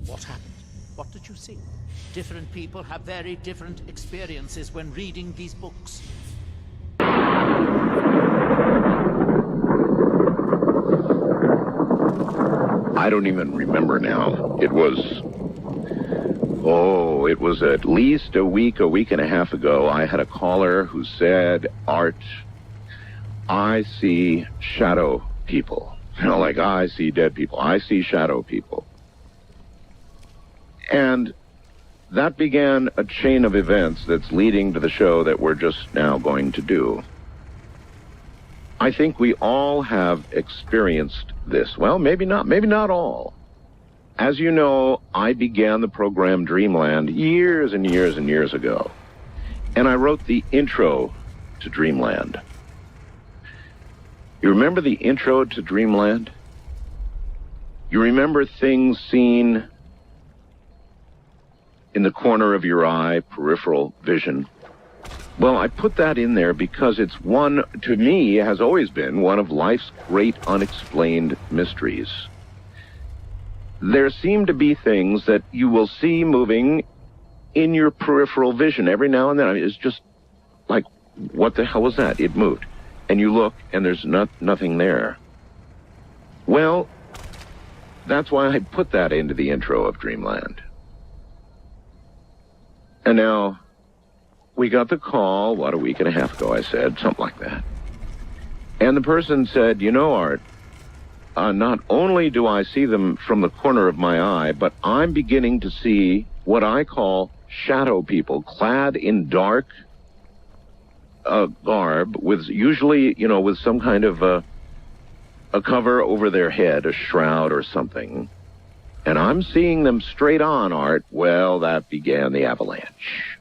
What happened? What did you see? Different people have very different experiences when reading these books. I don't even remember now. It was at least a week and a half ago. I had a caller who said, Art, I see shadow people. Like I see dead people. I see shadow people. And that began a chain of events that's leading to the show that we're just now going to do. I think we all have experienced this. Well, maybe not all. As you know, I began the program Dreamland years and years and years ago. And I wrote the intro to Dreamland. You remember the intro to Dreamland? You remember things seen in the corner of your eye, peripheral vision? Well, I put that in there because it's one, to me, has always been one of life's great unexplained mysteries. There seem to be things that you will see moving in your peripheral vision every now and then. I mean, it's just like, what the hell was that? It moved. And you look, and there's nothing there. Well, that's why I put that into the intro of Dreamland. And now, we got the call, a week and a half ago, I said, something like that. And the person said, you know, Art, not only do I see them from the corner of my eye, but I'm beginning to see what I call shadow people, clad in dark garb, with usually, with some kind of a cover over their head, a shroud or something. And I'm seeing them straight on, Art. Well, that began the avalanche.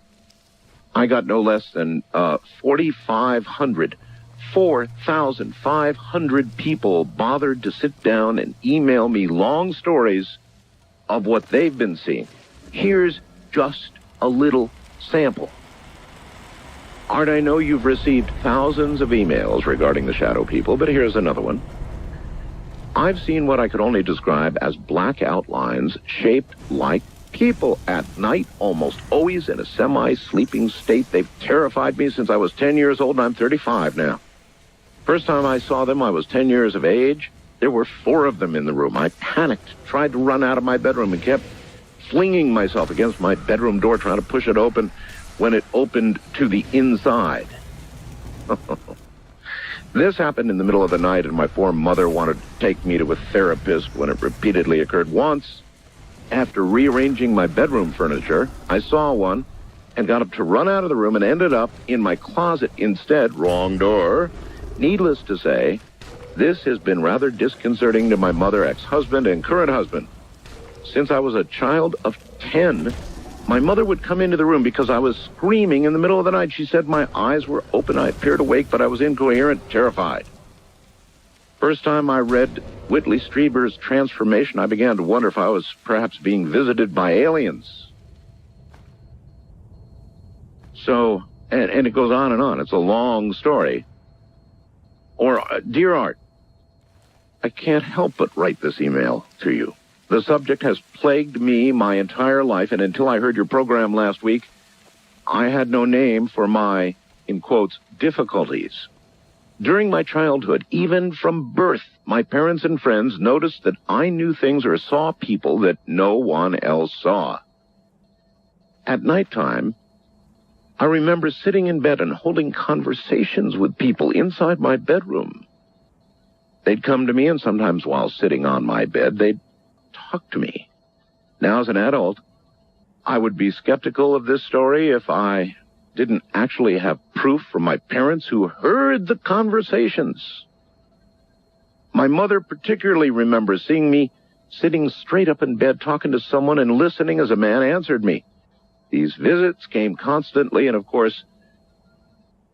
I got no less than 4,500 people bothered to sit down and email me long stories of what they've been seeing. Here's just a little sample. Art, I know you've received thousands of emails regarding the shadow people, but here's another one. I've seen what I could only describe as black outlines shaped like people at night, almost always in a semi-sleeping state. They've terrified me since I was 10 years old, and I'm 35 now. First time I saw them, I was 10 years of age. There were 4 of them in the room. I panicked, tried to run out of my bedroom, and kept flinging myself against my bedroom door, trying to push it open when it opened to the inside. This happened in the middle of the night, and my poor mother wanted to take me to a therapist when it repeatedly occurred. Once, after rearranging my bedroom furniture, I saw one and got up to run out of the room and ended up in my closet instead. Wrong door. Needless to say, this has been rather disconcerting to my mother, ex-husband, and current husband. Since I was a child of 10, my mother would come into the room because I was screaming in the middle of the night. She said my eyes were open. I appeared awake, but I was incoherent, terrified. First time I read Whitley Strieber's Transformation, I began to wonder if I was perhaps being visited by aliens. So, and it goes on and on. It's a long story. Or, Dear Art, I can't help but write this email to you. The subject has plagued me my entire life, and until I heard your program last week, I had no name for my, in quotes, difficulties. During my childhood, even from birth, my parents and friends noticed that I knew things or saw people that no one else saw. At nighttime, I remember sitting in bed and holding conversations with people inside my bedroom. They'd come to me, and sometimes while sitting on my bed, they'd talk to me. Now, as an adult, I would be skeptical of this story if I didn't actually have proof from my parents who heard the conversations. My mother particularly remembers seeing me sitting straight up in bed talking to someone and listening as a man answered me. These visits came constantly, and of course,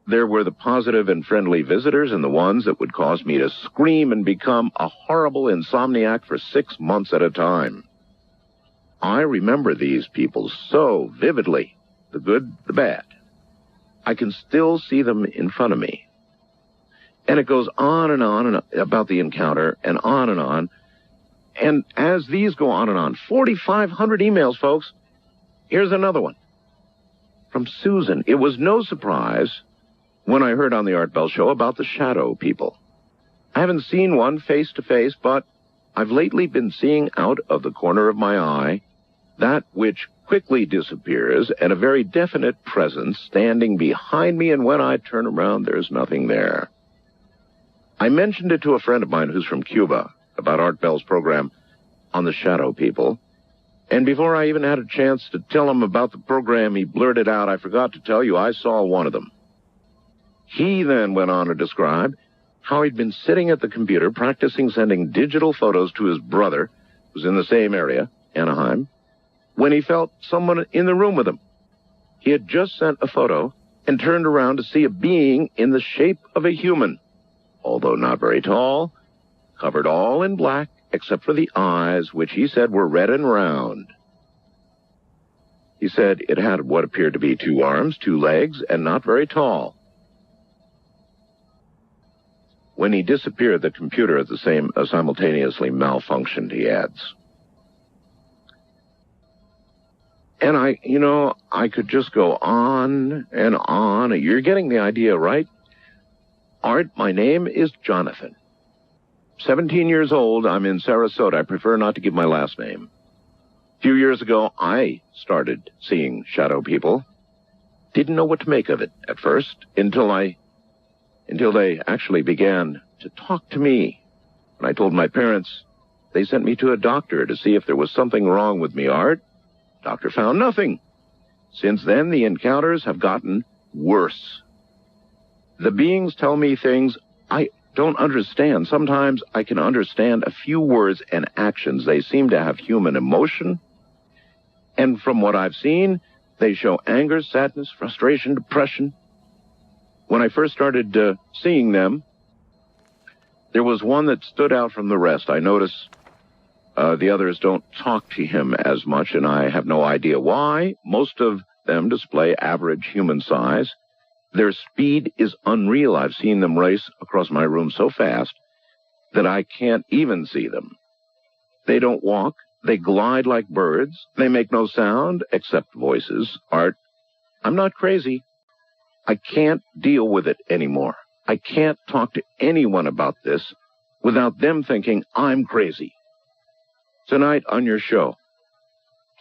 there were the positive and friendly visitors and the ones that would cause me to scream and become a horrible insomniac for 6 months at a time. I remember these people so vividly, the good, the bad. I can still see them in front of me. And it goes on and about the encounter, and on. And as these go on, 4,500 emails, folks. Here's another one. From Susan. It was no surprise when I heard on the Art Bell Show about the shadow people. I haven't seen one face to face, but I've lately been seeing out of the corner of my eye that which quickly disappears and a very definite presence standing behind me, and when I turn around, there's nothing there. I mentioned it to a friend of mine who's from Cuba about Art Bell's program on the shadow people, and before I even had a chance to tell him about the program, he blurted out, "I forgot to tell you, I saw one of them." He then went on to describe how he'd been sitting at the computer practicing sending digital photos to his brother, who's in the same area, Anaheim, when he felt someone in the room with him. He had just sent a photo and turned around to see a being in the shape of a human, although not very tall, covered all in black except for the eyes, which he said were red and round. He said it had what appeared to be 2 arms, 2 legs, and not very tall. When he disappeared, the computer at the simultaneously malfunctioned, he adds. And I could just go on and on. You're getting the idea, right? Art, my name is Jonathan. 17 years old, I'm in Sarasota. I prefer not to give my last name. A few years ago, I started seeing shadow people. Didn't know what to make of it at first until they actually began to talk to me. When I told my parents, they sent me to a doctor to see if there was something wrong with me, Art. Doctor found nothing. Since then, the encounters have gotten worse. The beings tell me things I don't understand. Sometimes I can understand a few words and actions. They seem to have human emotion. And from what I've seen, they show anger, sadness, frustration, depression. When I first started seeing them, there was one that stood out from the rest. I notice the others don't talk to him as much, and I have no idea why. Most of them display average human size. Their speed is unreal. I've seen them race across my room so fast that I can't even see them. They don't walk. They glide like birds. They make no sound except voices. Art, I'm not crazy. I can't deal with it anymore. I can't talk to anyone about this without them thinking I'm crazy. Tonight on your show,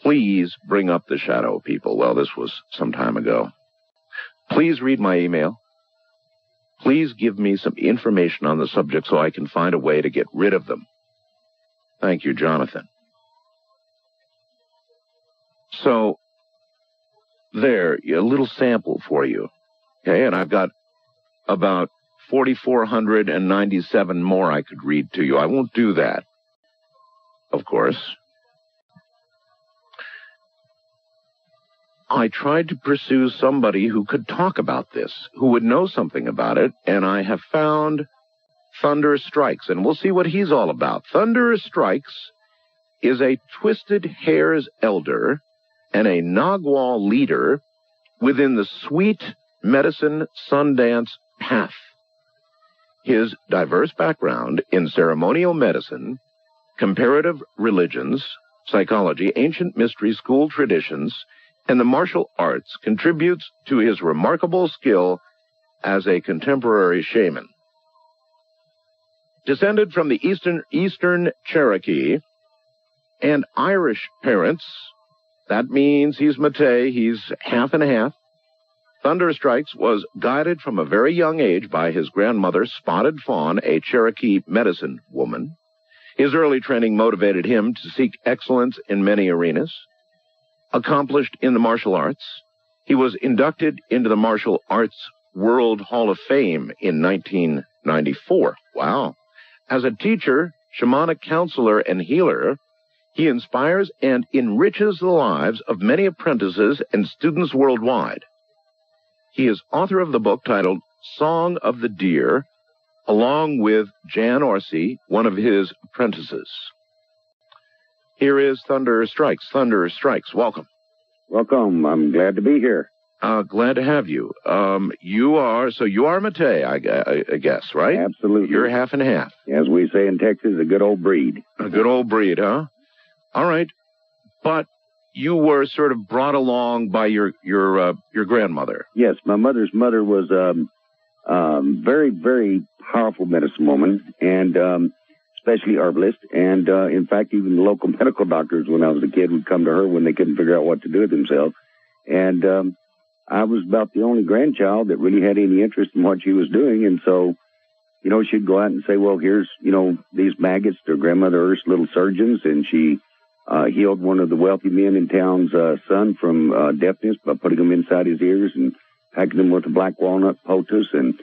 please bring up the shadow people. Well, this was some time ago. Please read my email. Please give me some information on the subject so I can find a way to get rid of them. Thank you, Jonathan. So, there, a little sample for you. Okay, and I've got about 4,497 more I could read to you. I won't do that, of course. I tried to pursue somebody who could talk about this, who would know something about it, and I have found Thunder Strikes, and we'll see what he's all about. Thunder Strikes is a Twisted Hair's elder and a Nagual leader within the Sweet Medicine Sundance path. His diverse background in ceremonial medicine, comparative religions, psychology, ancient mystery school traditions, and the martial arts contributes to his remarkable skill as a contemporary shaman. Descended from the Eastern Cherokee and Irish parents, that means he's Métis, he's half and half. Thunder Strikes was guided from a very young age by his grandmother, Spotted Fawn, a Cherokee medicine woman. His early training motivated him to seek excellence in many arenas. Accomplished in the martial arts, he was inducted into the Martial Arts World Hall of Fame in 1994. Wow. As a teacher, shamanic counselor, and healer, he inspires and enriches the lives of many apprentices and students worldwide. He is author of the book titled Song of the Deer, along with Jan Orsi, one of his apprentices. Here is Thunder Strikes. Thunder Strikes, welcome. Welcome. I'm glad to be here. Glad to have you. You are Matei, I guess, right? Absolutely. You're half and half. As we say in Texas, a good old breed. A good old breed, huh? All right. But you were sort of brought along by your grandmother. Yes, my mother's mother was very, very powerful medicine woman, and especially herbalist. And in fact, even the local medical doctors, when I was a kid, would come to her when they couldn't figure out what to do with themselves. And I was about the only grandchild that really had any interest in what she was doing. And so, she'd go out and say, well, here's, these maggots, their grandmother Earth's little surgeons. And she healed one of the wealthy men in town's son from deafness by putting them inside his ears and packing them with a black walnut poultice and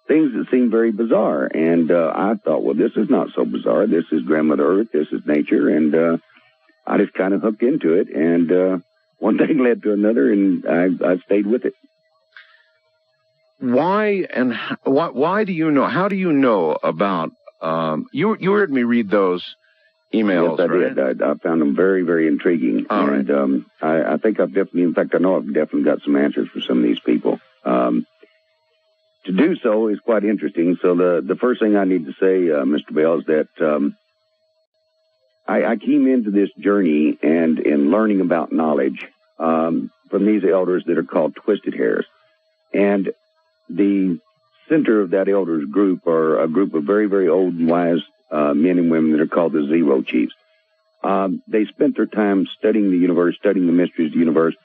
things that seemed very bizarre. And I thought, well, this is not so bizarre. This is Grandmother Earth. This is nature. And I just kind of hooked into it. And one thing led to another, and I stayed with it. Why do you know? How do you know about? You heard me read those emails. Yes, I right? did. I found them very, very intriguing. All and right. I think I've definitely, in fact, I know I've definitely got some answers for some of these people. To do so is quite interesting. So the first thing I need to say, Mr. Bell, is that I came into this journey and in learning about knowledge from these elders that are called Twisted Hairs. And the center of that elders group are a group of very, very old and wise men and women that are called the Zero Chiefs. They spent their time studying the universe, studying the mysteries of the universe,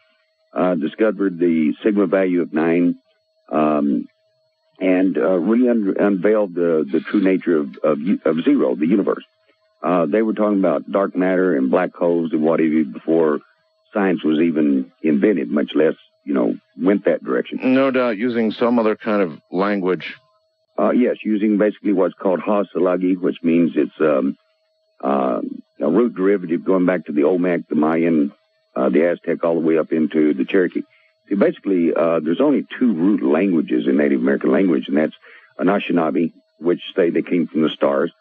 discovered the sigma value of 9, and really unveiled the true nature of zero, the universe. They were talking about dark matter and black holes and what have you before science was even invented, much less, went that direction. No doubt using some other kind of language. Yes, using basically what's called Hasalagi, which means it's a root derivative going back to the Olmec, the Mayan, the Aztec, all the way up into the Cherokee. See, basically, there's only 2 root languages in Native American language, and that's Anishinaabe, which say they came from the stars,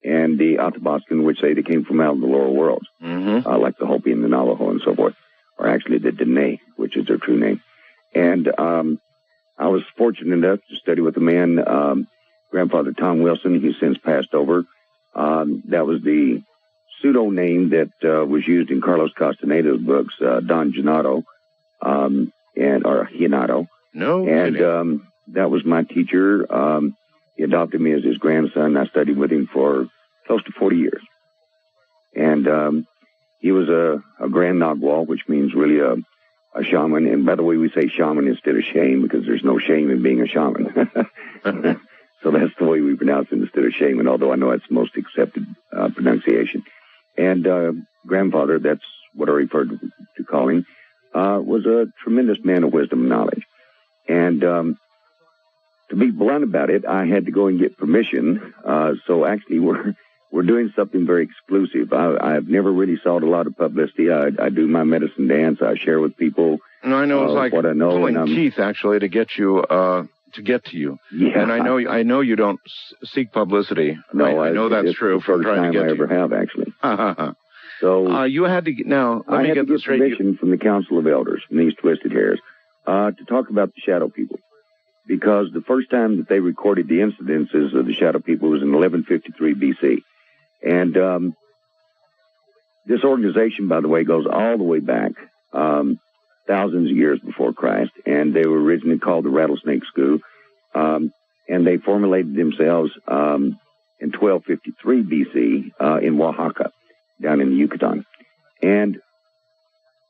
and the Athabascan, which say they came from out of the lower worlds, like the Hopi and the Navajo and so forth, or actually the Dene, which is their true name. And I was fortunate enough to study with a man, Grandfather Tom Wilson. He's since passed over. That was the pseudo name that was used in Carlos Castaneda's books, Don Gennaro, or Hinato. No. And that was my teacher. He adopted me as his grandson. I studied with him for close to 40 years. And he was a Grand Nagual, which means really a shaman. And by the way, we say shaman instead of shame because there's no shame in being a shaman. So that's the way we pronounce it instead of shaman, although I know it's the most accepted pronunciation. And grandfather, that's what I referred to calling, was a tremendous man of wisdom and knowledge. And to be blunt about it, I had to go and get permission. So actually, we're doing something very exclusive. I've never really sought a lot of publicity. I do my medicine dance. I share with people. No, I know it's like what I know, pulling teeth actually to get you to get to you. Yeah. And I know you don't seek publicity. No, I know that's true. For trying to get I ever have actually. So you had to now. Let me get this straight. Permission from the Council of Elders, from these Twisted Hairs, to talk about the Shadow People, because the first time that they recorded the incidences of the Shadow People was in 1153 BC, and this organization, by the way, goes all the way back thousands of years before Christ, and they were originally called the Rattlesnake School, and they formulated themselves in 1253 BC in Oaxaca, down in the Yucatan. And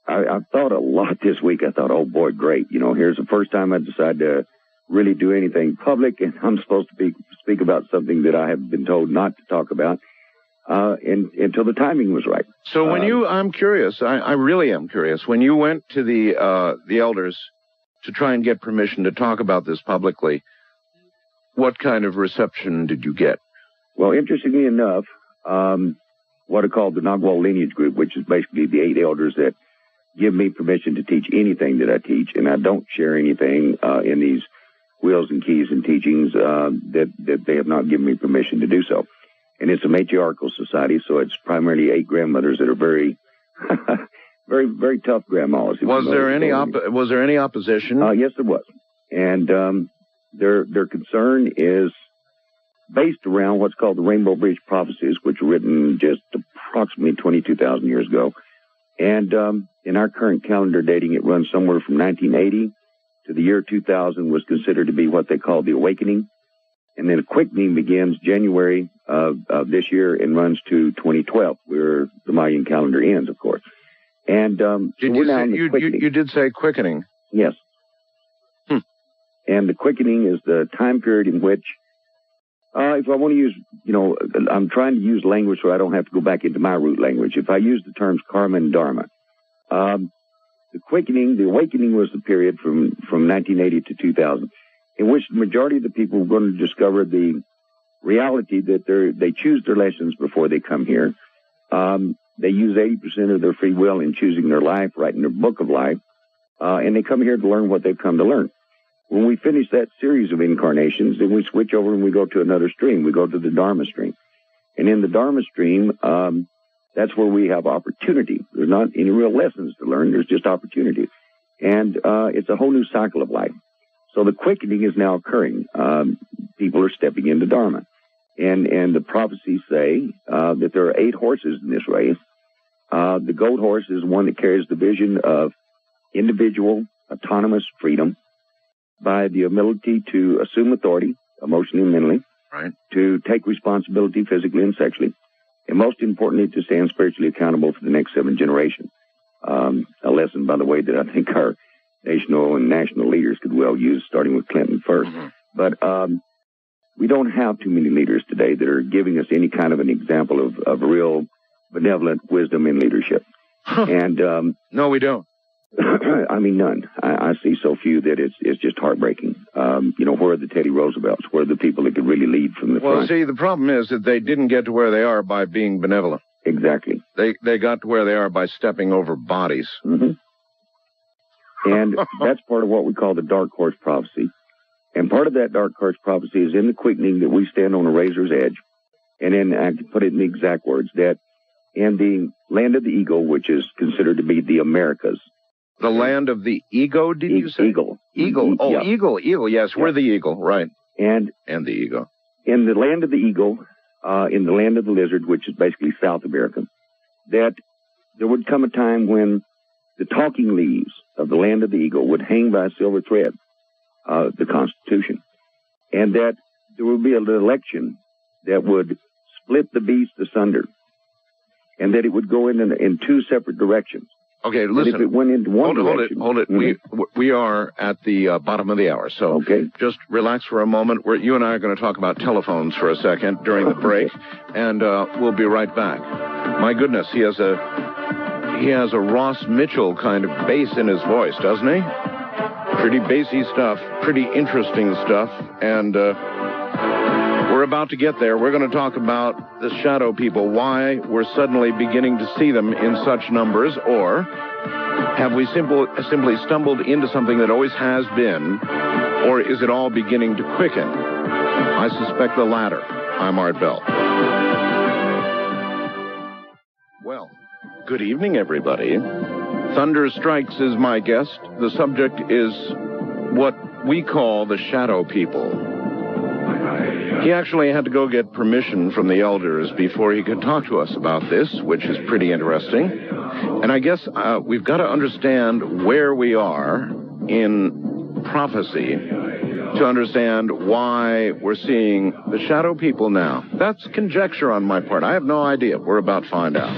I thought a lot this week. I thought, oh boy, great. Here's the first time I decided to really do anything public, and I'm supposed to speak about something that I have been told not to talk about until the timing was right. So when I'm curious, I really am curious. When you went to the elders to try and get permission to talk about this publicly, what kind of reception did you get? Well, interestingly enough, what are called the Nagual Lineage Group, which is basically the 8 elders that give me permission to teach anything that I teach, and I don't share anything in these wheels and keys and teachings that they have not given me permission to do so. And it's a matriarchal society, so it's primarily 8 grandmothers that are very, very, very tough grandmas. Was there any opposition? Yes, there was. And their concern is based around what's called the Rainbow Bridge Prophecies, which were written just approximately 22,000 years ago. And in our current calendar dating, it runs somewhere from 1980 to the year 2000 was considered to be what they call the Awakening. And then a quickening begins January of this year and runs to 2012, where the Mayan calendar ends, of course. And you did say quickening. Yes. And the quickening is the time period in which, if I want to use, I'm trying to use language so I don't have to go back into my root language. If I use the terms karma and dharma, the quickening, the awakening was the period from 1980 to 2000, in which the majority of the people were going to discover the reality that they choose their lessons before they come here. They use 80% of their free will in choosing their life, writing their book of life, and they come here to learn what they've come to learn. When we finish that series of incarnations, then we switch over and we go to another stream. We go to the Dharma stream. And in the Dharma stream, that's where we have opportunity. There's not any real lessons to learn. There's just opportunity. And it's a whole new cycle of life. So the quickening is now occurring. People are stepping into Dharma. And the prophecies say that there are 8 horses in this race. The goat horse is one that carries the vision of individual, autonomous freedom by the ability to assume authority, emotionally and mentally, right, to take responsibility physically and sexually, and most importantly, to stand spiritually accountable for the next 7 generations. A lesson, by the way, that I think our national and national leaders could well use, starting with Clinton first. Mm-hmm. But we don't have too many leaders today that are giving us any kind of an example of real benevolent wisdom in leadership. And no, we don't. I mean, none. I see so few that it's just heartbreaking. Where are the Teddy Roosevelts? Where are the people that could really lead from the front? Well, see, the problem is that they didn't get to where they are by being benevolent. Exactly. They got to where they are by stepping over bodies. Mm-hmm. And that's part of what we call the dark horse prophecy. And part of that dark horse prophecy is in the quickening that we stand on a razor's edge. And then I can put it in the exact words that in the land of the eagle, which is considered to be the Americas. The land of the ego, did you say? Eagle. Eagle. Oh, yeah. Eagle. Yes, yeah. We're the eagle, right. And the eagle. In the land of the eagle, in the land of the lizard, which is basically South America, that there would come a time when the talking leaves of the land of the eagle would hang by a silver thread, the Constitution, and that there would be an election that would split the beast asunder, and that it would go in 2 separate directions. Okay, listen. If it went into one direction, hold it. Mm-hmm. We are at the bottom of the hour, so just relax for a moment. You and I are going to talk about telephones for a second during the break, and we'll be right back. My goodness, he has a Ross Mitchell kind of bass in his voice, doesn't he? Pretty bassy stuff, pretty interesting stuff, and we're about to get there. We're going to talk about the shadow people, why we're suddenly beginning to see them in such numbers, or have we simply stumbled into something that always has been, or is it all beginning to quicken? I suspect the latter. I'm Art Bell. Well, good evening, everybody. Thunder Strikes is my guest. The subject is what we call the shadow people. He actually had to go get permission from the elders before he could talk to us about this, which is pretty interesting. And I guess we've got to understand where we are in prophecy to understand why we're seeing the shadow people now. That's conjecture on my part. I have no idea. We're about to find out.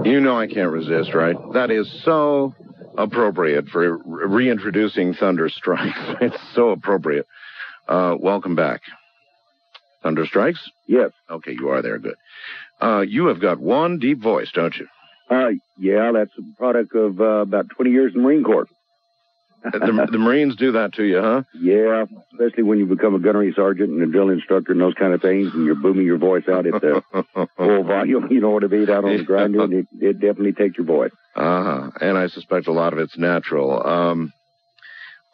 You know I can't resist, right? That is so appropriate for reintroducing Thunder Strikes. It's so appropriate. Welcome back. Thunder Strikes? Yes. Okay, you are there. Good. You have got one deep voice, don't you? Yeah, that's a product of about 20 years in the Marine Corps. The Marines do that to you, huh? Yeah, especially when you become a gunnery sergeant and a drill instructor and those kind of things, and you're booming your voice out at the full volume, you know what I mean, out on the grinder, and it definitely takes your voice. Uh-huh, and I suspect a lot of it's natural.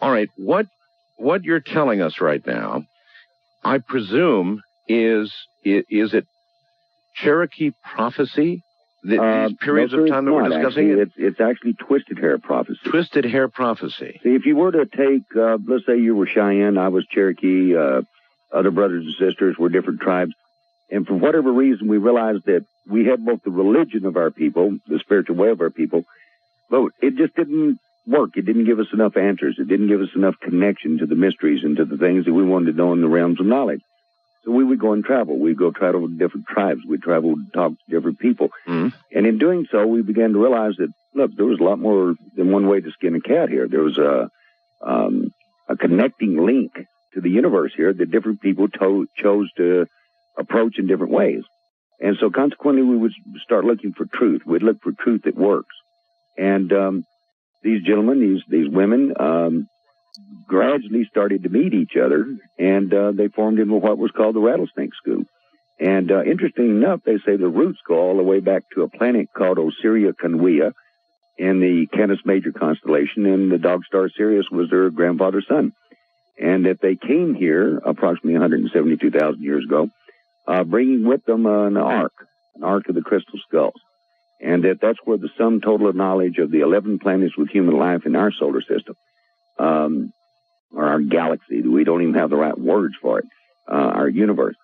All right, what you're telling us right now, I presume, is it Cherokee prophecy? These periods of time that we're discussing? It's actually twisted hair prophecy. Twisted hair prophecy. See, if you were to take, let's say you were Cheyenne, I was Cherokee, other brothers and sisters were different tribes, and for whatever reason we realized that we had both the religion of our people, the spiritual way of our people, but it just didn't work. It didn't give us enough answers. It didn't give us enough connection to the mysteries and to the things that we wanted to know in the realms of knowledge. So we would go and travel. We'd go travel with different tribes. We'd travel and talk to different people. And in doing so, we began to realize that, look, there was a lot more than one way to skin a cat here. There was a connecting link to the universe here that different people chose to approach in different ways. And so consequently, we would start looking for truth. We'd look for truth that works. And these gentlemen, these women, gradually started to meet each other, and they formed into what was called the Rattlesnake School. And interestingly enough, they say the roots go all the way back to a planet called Osiria Canuia in the Canis Major constellation, and the dog star Sirius was their grandfather's son. And that they came here approximately 172,000 years ago, bringing with them an ark of the crystal skulls. And that's where the sum total of knowledge of the 11 planets with human life in our solar system, or our galaxy, we don't even have the right words for it, our universe.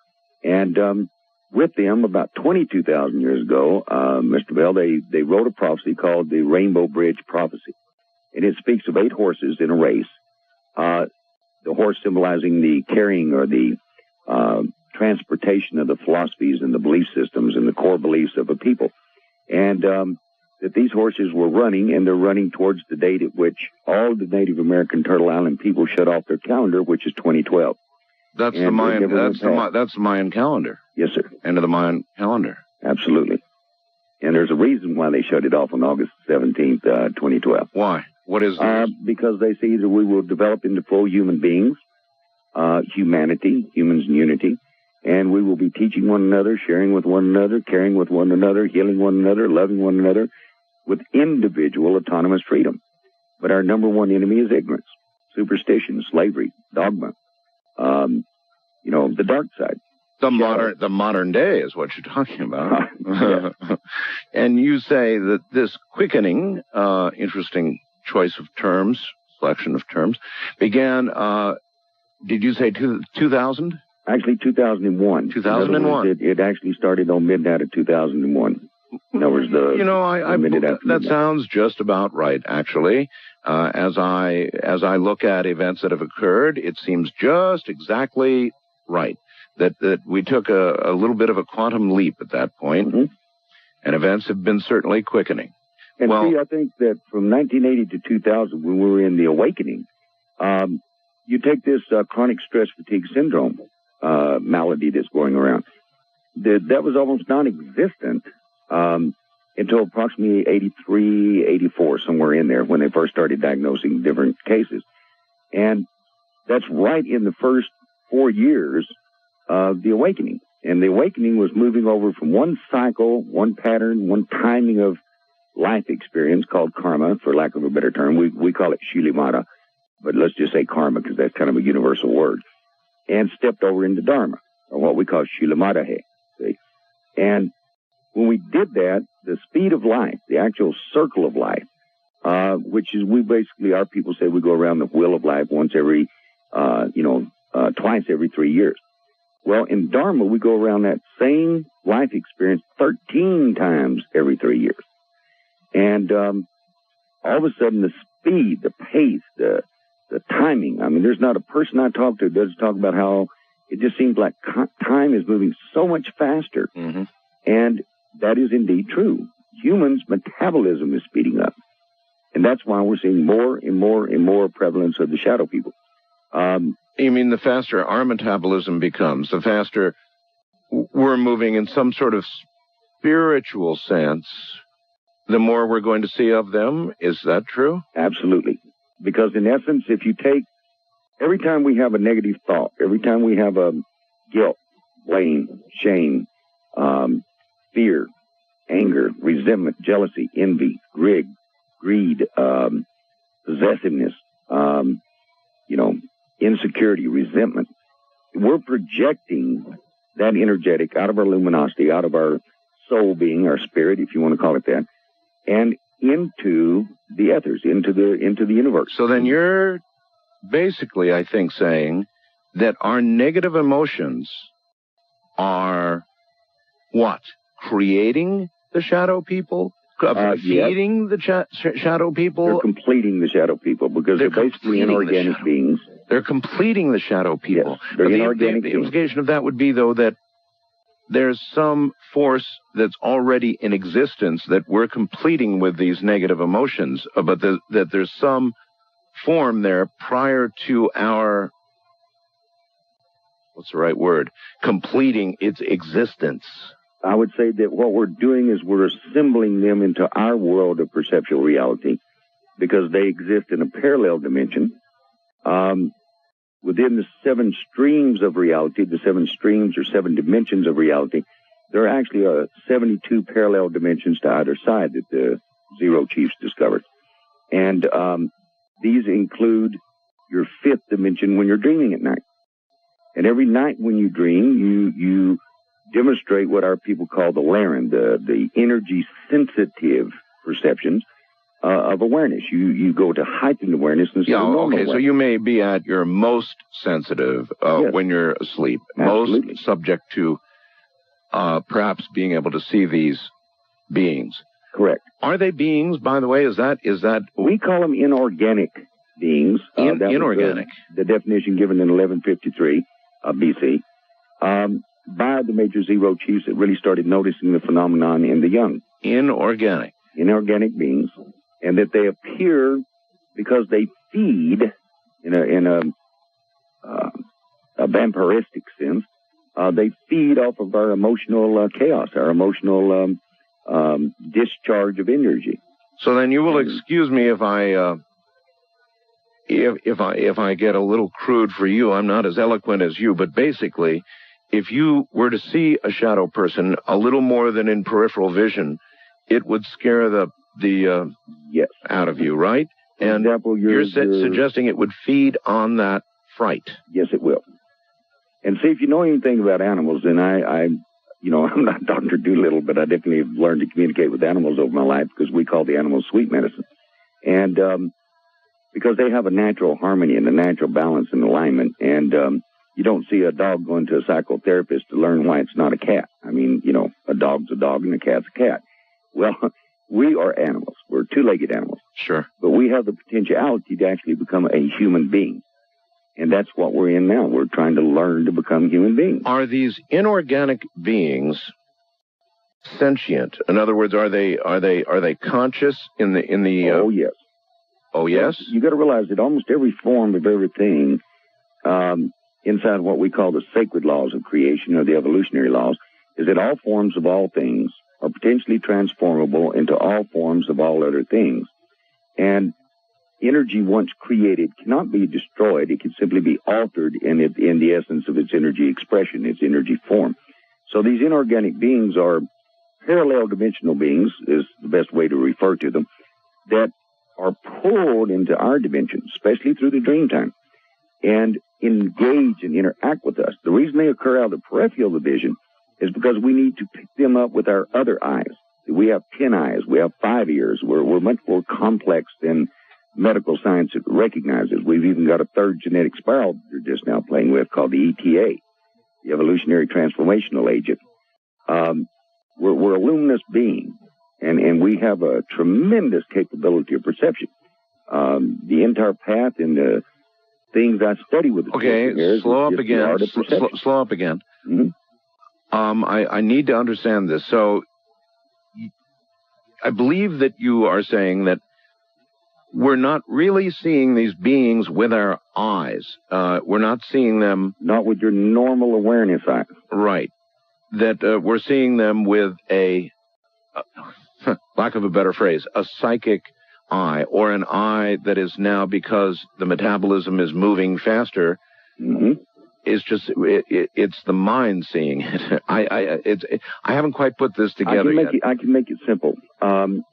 And with them, about 22,000 years ago, Mr. Bell, they wrote a prophecy called the Rainbow Bridge Prophecy. And it speaks of 8 horses in a race, the horse symbolizing the carrying or the transportation of the philosophies and the belief systems and the core beliefs of a people. And that these horses were running, and they're running towards the date at which all the Native American Turtle Island people shut off their calendar, which is 2012. That's the Mayan. That's the Mayan calendar. Yes, sir. End of the Mayan calendar. Absolutely. And there's a reason why they shut it off on August 17th, 2012. Why? What is this? Because they see that we will develop into full human beings, humanity, humans in unity. And we will be teaching one another, sharing with one another, caring with one another, healing one another, loving one another with individual autonomous freedom. But our number one enemy is ignorance, superstition, slavery, dogma, the dark side. The modern day is what you're talking about. And you say that this quickening, interesting choice of terms, selection of terms, began, did you say 2000? Actually, 2001. 2001. It actually started on midnight of 2001. That was that sounds just about right, actually. As I look at events that have occurred, it seems just exactly right. That we took a little bit of a quantum leap at that point, and events have been certainly quickening. And I think that from 1980 to 2000, when we were in the awakening, you take this chronic stress fatigue syndrome malady that's going around. That was almost non-existent until approximately 83, 84, somewhere in there, when they first started diagnosing different cases. And that's right in the first 4 years of the awakening. And the awakening was moving over from one cycle, one pattern, one timing of life experience called karma, for lack of a better term. We call it Shilimata, but let's just say karma because that's kind of a universal word. And stepped over into Dharma, or what we call Shilamadahe. See? And when we did that, the speed of life, the actual circle of life, which is our people say we go around the wheel of life once every, twice every 3 years. Well, in Dharma, we go around that same life experience 13 times every 3 years. And all of a sudden, the speed, the pace, the timing. I mean, there's not a person I talk to that doesn't talk about how it just seems like time is moving so much faster. And that is indeed true. Humans' metabolism is speeding up. And that's why we're seeing more and more and more prevalence of the shadow people. You mean the faster our metabolism becomes, the faster we're moving in some sort of spiritual sense, the more we're going to see of them? Is that true? Absolutely. Because in essence, if you take every time we have a negative thought, every time we have a guilt, blame, shame, fear, anger, resentment, jealousy, envy, greed, possessiveness, insecurity, resentment, we're projecting that energetic out of our luminosity, out of our soul being, our spirit, if you want to call it that, and into the ethers, into the universe. So then you're basically, I think, saying that our negative emotions are what? Creating the shadow people? Feeding the shadow people? They're completing the shadow people because they're basically inorganic beings. They're completing the shadow people. Yes, they're inorganic the implication of that would be, though, that there's some force that's already in existence that we're completing with these negative emotions, but that there's some form there prior to our, what's the right word, completing its existence. I would say that what we're doing is we're assembling them into our world of perceptual reality because they exist in a parallel dimension. Within the 7 streams of reality, the 7 streams or 7 dimensions of reality, there are actually 72 parallel dimensions to either side that the Zero Chiefs discovered. And these include your 5th dimension when you're dreaming at night. And every night when you dream, you demonstrate what our people call the LAREN, the energy-sensitive perceptions of awareness. You go to heightened awareness instead of normal awareness. So you may be at your most sensitive Yes. when you're asleep, Absolutely. most subject to perhaps being able to see these beings. Correct. Are they beings, by the way? Is that We call them inorganic beings. That was inorganic? The definition given in 1153 BC by the major Zero Chiefs that really started noticing the phenomenon in the young. inorganic Beings, and that they appear because they feed in a vampiristic sense. They feed off of our emotional chaos, our emotional discharge of energy. So then you will excuse me if I get a little crude for you. I'm not as eloquent as you, but basically, if you were to see a shadow person a little more than in peripheral vision, it would scare the Yes. out of you, right? And example, you're suggesting it would feed on that fright. Yes, it will. And see, if you know anything about animals, and I'm not Dr. Doolittle, but I definitely have learned to communicate with animals over my life because we call the animals sweet medicine. And because they have a natural harmony and a natural balance and alignment. And you don't see a dog going to a psychotherapist to learn why it's not a cat. I mean, a dog's a dog and a cat's a cat. Well, we are animals. We're 2-legged animals. Sure. But we have the potentiality to actually become a human being. And that's what we're in now. We're trying to learn to become human beings. Are these inorganic beings sentient? In other words, are they conscious in the Oh, yes. Oh, yes? You got to realize that almost every form of everything inside what we call the sacred laws of creation or the evolutionary laws is that all forms of all things are potentially transformable into all forms of all other things. And energy, once created, cannot be destroyed. It can simply be altered in the essence of its energy expression, its energy form. So these inorganic beings are parallel dimensional beings, is the best way to refer to them, that are pulled into our dimension, especially through the dream time, and engage and interact with us. The reason they occur out of the peripheral of the vision is because we need to pick them up with our other eyes. We have 10 eyes. We have 5 ears. We're much more complex than medical science recognizes. We've even got a 3rd genetic spiral they're just now playing with called the ETA, the Evolutionary Transformational Agent. We're a luminous being, and we have a tremendous capability of perception. The entire path and the things I study with the Okay, slow up again. Slow up again. Mm-hmm. I need to understand this. So I believe that you are saying that we're not really seeing these beings with our eyes. We're not seeing them... Not with your normal awareness eyes. Right. That we're seeing them with a, lack of a better phrase, a psychic eye, or an eye that is now, because the metabolism is moving faster, mm-hmm. It's just, it's the mind seeing it. I haven't quite put this together yet. I can make it simple.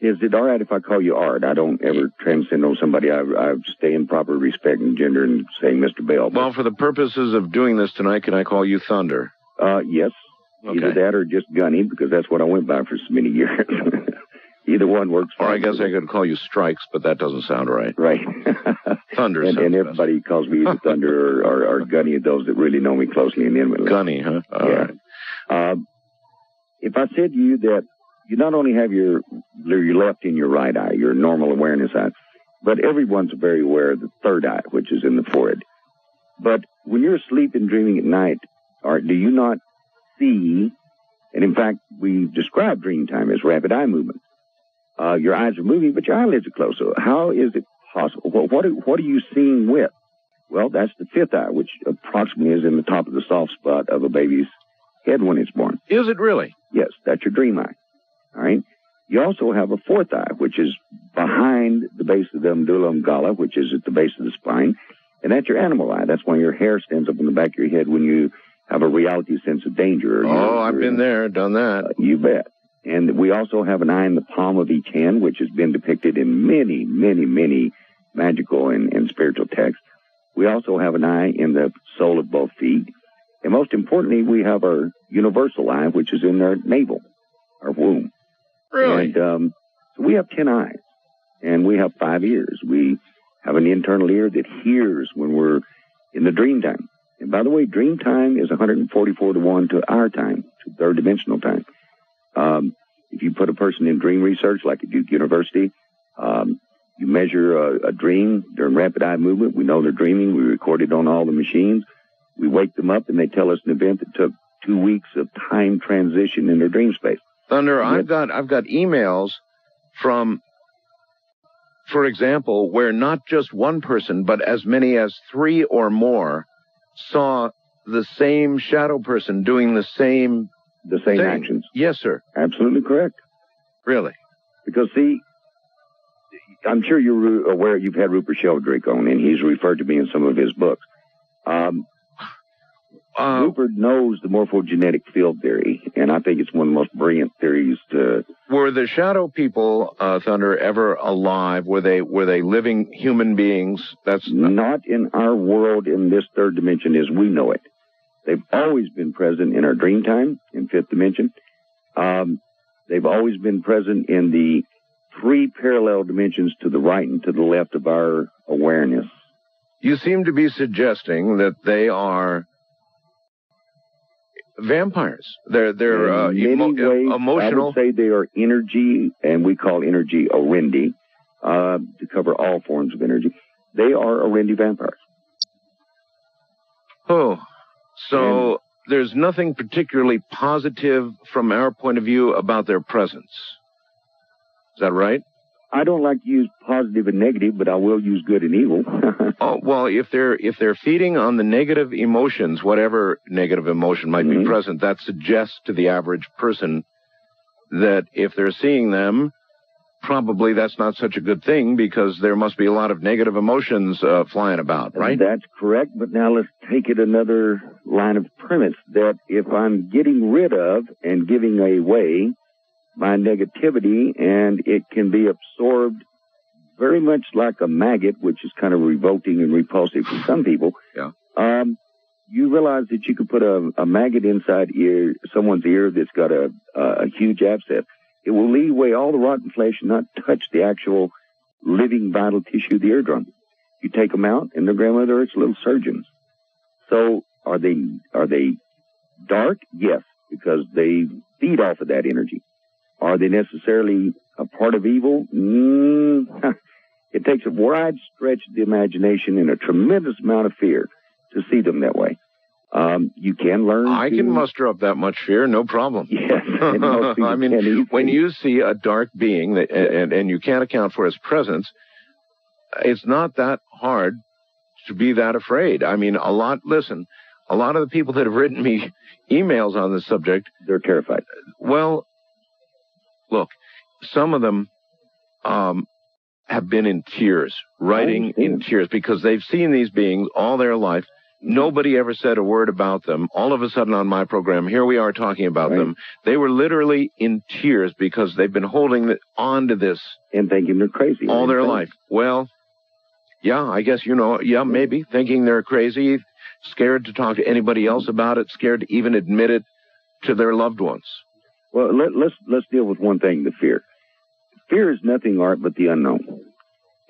Is it all right if I call you Art? I don't ever transcend on somebody. I stay in proper respect and gender and say Mr. Bell. Well, for the purposes of doing this tonight, can I call you Thunder? Yes. Okay. Either that or just Gunny, because that's what I went by for so many years. Either one works Or I fine. guess I could call you Strikes, but that doesn't sound right. Right. Thunder and sounds everybody calls me either Thunder or Gunny, those that really know me closely and intimately. Gunny, huh? All yeah. right. If I said to you that you not only have your left and your right eye, your normal awareness eye, but everyone's very aware of the third eye, which is in the forehead. But when you're asleep and dreaming at night, Art, do you not see, and in fact, we describe dream time as rapid eye movement. Your eyes are moving, but your eyelids are closed. So how is it possible? Well, what are you seeing with? Well, that's the fifth eye, which approximately is in the top of the soft spot of a baby's head when it's born. Is it really? Yes, that's your dream eye. All right. You also have a fourth eye, which is behind the base of the medulla oblongata, which is at the base of the spine, and that's your animal eye. That's when your hair stands up in the back of your head when you have a reality sense of danger. I've been there, done that. You bet. And we also have an eye in the palm of each hand, which has been depicted in many, many, many magical and spiritual texts. We also have an eye in the sole of both feet. And most importantly, we have our universal eye, which is in our navel, our womb. Really? And so we have 10 eyes, and we have 5 ears. We have an internal ear that hears when we're in the dream time. And by the way, dream time is 144 to 1 to our time, to third dimensional time. If you put a person in dream research, like at Duke University, you measure a dream during rapid eye movement. We know they're dreaming. We record it on all the machines. We wake them up, and they tell us an event that took 2 weeks of time transition in their dream space. Thunder, I've got emails from, for example, where not just one person, but as many as 3 or more saw the same shadow person doing the same thing. Actions. Yes, sir. Absolutely correct. Really? Because, see, I'm sure you're aware you've had Rupert Sheldrake on, and he's referred to me in some of his books. Rupert knows the morphogenetic field theory, and I think it's one of the most brilliant theories to... Were the shadow people, Thunder, ever alive? Were they living human beings? That's not in our world in this third dimension as we know it. They've always been present in our dream time in fifth dimension. They've always been present in the 3 parallel dimensions to the right and to the left of our awareness. You seem to be suggesting that they are vampires. They're emotional. I would say they are energy, and we call energy Orendi, to cover all forms of energy. They are Orendi vampires. Oh, so there's nothing particularly positive from our point of view about their presence. Is that right? I don't like to use positive and negative, but I will use good and evil. Oh, well, if they're feeding on the negative emotions, whatever negative emotion might be present, that suggests to the average person that if they're seeing them, probably that's not such a good thing because there must be a lot of negative emotions flying about, right? That's correct, but now let's take it another line of premise, that if I'm getting rid of and giving away my negativity, and it can be absorbed very much like a maggot, which is kind of revolting and repulsive for some people. Yeah. You realize that you could put a maggot inside someone's ear that's got a huge abscess. It will lead away all the rotten flesh and not touch the actual living vital tissue of the eardrum. You take them out, and their grandmother is little surgeons. So are they dark? Yes, because they feed off of that energy. Are they necessarily a part of evil? It takes a wide stretch of the imagination and a tremendous amount of fear to see them that way. You can learn. I can muster up that much fear, no problem. Yes. I mean, when you see a dark being and you can't account for its presence, it's not that hard to be that afraid. I mean, a lot of the people that have written me emails on this subject, they're terrified. Well, look, some of them have been in tears, writing in tears, because they've seen these beings all their life. Nobody ever said a word about them. All of a sudden on my program, here we are talking about them. They were literally in tears because they've been holding on to this. And thinking they're crazy. All their life. Well, yeah, I guess, maybe thinking they're crazy, scared to talk to anybody else about it, scared to even admit it to their loved ones? Well, let's deal with one thing, the fear. Fear is nothing, Art, but the unknown.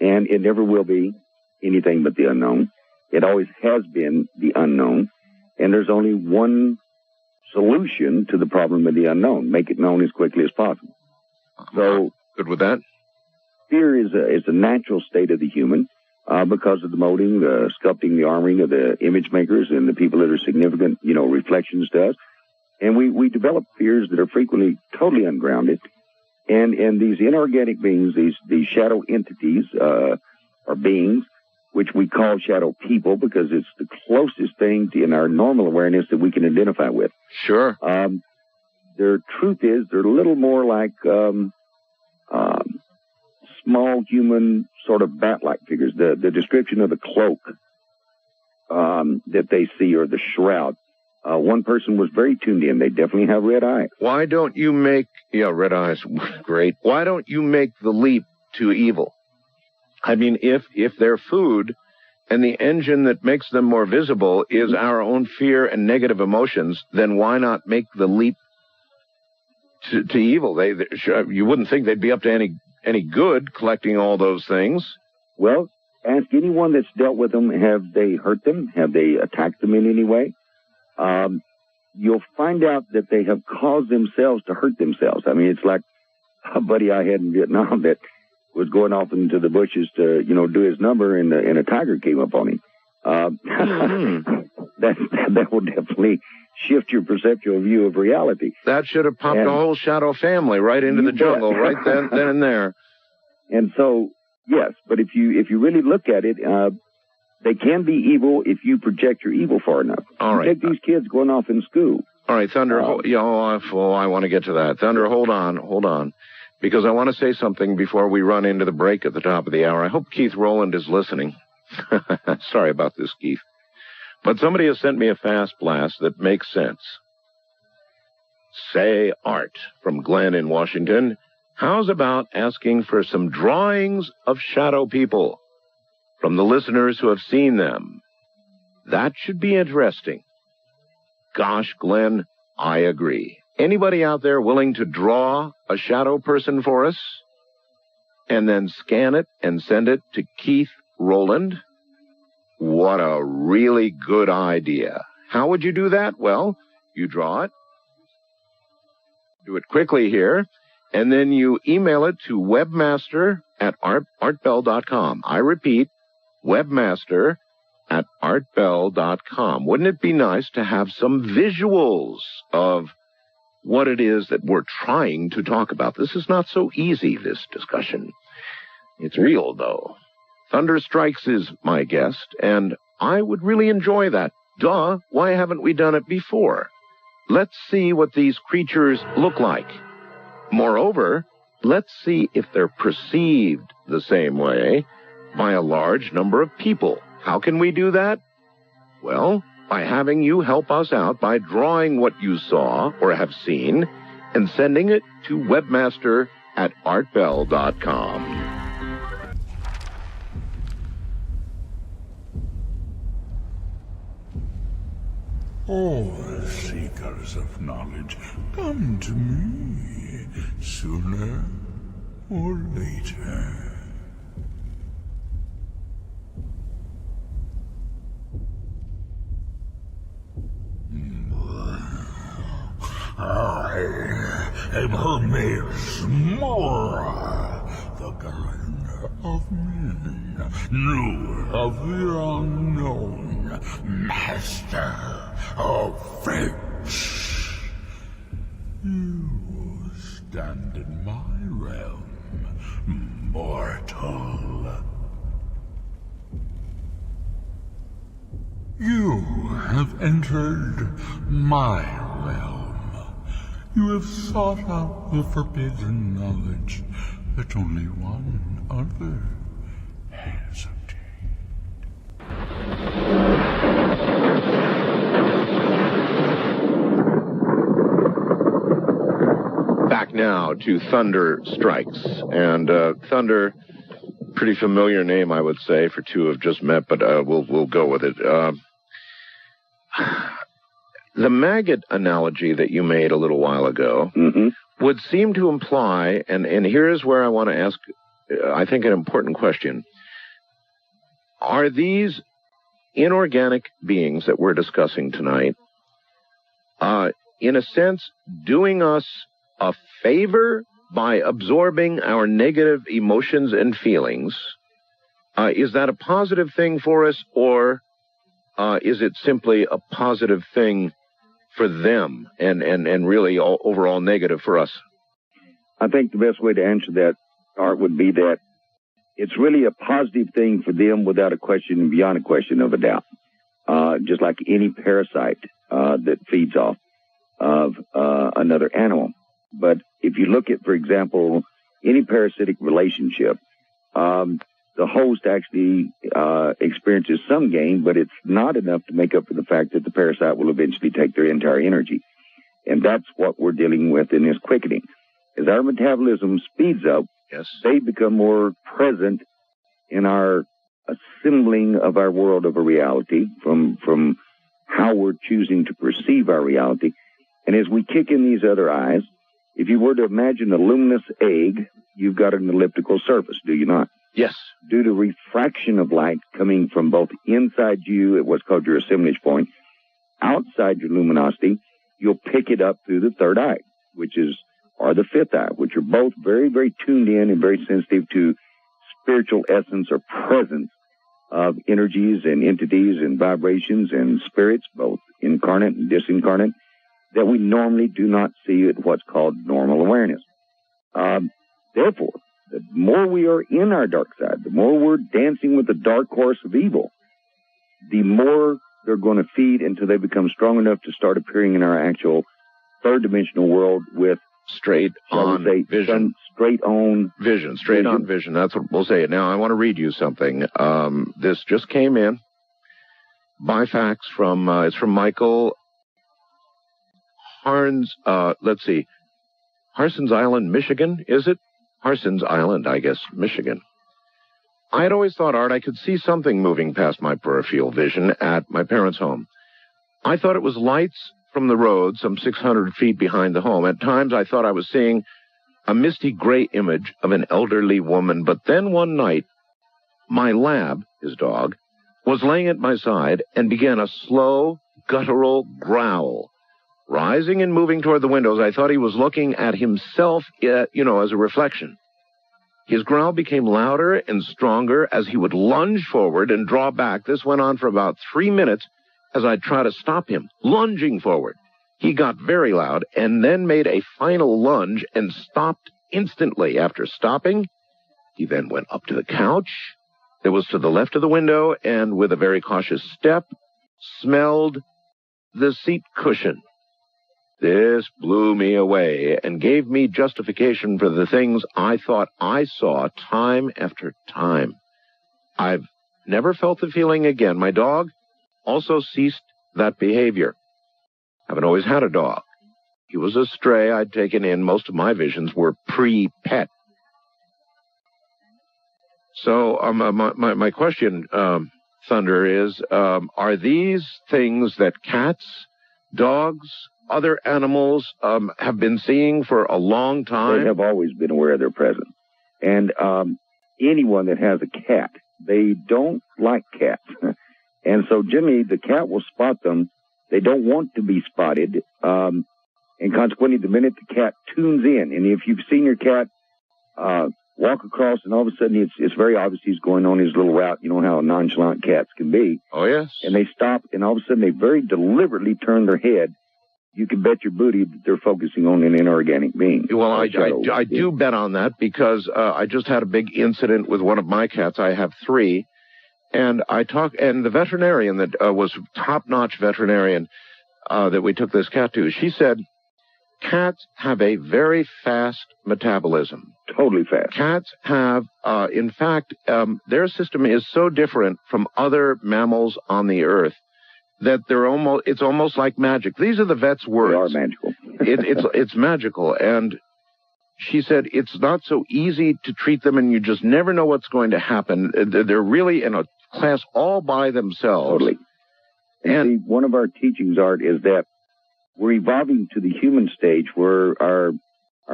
And it never will be anything but the unknown. It always has been the unknown. And there's only one solution to the problem of the unknown. Make it known as quickly as possible. So, good with that. Fear is a natural state of the human because of the molding, the sculpting, the armoring of the image makers and the people that are significant, reflections to us. And we develop fears that are frequently totally ungrounded. And these inorganic beings, these shadow entities, or beings, which we call shadow people because it's the closest thing in our normal awareness that we can identify with. Sure. Their truth is they're a little more like small human sort of bat-like figures. The description of the cloak that they see or the shroud. One person was very tuned in. They definitely have red eyes. Why don't you make... Yeah, red eyes, great. Why don't you make the leap to evil? I mean, if they're food and the engine that makes them more visible is our own fear and negative emotions, then why not make the leap to evil? You wouldn't think they'd be up to any good collecting all those things. Well, ask anyone that's dealt with them. Have they hurt them? Have they attacked them in any way? You'll find out that they have caused themselves to hurt themselves. I mean, it's like a buddy I had in Vietnam that was going off into the bushes to, do his number, and a tiger came up on him. That will definitely shift your perceptual view of reality. That should have popped a whole shadow family right into the jungle, right then and there. And so, yes, but if you really look at it, they can be evil if you project your evil far enough. All right. Take these kids going off in school. All right, Thunder. I want to get to that. Thunder, hold on. Because I want to say something before we run into the break at the top of the hour. I hope Keith Rowland is listening. Sorry about this, Keith. But somebody has sent me a fast blast that makes sense. Say, Art, from Glenn in Washington, how's about asking for some drawings of shadow people from the listeners who have seen them? That should be interesting. Gosh, Glenn, I agree. Anybody out there willing to draw a shadow person for us and then scan it and send it to Keith Rowland? What a really good idea. How would you do that? Well, you draw it, do it quickly here, and then you email it to webmaster@artbell.com. I repeat, webmaster@artbell.com. Wouldn't it be nice to have some visuals of what it is that we're trying to talk about? This is not so easy, this discussion. It's real, though. Thunder Strikes is my guest, and I would really enjoy that. Duh, why haven't we done it before? Let's see what these creatures look like. Moreover, let's see if they're perceived the same way by a large number of people. How can we do that? Well, by having you help us out by drawing what you saw or have seen and sending it to webmaster@artbell.com. All seekers of knowledge, come to me sooner or later. I am Hermes Mora, the grinder of men, knower of the unknown, master of fates. You stand in my realm, mortal. You have entered my realm. You have sought out the forbidden knowledge that only one other has obtained. Back now to Thunder Strikes. And Thunder, pretty familiar name, I would say, for two who have just met, but we'll go with it. the maggot analogy that you made a little while ago would seem to imply, and here's where I want to ask, I think, an important question. Are these inorganic beings that we're discussing tonight, in a sense, doing us a favor by absorbing our negative emotions and feelings? Is that a positive thing for us, or is it simply a positive thing for them and really overall negative for us? I think the best way to answer that, Art, would be that it's really a positive thing for them without a question and beyond a question of a doubt. Just like any parasite that feeds off of another animal. But if you look at, for example, any parasitic relationship, the host actually experiences some gain, but it's not enough to make up for the fact that the parasite will eventually take their entire energy. And that's what we're dealing with in this quickening. As our metabolism speeds up, they become more present in our assembling of our world of a reality from how we're choosing to perceive our reality. And as we kick in these other eyes, if you were to imagine a luminous egg, you've got an elliptical surface, do you not? Yes. Due to refraction of light coming from both inside you at what's called your assemblage point, outside your luminosity, you'll pick it up through the third eye, or the fifth eye, which are both very, very tuned in and very sensitive to spiritual essence or presence of energies and entities and vibrations and spirits, both incarnate and disincarnate, that we normally do not see at what's called normal awareness. Therefore, the more we are in our dark side, the more we're dancing with the dark horse of evil, the more they're going to feed until they become strong enough to start appearing in our actual third-dimensional world with straight on vision. Straight on vision. That's what we'll say. Now, I want to read you something. This just came in by fax from, it's from Michael Harns, Harson's Island, Michigan, is it? Harson's Island, I guess, Michigan. I had always thought, Art, I could see something moving past my peripheral vision at my parents' home. I thought it was lights from the road some 600 feet behind the home. At times, I thought I was seeing a misty gray image of an elderly woman. But then one night, my Lab, his dog, was laying at my side and began a slow, guttural growl. Rising and moving toward the windows, I thought he was looking at himself, as a reflection. His growl became louder and stronger as he would lunge forward and draw back. This went on for about 3 minutes as I tried to stop him, lunging forward. He got very loud and then made a final lunge and stopped instantly. After stopping, he then went up to the couch that was to the left of the window and, with a very cautious step, smelled the seat cushion. This blew me away and gave me justification for the things I thought I saw time after time. I've never felt the feeling again. My dog also ceased that behavior. I haven't always had a dog. He was a stray I'd taken in. Most of my visions were pre-pet. So my question, Thunder, is are these things that cats, dogs, other animals have been seeing for a long time? They have always been aware of their presence. And anyone that has a cat, they don't like cats. And so, Jimmy, the cat will spot them. They don't want to be spotted. And consequently, the minute the cat tunes in, and if you've seen your cat walk across and all of a sudden it's very obvious he's going on his little route, you know how nonchalant cats can be. Oh, yes. And they stop, and all of a sudden they very deliberately turn their head. You can bet your booty that they're focusing on an inorganic being. Well, I do bet on that because I just had a big incident with one of my cats. I have 3. And and the veterinarian that was top-notch veterinarian that we took this cat to, she said, cats have a very fast metabolism. Totally fast. Cats have, in fact, their system is so different from other mammals on the earth that it's almost like magic. These are the vet's words. They are magical. It's magical. And she said it's not so easy to treat them, and you just never know what's going to happen. They're really in a class all by themselves. Totally. And see, one of our teachings, Art, is that we're evolving to the human stage where our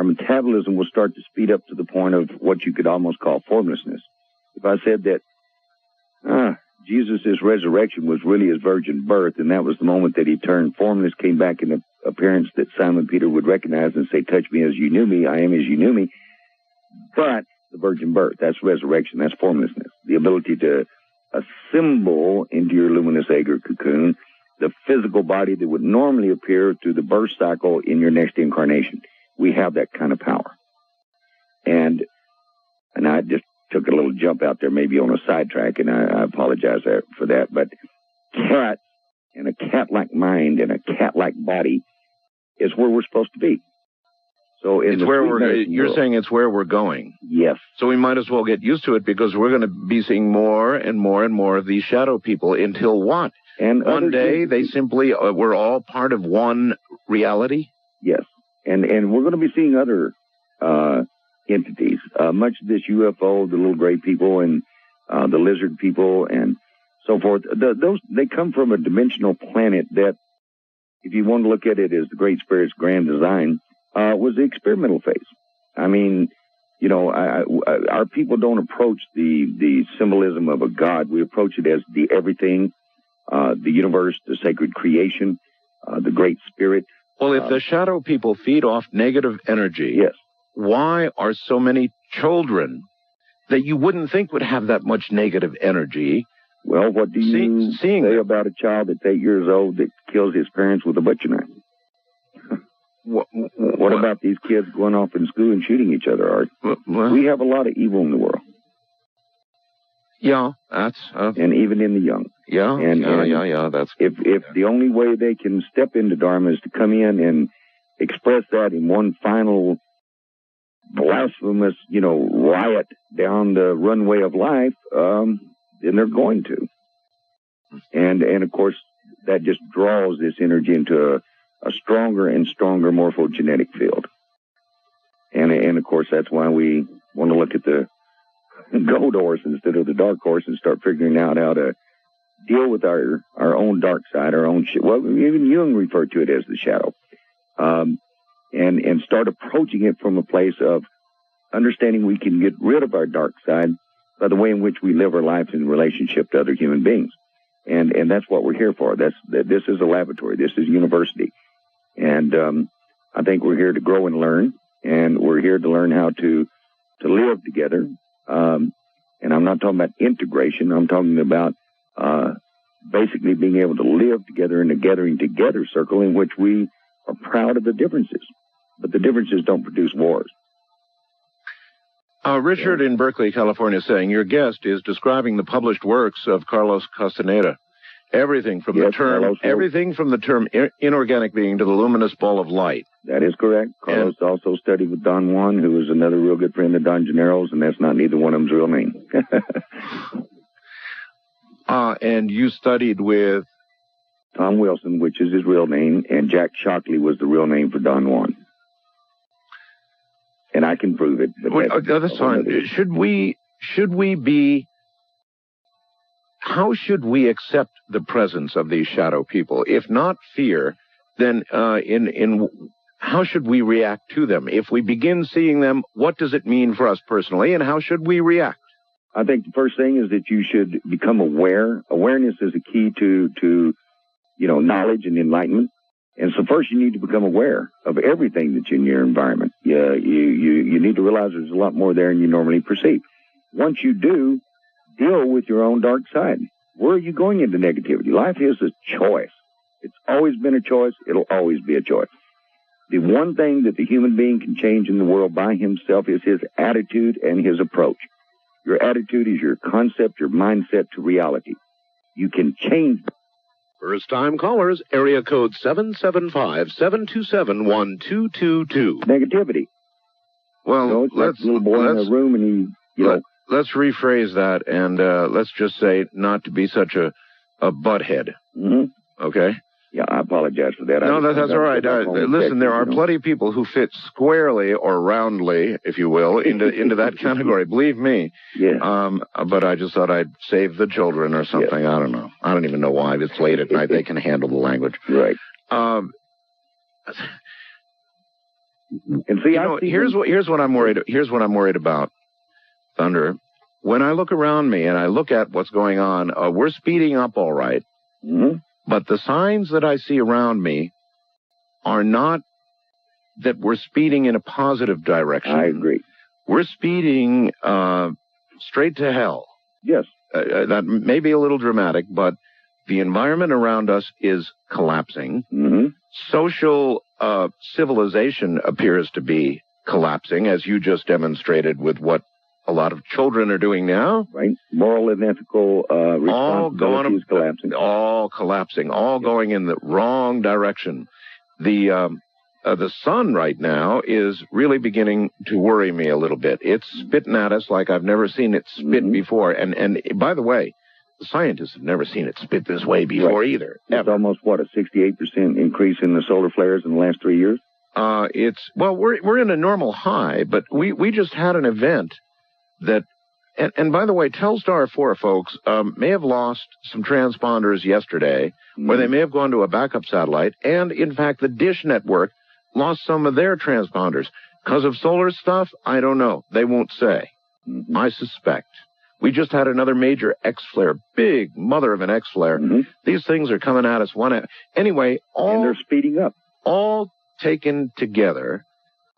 metabolism will start to speed up to the point of what you could almost call formlessness. If I said that Jesus' resurrection was really his virgin birth, and that was the moment that he turned formless, came back in an appearance that Simon Peter would recognize and say, touch me as you knew me, I am as you knew me. But the virgin birth, that's resurrection, that's formlessness. The ability to assemble into your luminous egg or cocoon the physical body that would normally appear through the birth cycle in your next incarnation. We have that kind of power. And I just took a little jump out there, maybe on a sidetrack, and I apologize for that. But cats and a cat-like mind and a cat-like body is where we're supposed to be. So it's where you're saying it's where we're going. Yes. So we might as well get used to it, because we're going to be seeing more and more and more of these shadow people until what? And one day they simply we're all part of one reality? Yes. And we're going to be seeing other entities. Much of this UFO, the little gray people and the lizard people and so forth, they come from a dimensional planet that, if you want to look at it as the Great Spirit's grand design, was the experimental phase. I mean, you know, our people don't approach the symbolism of a god. We approach it as the everything, the universe, the sacred creation, the Great Spirit. Well, if the shadow people feed off negative energy, yes, why are so many children that you wouldn't think would have that much negative energy? Well, what do you say about a child that's 8 years old that kills his parents with a butcher knife? What about these kids going off in school and shooting each other, Art? Well, we have a lot of evil in the world. Yeah, that's... and even in the young. Yeah, that's... If the only way they can step into Dharma is to come in and express that in one final blasphemous, riot down the runway of life, then they're going to. And of course, that just draws this energy into a stronger and stronger morphogenetic field. And of course, that's why we want to look at the gold horse instead of the dark horse and start figuring out how to deal with our own dark side, our own well, even Jung referred to it as the shadow. And start approaching it from a place of understanding we can get rid of our dark side by the way in which we live our lives in relationship to other human beings. And that's what we're here for. This is a laboratory. This is university. And I think we're here to grow and learn, and we're here to learn how to live together. And I'm not talking about integration. I'm talking about basically being able to live together in a gathering together circle in which we are proud of the differences. But the differences don't produce wars. Richard in Berkeley, California, saying your guest is describing the published works of Carlos Castaneda. Everything from the term inorganic being to the luminous ball of light. That is correct. Carlos also studied with Don Juan, who is another real good friend of Don Gennaro's, and that's not neither one of them's real name. And you studied with Tom Wilson, which is his real name, and Jack Shockley was the real name for Don Juan. And I can prove it. But that's fine. How should we accept the presence of these shadow people? If not fear, then how should we react to them? If we begin seeing them, what does it mean for us personally, and how should we react? I think the first thing is that you should become aware. Awareness is a key to knowledge and enlightenment. And so first you need to become aware of everything that's in your environment. You need to realize there's a lot more there than you normally perceive. Once you do, deal with your own dark side. Where are you going into negativity? Life is a choice. It's always been a choice. It'll always be a choice. The one thing that the human being can change in the world by himself is his attitude and his approach. Your attitude is your concept, your mindset to reality. You can change. First-time callers, area code 775-727-1222. Negativity. Well, it's like a little boy in a room and let's rephrase that and let's just say not to be such a butthead. Mm-hmm. Okay? Yeah, I apologize for that. No, that's all right. Listen, there are plenty of people who fit squarely or roundly, if you will, into that category. Believe me. Yeah. But I just thought I'd save the children or something. I don't know. I don't even know why. It's late at night. They can handle the language. Right. And see, here's what I'm worried. Here's what I'm worried about, Thunder. When I look around me and I look at what's going on, we're speeding up all right. Mm-hmm. But the signs that I see around me are not that we're speeding in a positive direction. I agree. We're speeding straight to hell. Yes. That may be a little dramatic, but the environment around us is collapsing. Mm-hmm. Social civilization appears to be collapsing, as you just demonstrated with what a lot of children are doing now. Right. Moral and ethical responsibility is collapsing. All collapsing, all going in the wrong direction. The sun right now is really beginning to worry me a little bit. It's spitting at us like I've never seen it spit before. And by the way, the scientists have never seen it spit this way before either. It's almost, a 68% increase in the solar flares in the last 3 years? We're in a normal high, but we just had an event that, and by the way, Telstar 4 folks may have lost some transponders yesterday, or they may have gone to a backup satellite, and in fact, the Dish Network lost some of their transponders. Because of solar stuff, I don't know. They won't say. I suspect. We just had another major X-flare, big mother of an X-flare. These things are coming at us anyway, and they're speeding up. All taken together,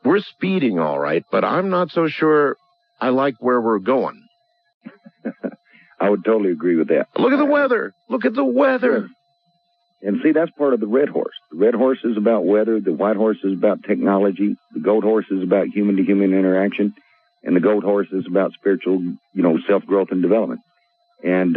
we're speeding all right, but I'm not so sure I like where we're going. I would totally agree with that. Look at the weather. Look at the weather. And see, that's part of the red horse. The red horse is about weather. The white horse is about technology. The gold horse is about human-to-human interaction. And the gold horse is about spiritual, self-growth and development. And,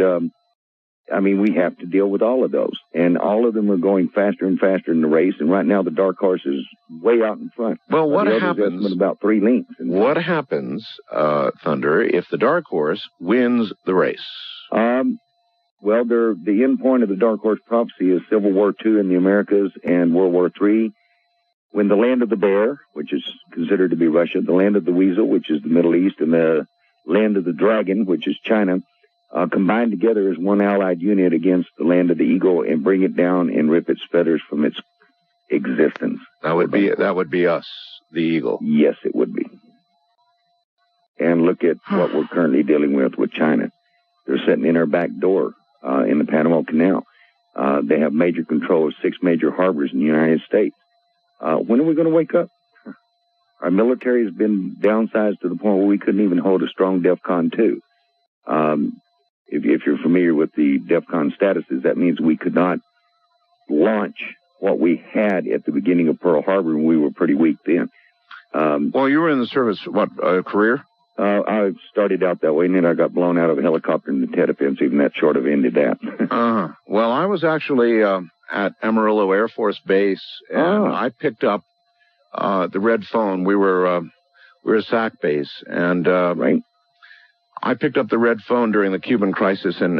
we have to deal with all of those. And all of them are going faster and faster in the race. And right now, the dark horse is way out in front. Well, what happens? About 3 lengths. What happens, Thunder, if the dark horse wins the race? The end point of the dark horse prophecy is Civil War II in the Americas and World War III. When the land of the bear, which is considered to be Russia, the land of the weasel, which is the Middle East, and the land of the dragon, which is China, combine together as one allied unit against the land of the eagle and bring it down and rip its feathers from its existence. That would be us, the eagle. Yes, it would be. And look at what we're currently dealing with China. They're sitting in our back door in the Panama Canal. They have major control of 6 major harbors in the United States. When are we going to wake up? Our military has been downsized to the point where we couldn't even hold a strong DEFCON 2. If you're familiar with the DEFCON statuses, that means we could not launch what we had at the beginning of Pearl Harbor, and we were pretty weak then. Well, you were in the service, career? I started out that way, and then I got blown out of a helicopter in the Tet Offensive, and that sort of ended that. Well, I was actually at Amarillo Air Force Base, and I picked up the red phone. We were a SAC base, and right. I picked up the red phone during the Cuban crisis and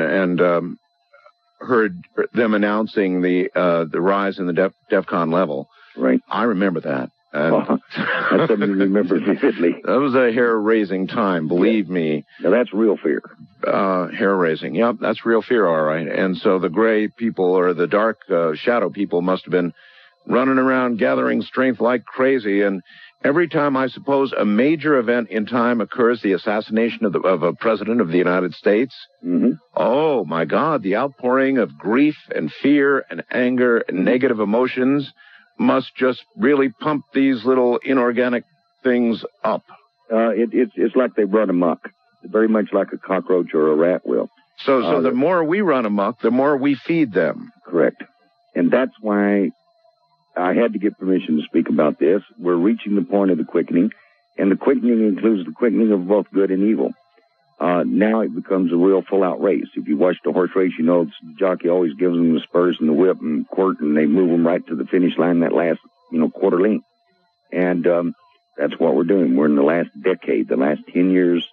heard them announcing the rise in the DEFCON level. Right. I remember that. That's something you remember vividly. That was a hair-raising time, believe me. Now, that's real fear. Hair-raising. Yep, that's real fear, all right. And so the gray people or the dark shadow people must have been running around gathering strength like crazy. And every time, I suppose, a major event in time occurs, the assassination of a president of the United States, oh, my God, the outpouring of grief and fear and anger and negative emotions must just really pump these little inorganic things up. It's like they run amok, very much like a cockroach or a rat will. So the more we run amok, the more we feed them. Correct. And that's why I had to get permission to speak about this. We're reaching the point of the quickening, and the quickening includes the quickening of both good and evil. Now it becomes a real full-out race. If you watch the horse race, you know the jockey always gives them the spurs and the whip and quirt, and they move them right to the finish line that last, quarter length. And that's what we're doing. We're in the last decade, the last 10 years,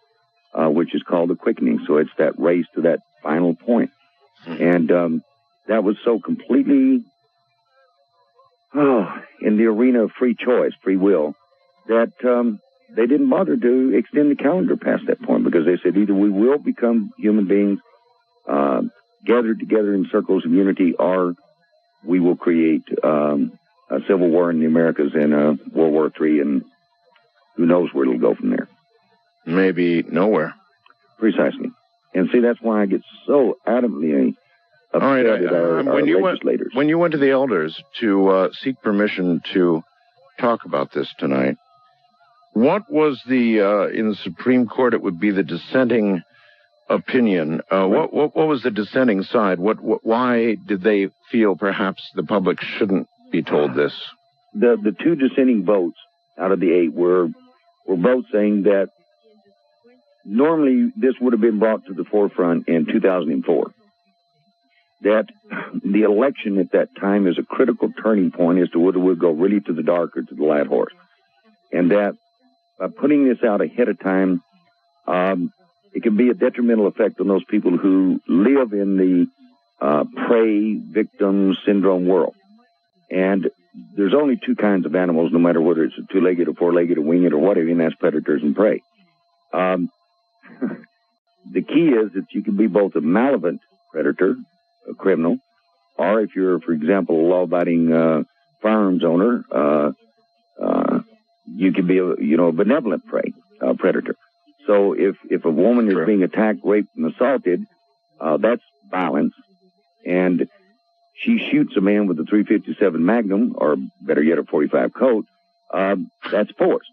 which is called the quickening. So it's that race to that final point. And that was so completely in the arena of free choice, free will, that they didn't bother to extend the calendar past that point, because they said either we will become human beings gathered together in circles of unity, or we will create a civil war in the Americas and World War III, and who knows where it'll go from there. Maybe nowhere. Precisely. And see, that's why I get so adamantly upset All right, at our legislators. When you went to the elders to seek permission to talk about this tonight, what was in the Supreme Court, it would be the dissenting opinion. What was the dissenting side? Why did they feel perhaps the public shouldn't be told this? The two dissenting votes out of the 8 were both saying that normally this would have been brought to the forefront in 2004. That the election at that time is a critical turning point as to whether we'll go really to the dark or to the light horse. And that by putting this out ahead of time, it can be a detrimental effect on those people who live in the prey victim syndrome world. And there's only 2 kinds of animals, no matter whether it's a 2-legged or 4-legged or winged or whatever, and that's predators and prey. The key is that you can be both a malevolent predator, a criminal, or if you're, for example, a law-abiding firearms owner, you can be a benevolent prey, predator. So if a woman is being attacked, raped, and assaulted, that's violence, and she shoots a man with a .357 Magnum, or better yet, a .45 Colt, that's force.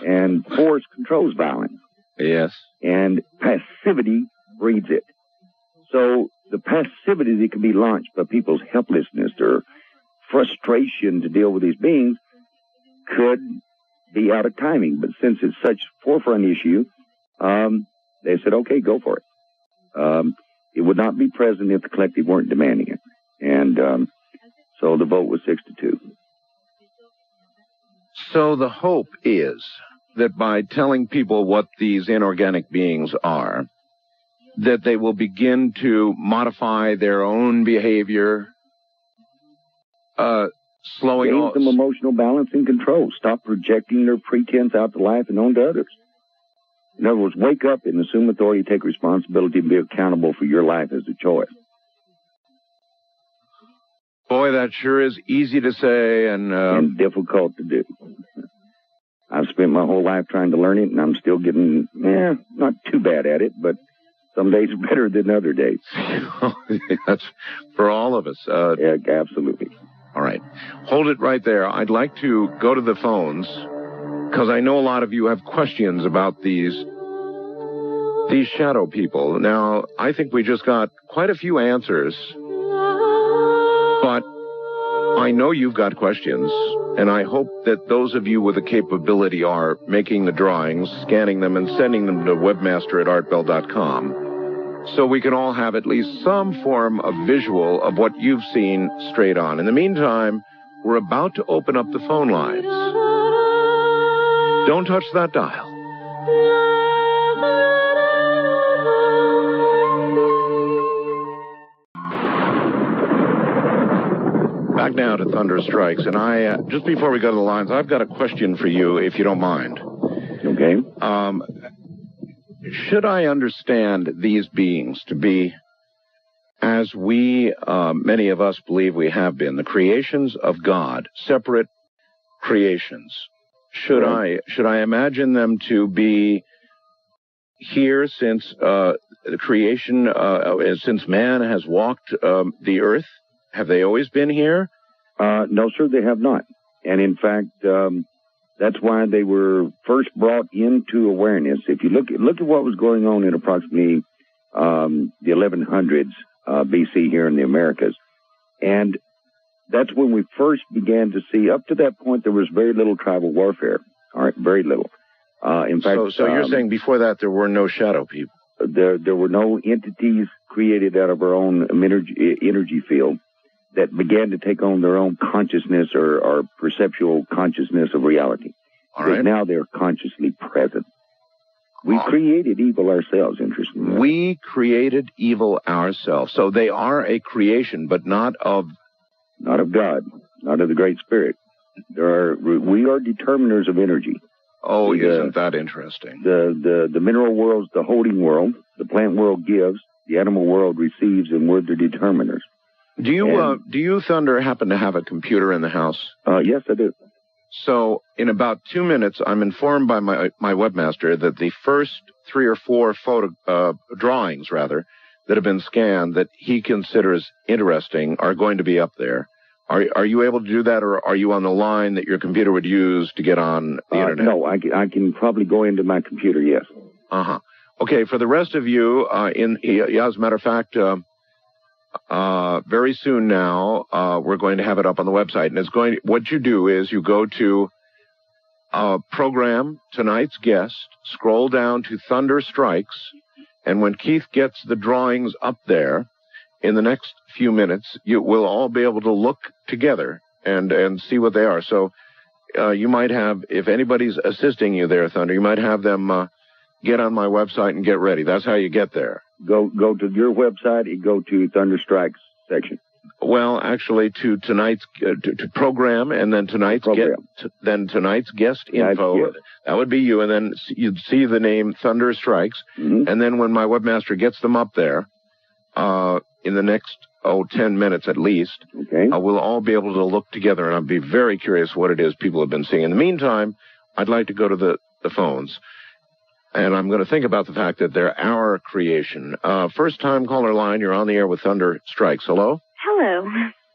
And force controls violence. Yes. And passivity breeds it. So the passivity that can be launched by people's helplessness or frustration to deal with these beings could be out of timing. But since it's such forefront issue, they said, okay, go for it. It would not be present if the collective weren't demanding it. And so the vote was 6-2. So the hope is that by telling people what these inorganic beings are, that they will begin to modify their own behavior, slowing Gain some emotional balance and control. Stop projecting their pretense out to life and onto others. In other words, wake up and assume authority, take responsibility, and be accountable for your life as a choice. Boy, that sure is easy to say and difficult to do. I've spent my whole life trying to learn it, and I'm still getting, not too bad at it, but some days are better than other days. That's for all of us. Yeah, absolutely. All right. Hold it right there. I'd like to go to the phones, because I know a lot of you have questions about these shadow people. Now, I think we just got quite a few answers, but I know you've got questions, and I hope that those of you with the capability are making the drawings, scanning them, and sending them to webmaster@artbell.com, so we can all have at least some form of visual of what you've seen straight on. In the meantime, we're about to open up the phone lines. Don't touch that dial. Back now to Thunder Strikes, and I just before we go to the lines, I've got a question for you, if you don't mind. Okay. Should I understand these beings to be, as we, many of us believe we have been, the creations of God, separate creations? Should I imagine them to be here since the creation, since man has walked the earth? Have they always been here? No, sir, they have not. And in fact, that's why they were first brought into awareness. If you look at what was going on in approximately the 1100s BC here in the Americas, and that's when we first began to see. Up to that point, there was very little tribal warfare. All right, very little. In fact, so you're saying before that there were no shadow people? There were no entities created out of our own energy field that began to take on their own consciousness or perceptual consciousness of reality. All right. Now they're consciously present. We created evil ourselves, interestingly. We created evil ourselves. So they are a creation, but not of God. not of the Great Spirit. We are determiners of energy. Oh, isn't that interesting? The mineral world's the holding world. The plant world gives. The animal world receives, and we're the determiners. Do you, Thunder, happen to have a computer in the house? Yes, I do. So in about 2 minutes, I'm informed by my webmaster that the first 3 or 4 drawings, rather, that have been scanned that he considers interesting are going to be up there. Are you able to do that, or are you on the line that your computer would use to get on the internet? No, I can probably go into my computer, yes. Uh-huh. Okay, for the rest of you, as a matter of fact, very soon now, we're going to have it up on the website. And what you do is you go to program tonight's guest, scroll down to Thunder Strikes, and when Keith gets the drawings up there, in the next few minutes, you will all be able to look together and see what they are. So you might have, if anybody's assisting you there, Thunder, you might have them get on my website and get ready. That's how you get there. Go to your website and go to Thunder Strikes section. Well, actually, to tonight's to program, and then tonight's guest info. Yes. That would be you, and then you'd see the name Thunder Strikes, and then when my webmaster gets them up there, in the next 10 minutes at least, we'll all be able to look together, and I'll be very curious what it is people have been seeing. In the meantime, I'd like to go to the phones. And I'm going to think about the fact that they're our creation. First-time caller line, you're on the air with Thunder Strikes. Hello? Hello.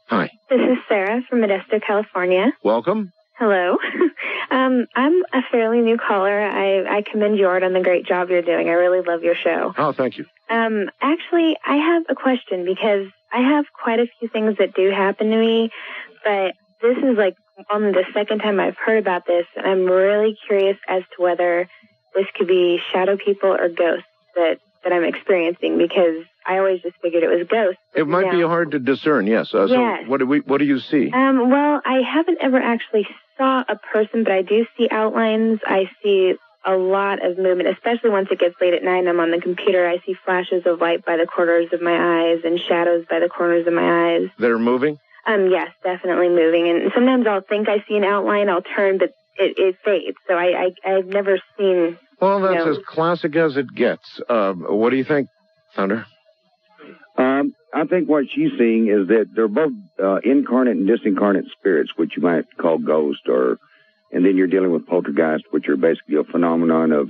Hi. This is Sarah from Modesto, California. Welcome. Hello. I'm a fairly new caller. I commend you, Art, on the great job you're doing. I really love your show. Oh, thank you. Actually, I have a question because I have quite a few things that do happen to me, but this is like only the second time I've heard about this, and I'm really curious as to whether this could be shadow people or ghosts that I'm experiencing, because I always just figured it was ghosts. It might be hard to discern, yes. Yes. So what do you see? Well, I haven't ever actually saw a person, but I do see outlines. I see a lot of movement, especially once it gets late at night and I'm on the computer. I see flashes of light by the corners of my eyes and shadows by the corners of my eyes. They're moving? Yes, definitely moving. And sometimes I'll think I see an outline, I'll turn, but it fades. So I've never seen... Well, that's as classic as it gets. What do you think, Thunder? I think what she's seeing is that they're both incarnate and disincarnate spirits, which you might call ghost, and then you're dealing with poltergeist, which are basically a phenomenon of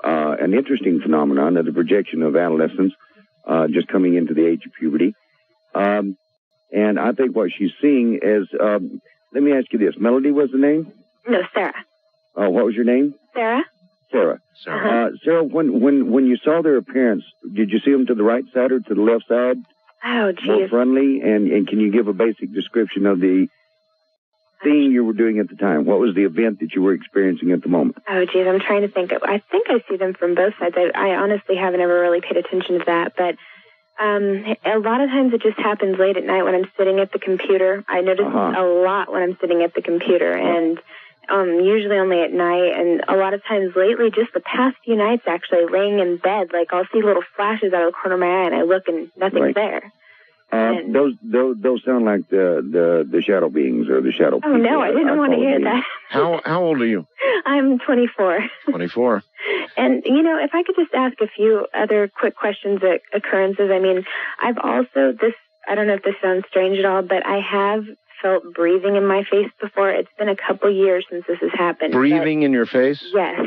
an interesting phenomenon of the projection of adolescence just coming into the age of puberty. And I think what she's seeing is, let me ask you this: Melody was the name? No, Sarah. Oh, what was your name? Sarah. Sarah. Sarah, when you saw their appearance, did you see them to the right side or to the left side? Oh, geez. More friendly, and can you give a basic description of the thing you were doing at the time? What was the event that you were experiencing at the moment? Oh, geez, I'm trying to think. I think I see them from both sides. I honestly haven't ever really paid attention to that, but a lot of times it just happens late at night when I'm sitting at the computer. I notice a lot when I'm sitting at the computer, and usually only at night, and a lot of times lately, just the past few nights actually, laying in bed, like I'll see little flashes out of the corner of my eye, and I look and nothing's there. Those sound like the shadow beings or the shadow people. Oh, no, I didn't want to hear that. How old are you? I'm 24. 24. And, if I could just ask a few other quick questions, occurrences. I mean, I've also, I don't know if this sounds strange at all, but I have felt breathing in my face before. It's been a couple years since this has happened. Breathing in your face? Yes.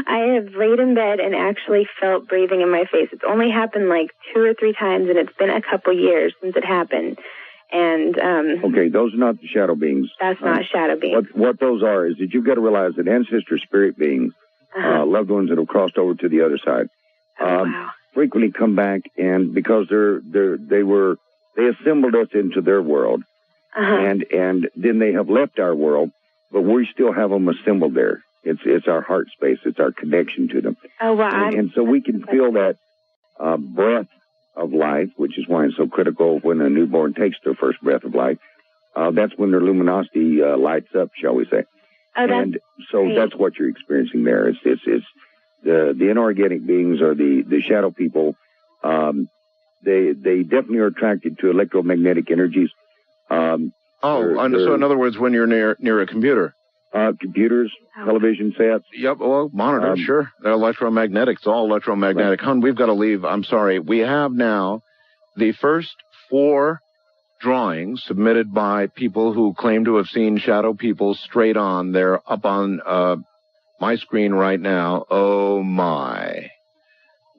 I have laid in bed and actually felt breathing in my face. It's only happened like 2 or 3 times, and it's been a couple years since it happened. And okay, those are not the shadow beings. That's not shadow beings. What those are is that you've got to realize that ancestor spirit beings, loved ones that have crossed over to the other side, frequently come back, and because they assembled us into their world. And then they have left our world, but we still have them assembled there. It's our heart space. It's our connection to them. Oh, wow. And so we can feel that breath of life, which is why it's so critical when a newborn takes their first breath of life. That's when their luminosity lights up, shall we say. Oh, and so that's what you're experiencing there. It's the inorganic beings or the shadow people. They definitely are attracted to electromagnetic energies. So in other words, when you're near a computer. Computers, television sets. Yep, well, monitors, sure. They're electromagnetic. It's all electromagnetic. Right. Hun, we've got to leave. I'm sorry. We have now the first 4 drawings submitted by people who claim to have seen shadow people straight on. They're up on my screen right now. Oh, my.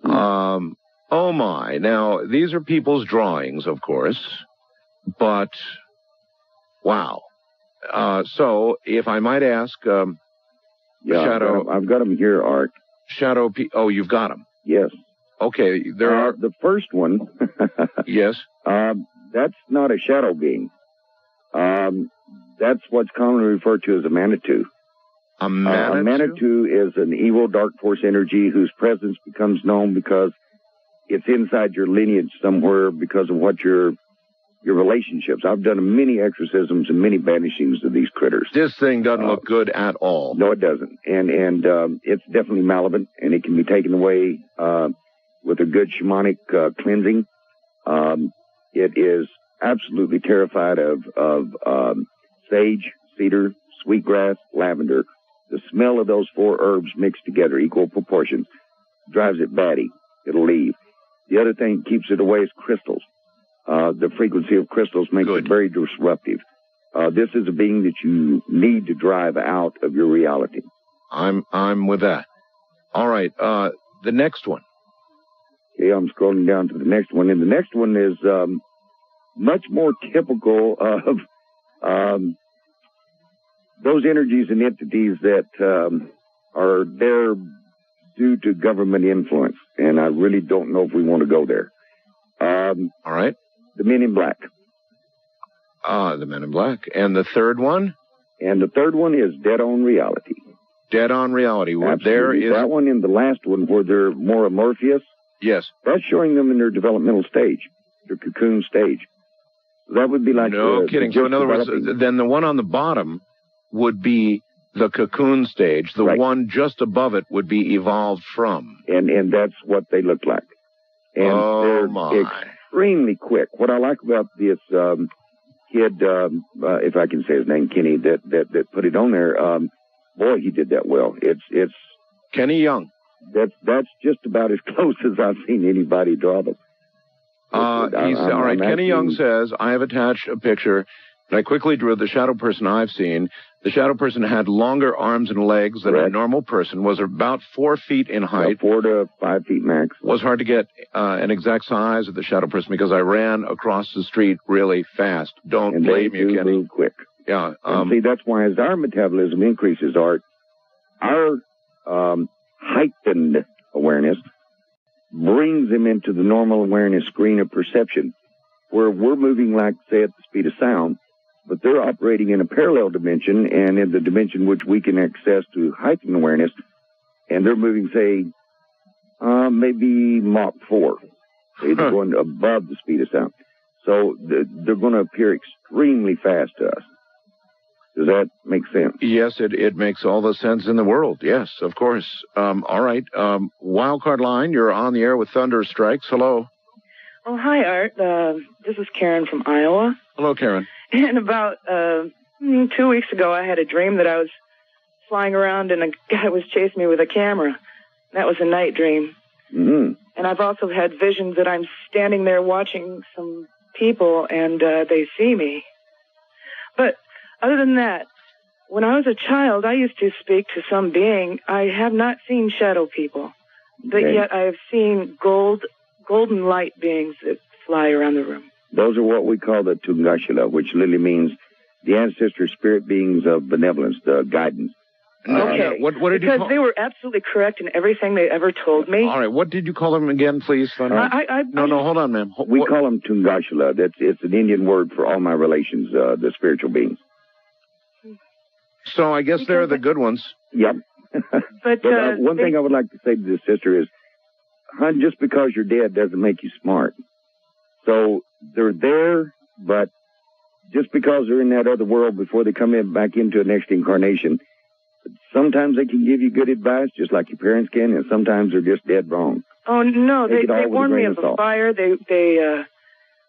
Oh, my. Now, these are people's drawings, of course, but wow. So, if I might ask, Shadow... I've got them here, Art. Shadow... Oh, you've got them? Yes. Okay, there are... The first one... Yes? That's not a shadow being. That's what's commonly referred to as a Manitou. A Manitou? A Manitou is an evil dark force energy whose presence becomes known because it's inside your lineage somewhere because of what your relationships. I've done many exorcisms and many banishings of these critters. This thing doesn't look good at all. No, it doesn't. And it's definitely malevolent, and it can be taken away with a good shamanic cleansing. It is absolutely terrified of sage, cedar, sweetgrass, lavender. The smell of those 4 herbs mixed together, equal proportions, drives it batty. It'll leave. The other thing that keeps it away is crystals. The frequency of crystals makes it very disruptive. This is a being that you need to drive out of your reality. I'm with that. All right. The next one. Okay, I'm scrolling down to the next one. And the next one is much more typical of those energies and entities that are there due to government influence. And I really don't know if we want to go there. All right. The Men in Black. The Men in Black. And the third one? And the third one is Dead on Reality. Dead on Reality. There is that one in the last one where they're more amorphous. Yes. That's showing them in their developmental stage, their cocoon stage. That would be like... No kidding. So in other words, then the one on the bottom would be the cocoon stage. The one just above it would be evolved from. And that's what they look like. And they're extremely quick. What I like about this kid, if I can say his name, Kenny, that put it on there, boy, he did that well. It's Kenny Young. That's just about as close as I've seen anybody draw them. All right. Kenny Young says, I have attached a picture that I quickly drew of the shadow person I've seen. The shadow person had longer arms and legs than a normal person, was about 4 feet in height. 4 to 5 feet max. Was hard to get an exact size of the shadow person because I ran across the street really fast. Don't blame me, Kenny. Move quick. Yeah. See, that's why as our metabolism increases, our heightened awareness brings them into the normal awareness screen of perception, where we're moving like, say, at the speed of sound, but they're operating in a parallel dimension and in the dimension which we can access to heightened awareness, and they're moving, say, maybe Mach 4. They're going above the speed of sound. So they're going to appear extremely fast to us. Does that make sense? Yes, it makes all the sense in the world. Yes, of course. All right. Wildcard line, you're on the air with Thunder Strikes. Hello. Oh, hi, Art. This is Karen from Iowa. Hello, Karen. And about 2 weeks ago, I had a dream that I was flying around and a guy was chasing me with a camera. That was a night dream. Mm-hmm. And I've also had visions that I'm standing there watching some people and they see me. But other than that, when I was a child, I used to speak to some being. I have not seen shadow people, but yet I have seen golden light beings that fly around the room. Those are what we call the Tungashila, which literally means the ancestor spirit beings of benevolence, the guidance. Okay. What did you call? Because they were absolutely correct in everything they ever told me. All right. What did you call them again, please? No, hold on, ma'am. We call them Tungashila. It's an Indian word for all my relations, the spiritual beings. So I guess they're the good ones. Yep. But one thing I would like to say to this sister is, hon, just because you're dead doesn't make you smart. So they're there, but just because they're in that other world before they come back into a next incarnation, sometimes they can give you good advice, just like your parents can, and sometimes they're just dead wrong. Oh, no, they warned me of a fire. They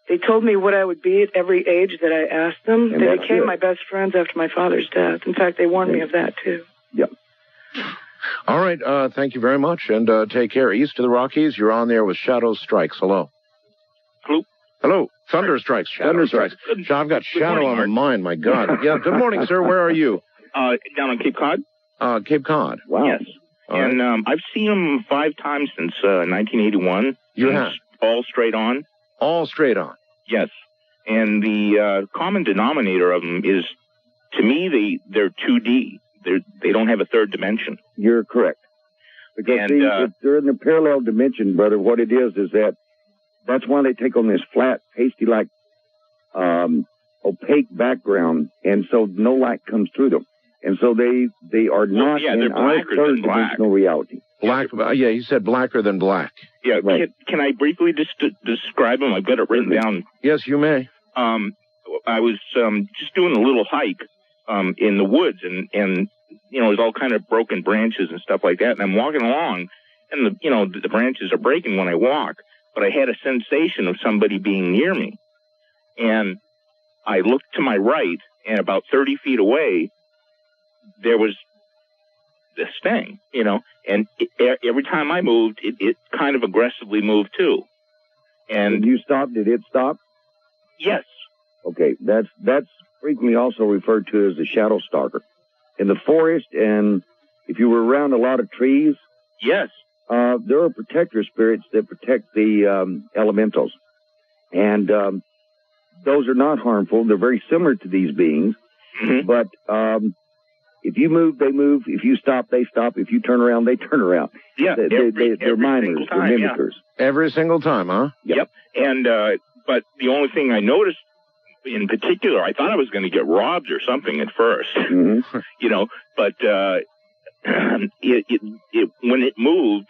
They told me what I would be at every age that I asked them. And they that's became good. my best friends after my father's death. In fact, they warned me of that, too. Yep. All right, thank you very much, and take care. East of the Rockies, you're on there with Shadow Strikes. Hello. Hello. Hello. Thunder Strikes. Shadow Strikes. I've got Shadow on my mind, my God. Yeah, good morning, sir. Where are you? Down on Cape Cod. Cape Cod. Wow. Yes. All right. And I've seen them 5 times since 1981. You And have? it's all straight on. All straight on. Yes. And the common denominator of them is, to me, they're 2D. They don't have a third dimension. You're correct. Because And, if they're in the parallel dimension, brother, what it is that's why they take on this flat, pasty-like, opaque background, and so no light comes through them. And so they are not yeah, in they're our blacker than black. third-dimensional reality. Black. Yeah, he said blacker than black. Yeah. Right. Can I briefly describe them? I've got it written down. Yes, you may. I was just doing a little hike in the woods, and there's all kind of broken branches and stuff like that. And I'm walking along, and the branches are breaking when I walk, but I had a sensation of somebody being near me. And I looked to my right, and about 30 feet away, there was this thing, and every time I moved, it kind of aggressively moved too. And And you stopped, did it stop? yes, Okay, that's frequently also referred to as the shadow stalker. In the forest, and if you were around a lot of trees, yes, there are protector spirits that protect the elementals. And those are not harmful. They're very similar to these beings. mhm, But if you move, they move. If you stop, they stop. If you turn around, they turn around. yeah, They're every mimers. single They're time, yeah. mimickers. Every single time, huh? Yep. And but the only thing I noticed in particular, I thought I was going to get robbed or something at first, hmm but it when it moved,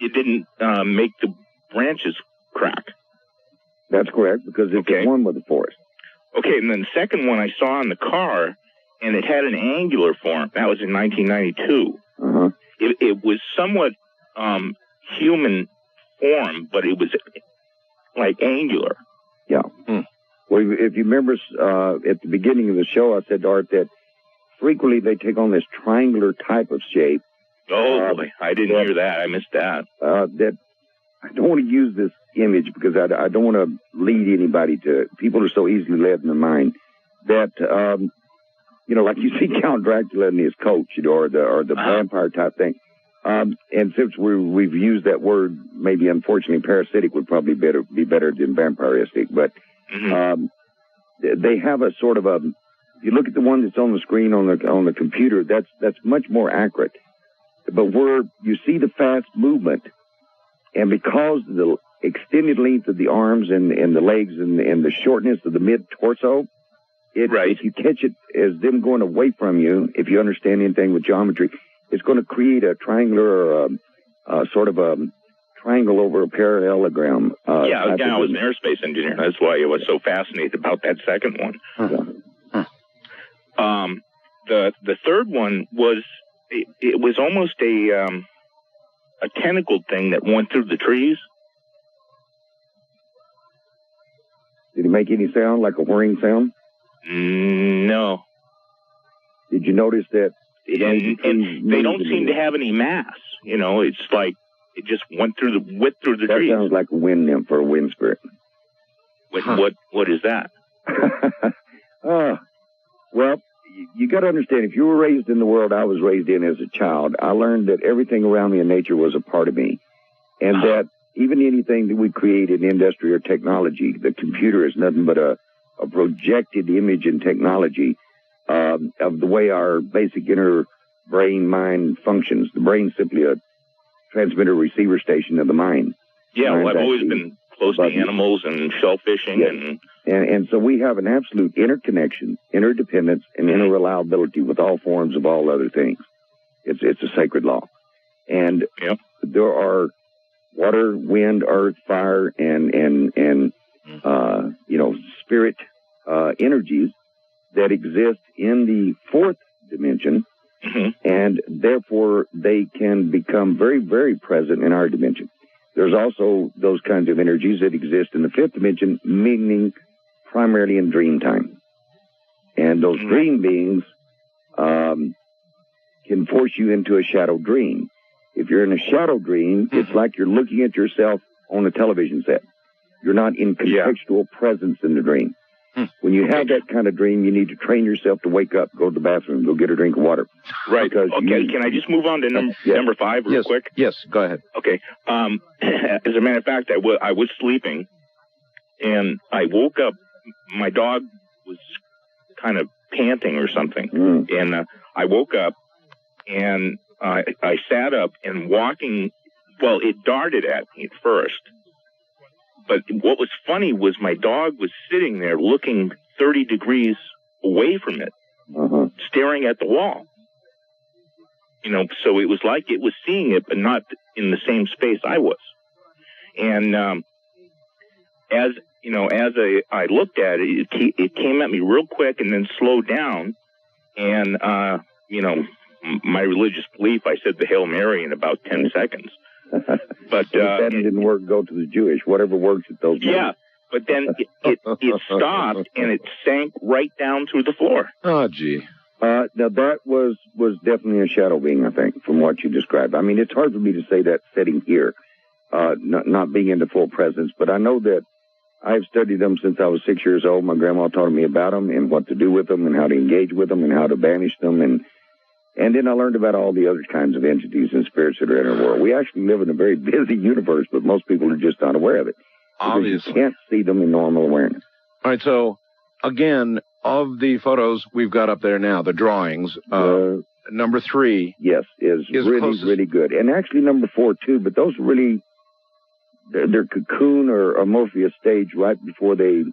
it didn't make the branches crack. That's correct, because it's Okay. one with the forest. Okay, and then the second one I saw in the car, and it had an angular form. That was in 1992. Uh-huh. It was somewhat human form, but it was like angular. Yeah. Well, if you remember at the beginning of the show, I said to Art that frequently they take on this triangular type of shape. Oh, boy, I didn't yeah. hear that. I missed that. That I don't want to use this image because I don't want to lead anybody to. People are so easily led in their mind that like you see Count Dracula and his coach, or the vampire type thing. And since we've used that word, maybe unfortunately parasitic would probably be better than vampiristic, but they have a sort of a. If you look at the one that's on the screen on the computer, that's much more accurate. But where you see the fast movement, and because of the extended length of the arms and the legs and the shortness of the mid torso, if you catch it as them going away from you, if you understand anything with geometry, it's going to create a triangular or sort of a triangle over a parallelogram. I was an aerospace engineer. That's why I was so fascinated about that second one. The third one was it was almost a tentacled thing that went through the trees. Did it make any sound, like a whirring sound? No. Did you notice that? And they don't seem to have any mass. It's like it just went through the That trees. sounds like a wind nymph or a wind spirit. What is that? Well, you got to understand, if you were raised in the world I was raised in as a child, I learned that everything around me in nature was a part of me. And that even anything that we create in industry or technology, the computer is nothing but a projected image and technology of the way our basic inner brain mind functions. The brain's simply a transmitter receiver station of the mind. Yeah, well, I've Mind's always actually been close to animals and shellfishing. Yes. And so we have an absolute interconnection, interdependence, and interreliability with all forms of all other things. It's a sacred law. And there are water, wind, earth, fire, and spirit energies that exist in the fourth dimension, and therefore they can become very, very present in our dimension. There's also those kinds of energies that exist in the fifth dimension, meaning primarily in dream time. And those dream beings can force you into a shadow dream. If you're in a shadow dream, it's like you're looking at yourself on a television set. You're not in contextual presence in the dream. When you have that kind of dream, you need to train yourself to wake up, go to the bathroom, go get a drink of water. Right. Okay, can I just move on to number 5 real quick? Yes, go ahead. Okay. As a matter of fact, I was sleeping, and I woke up. My dog was kind of panting or something, and I woke up, and I sat up and walking. Well, it darted at me at first. But what was funny was my dog was sitting there looking 30 degrees away from it, staring at the wall. You know, so it was like it was seeing it, but not in the same space I was. And as I looked at it, it came at me real quick and then slowed down. And, my religious belief, I said the Hail Mary in about 10 seconds. But if that didn't work, go to the Jewish, whatever works at those moments. Yeah, but then it stopped and it sank right down through the floor. Oh, gee. Now that was definitely a shadow being, I think, from what you described. I mean, it's hard for me to say that sitting here, not being into full presence, but I know that I've studied them since I was 6 years old. My grandma taught me about them and what to do with them and how to engage with them and how to banish them. And then I learned about all the other kinds of entities and spirits that are in our world. We actually live in a very busy universe, but most people are just not aware of it. Obviously. You can't see them in normal awareness. All right, so, again, of the photos we've got up there now, the drawings, number 3. Yes, is really, closest. Really good. And actually number 4, too, but those really, they're cocoon or Morpheus stage right before they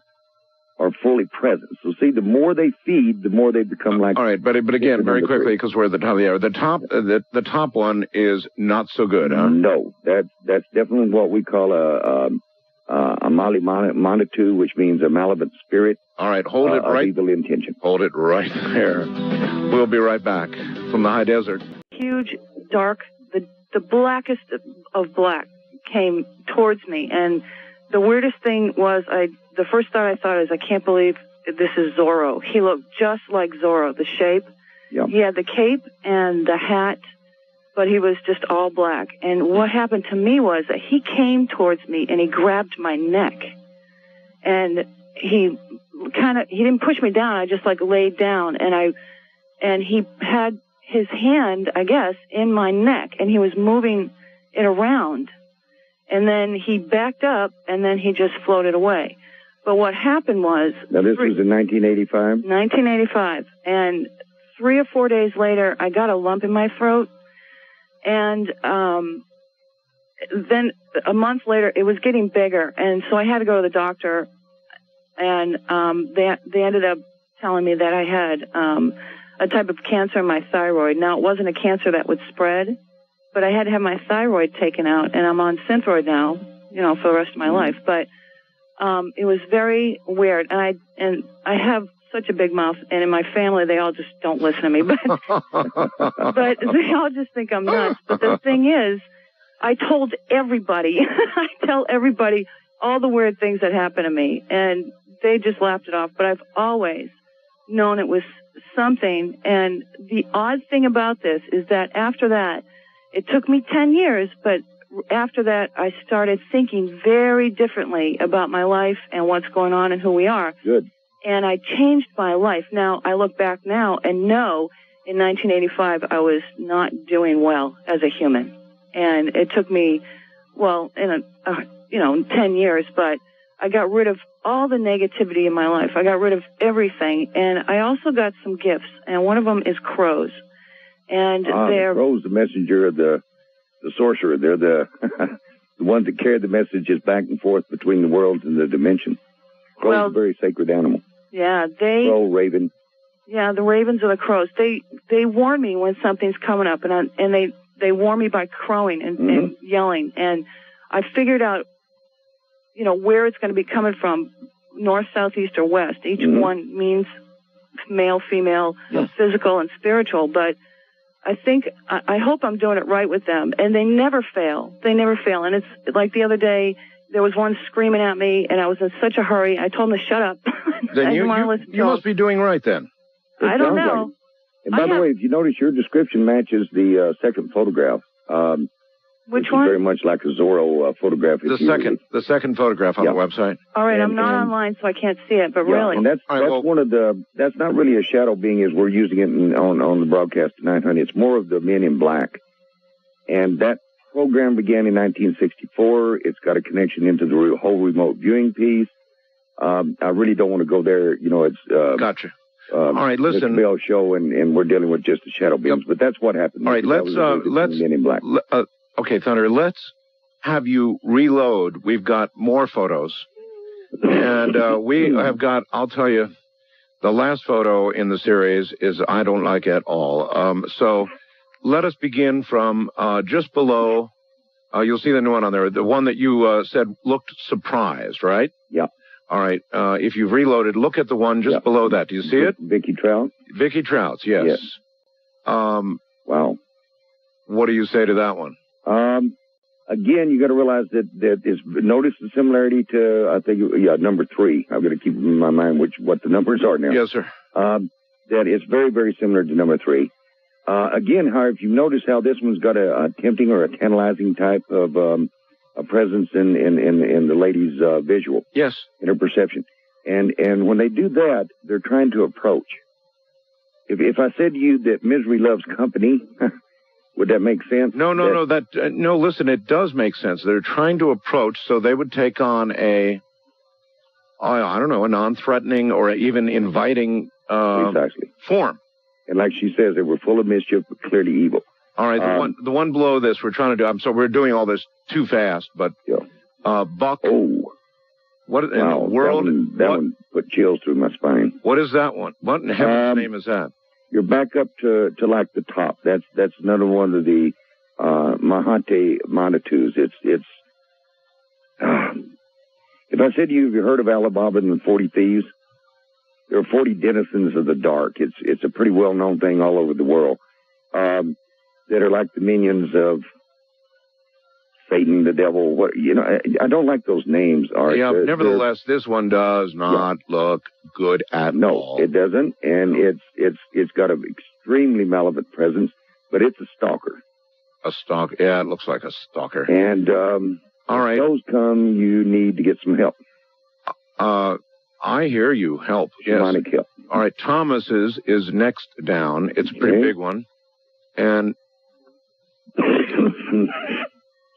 are fully present. So see, the more they feed, the more they become like. All right, but again, very quickly, because we're at the top of the hour. The top one is not so good, huh? No, that's definitely what we call a Mali Manitou, which means a malevolent spirit. All right, hold it right. Evil intention. Hold it right there. We'll be right back from the high desert. Huge, dark, the blackest of black came towards me, and the weirdest thing was the first thought I thought is, I can't believe this is Zorro. He looked just like Zorro, the shape. Yep. He had the cape and the hat, but he was just all black. And what happened to me was that he came towards me and he grabbed my neck. And he didn't push me down. I just laid down, and he had his hand, I guess, in my neck, and he was moving it around. And then he backed up, and then he just floated away. But what happened was... Now, this was in 1985? 1985. And 3 or 4 days later, I got a lump in my throat. And then a month later, it was getting bigger. And so I had to go to the doctor. And they ended up telling me that I had a type of cancer in my thyroid. Now, it wasn't a cancer that would spread, but I had to have my thyroid taken out. And I'm on Synthroid now, for the rest of my life. But... it was very weird, and I have such a big mouth, and in my family they all just don't listen to me, but they all just think I'm nuts. But the thing is, I told everybody, I tell everybody all the weird things that happen to me, and they just laughed it off. But I've always known it was something, and the odd thing about this is that after that, it took me 10 years, but after that, I started thinking very differently about my life and what's going on and who we are. Good. And I changed my life. Now, I look back now and know in 1985 I was not doing well as a human. And it took me, 10 years, but I got rid of all the negativity in my life. I got rid of everything. And I also got some gifts, and one of them is crows. And they're... The crows, the messenger of the sorcerer. They're the ones that carry the messages back and forth between the worlds and the dimension. Crows are a very sacred animal. Yeah, Crow, raven. Yeah, the ravens are the crows. They warn me when something's coming up, and they warn me by crowing and yelling. And I figured out, where it's going to be coming from, north, south, east, or west. Each one means male, female, physical, and spiritual. But I hope I'm doing it right with them. And they never fail. They never fail. And it's like the other day, there was one screaming at me, and I was in such a hurry. I told him to shut up. Then you must be doing right then. I don't know. Like, and by the way, if you notice, your description matches the second photograph. Which one? Very much like a Zorro photograph. The second photograph on the website. All right, I'm not online, so I can't see it. But really, and that's one of the. That's not really a shadow being as we're using it on the broadcast tonight, honey. It's more of the Men in Black, and that program began in 1964. It's got a connection into the whole remote viewing piece. I really don't want to go there. You know, it's gotcha. All right, listen. Mr. Bell show, and we're dealing with just the shadow beings, but that's what happened. All right, let's Men in Black. Okay, Thunder, let's have you reload. We've got more photos. And we have got, I'll tell you, the last photo in the series is I don't like at all. So let us begin from just below. You'll see the new one on there. The one that you said looked surprised, right? Yeah. All right. If you've reloaded, look at the one just below that. Do you see it? Vicky Trout? Vicky Trout, yes. Wow. What do you say to that one? Again, you got to realize that is notice the similarity to I think number 3. I've got to keep in my mind what the numbers are now. Yes, sir. That is very, very similar to number 3. Again, however, if you notice how this one's got a tempting or a tantalizing type of a presence in the lady's visual. Yes. In her perception, and when they do that, they're trying to approach. If I said to you that misery loves company. Would that make sense? No. Listen, it does make sense. They're trying to approach, so they would take on a non-threatening or even inviting form. And like she says, they were full of mischief, but clearly evil. All right, the one below this, we're trying to do. We're doing all this too fast, but Buck. Oh, what in the world? That one put chills through my spine. What is that one? What in heaven's name is that? You're back up to like the top. That's another one of the Mahate Manitus. It's if I said to you, have you heard of Alibaba and the 40 Thieves? There are 40 denizens of the dark. It's a pretty well known thing all over the world. That are like the minions of Satan, the devil. I don't like those names. Nevertheless, this one does not look good at all. No, it doesn't, and it's got an extremely malevolent presence, but it's a stalker. A stalker? Yeah, it looks like a stalker. And all right, if those come, you need to get some help. I hear you. Help. Yes. Demonic help. All right, Thomas's is next down. It's a pretty big one, and.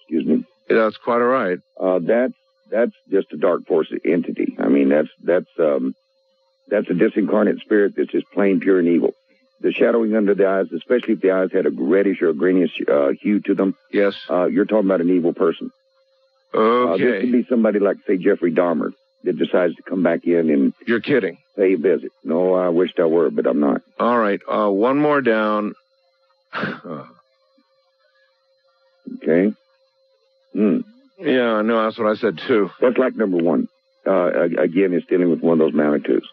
Excuse me. That's quite all right. That's just a dark force entity. I mean, that's a disincarnate spirit that's just plain pure and evil. The shadowing under the eyes, especially if the eyes had a reddish or a greenish hue to them. Yes. You're talking about an evil person. Okay. This could be somebody like, say, Jeffrey Dahmer that decides to come back in and. You're kidding. Pay a visit. No, I wished I were, but I'm not. All right. One more down. Okay. Yeah, no, that's what I said, too. That's like number 1. Again, it's dealing with one of those Manitus.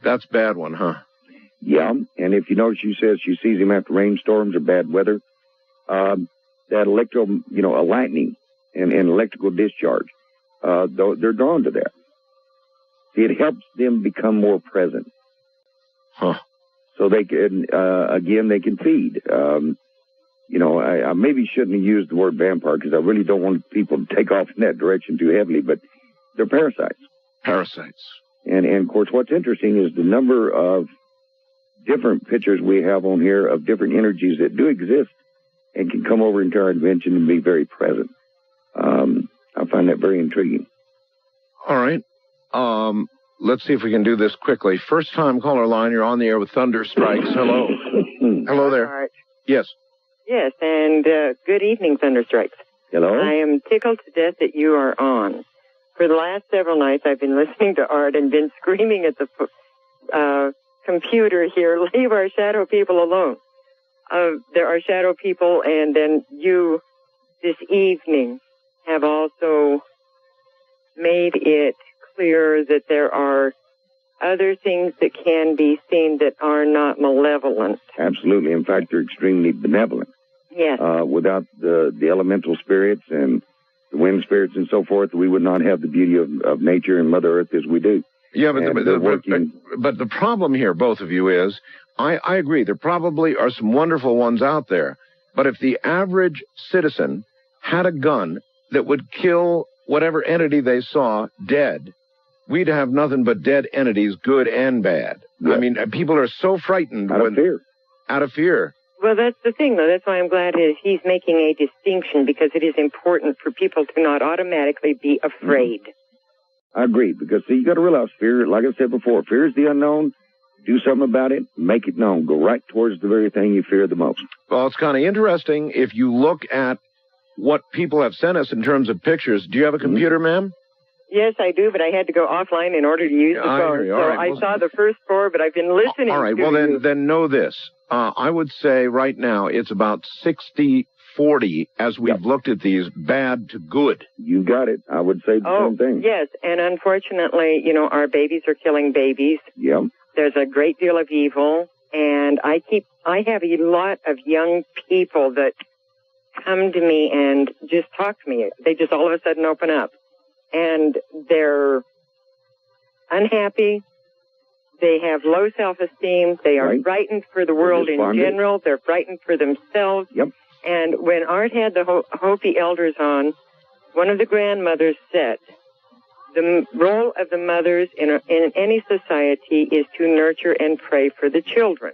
That's a bad one, huh? Yeah, and if you notice, she says she sees him after rainstorms or bad weather. That a lightning and electrical discharge, they're drawn to that. See, it helps them become more present. Huh. So they can, they can feed. I maybe shouldn't have used the word vampire because I really don't want people to take off in that direction too heavily, but they're parasites. Parasites. And of course, what's interesting is the number of different pictures we have on here of different energies that do exist and can come over into our invention and be very present. I find that very intriguing. All right. Let's see if we can do this quickly. First time caller line, you're on the air with Thunder Strikes. Hello. Hello there. All right. Yes. Yes, and good evening, Thunder Strikes. Hello. I am tickled to death that you are on. For the last several nights, I've been listening to Art and been screaming at the computer here, leave our shadow people alone. There are shadow people, and then you, this evening, have also made it clear that there are other things that can be seen that are not malevolent. Absolutely. In fact, they're extremely benevolent. Yes. Without the elemental spirits and the wind spirits and so forth, we would not have the beauty of nature and Mother Earth as we do. Yeah, but the problem here, both of you, is I agree. There probably are some wonderful ones out there. But if the average citizen had a gun that would kill whatever entity they saw dead, we'd have nothing but dead entities, good and bad. Yeah. I mean, people are so frightened. Out of fear. Out of fear. Well, that's the thing, though. That's why I'm glad he's making a distinction, because it is important for people to not automatically be afraid. I agree, because, see, you got to realize fear, like I said before, fear is the unknown. Do something about it, make it known. Go right towards the very thing you fear the most. Well, it's kind of interesting if you look at what people have sent us in terms of pictures. Do you have a computer, ma'am? Yes, I do, but I had to go offline in order to use the phone. So I saw the first 4, but I've been listening. All right, well, then know this. I would say right now it's about 60-40 as we've looked at these, bad to good. You got it. I would say the same thing. Yes, and unfortunately, our babies are killing babies. Yep. There's a great deal of evil, and I have a lot of young people that come to me and just talk to me. They just all of a sudden open up, and they're unhappy. They have low self-esteem. They are frightened for the world in general. They're frightened for themselves. Yep. And when Art had the Hopi elders on, one of the grandmothers said, the role of the mothers in any society is to nurture and pray for the children.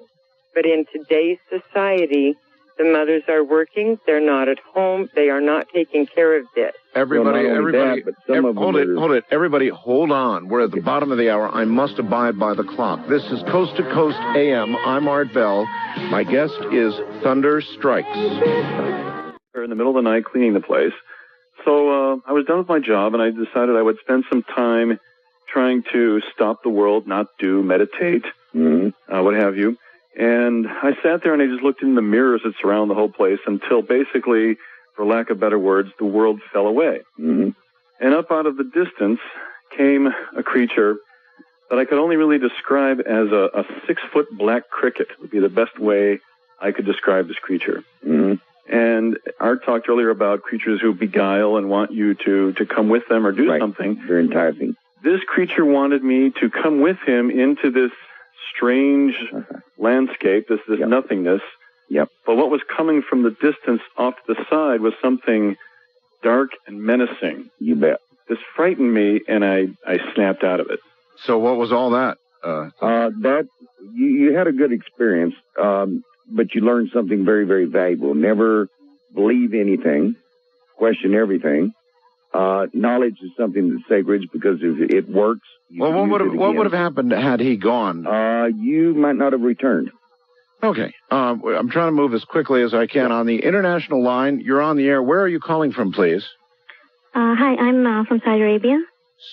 But in today's society, the mothers are working. They're not at home. They are not taking care of this. Everybody, hold it. Everybody, hold on. We're at the bottom of the hour. I must abide by the clock. This is Coast to Coast AM. I'm Art Bell. My guest is Thunder Strikes. We're in the middle of the night cleaning the place. So I was done with my job, and I decided I would spend some time trying to stop the world, not do, meditate, what have you. And I sat there and I just looked in the mirrors that surround the whole place until basically, for lack of better words, the world fell away. And up out of the distance came a creature that I could only really describe as a 6-foot black cricket would be the best way I could describe this creature. And Art talked earlier about creatures who beguile and want you to come with them or do something. They're enticing. This creature wanted me to come with him into this strange landscape, this nothingness. Yep. But what was coming from the distance off to the side was something dark and menacing. You bet. This frightened me, and I snapped out of it. So what was all that? You had a good experience, but you learned something very, very valuable. Never believe anything. Question everything. Knowledge is something that's sacred because if it works. Well, what would have happened had he gone? You might not have returned. Okay. I'm trying to move as quickly as I can. On the international line, you're on the air. Where are you calling from, please? Hi, I'm from Saudi Arabia.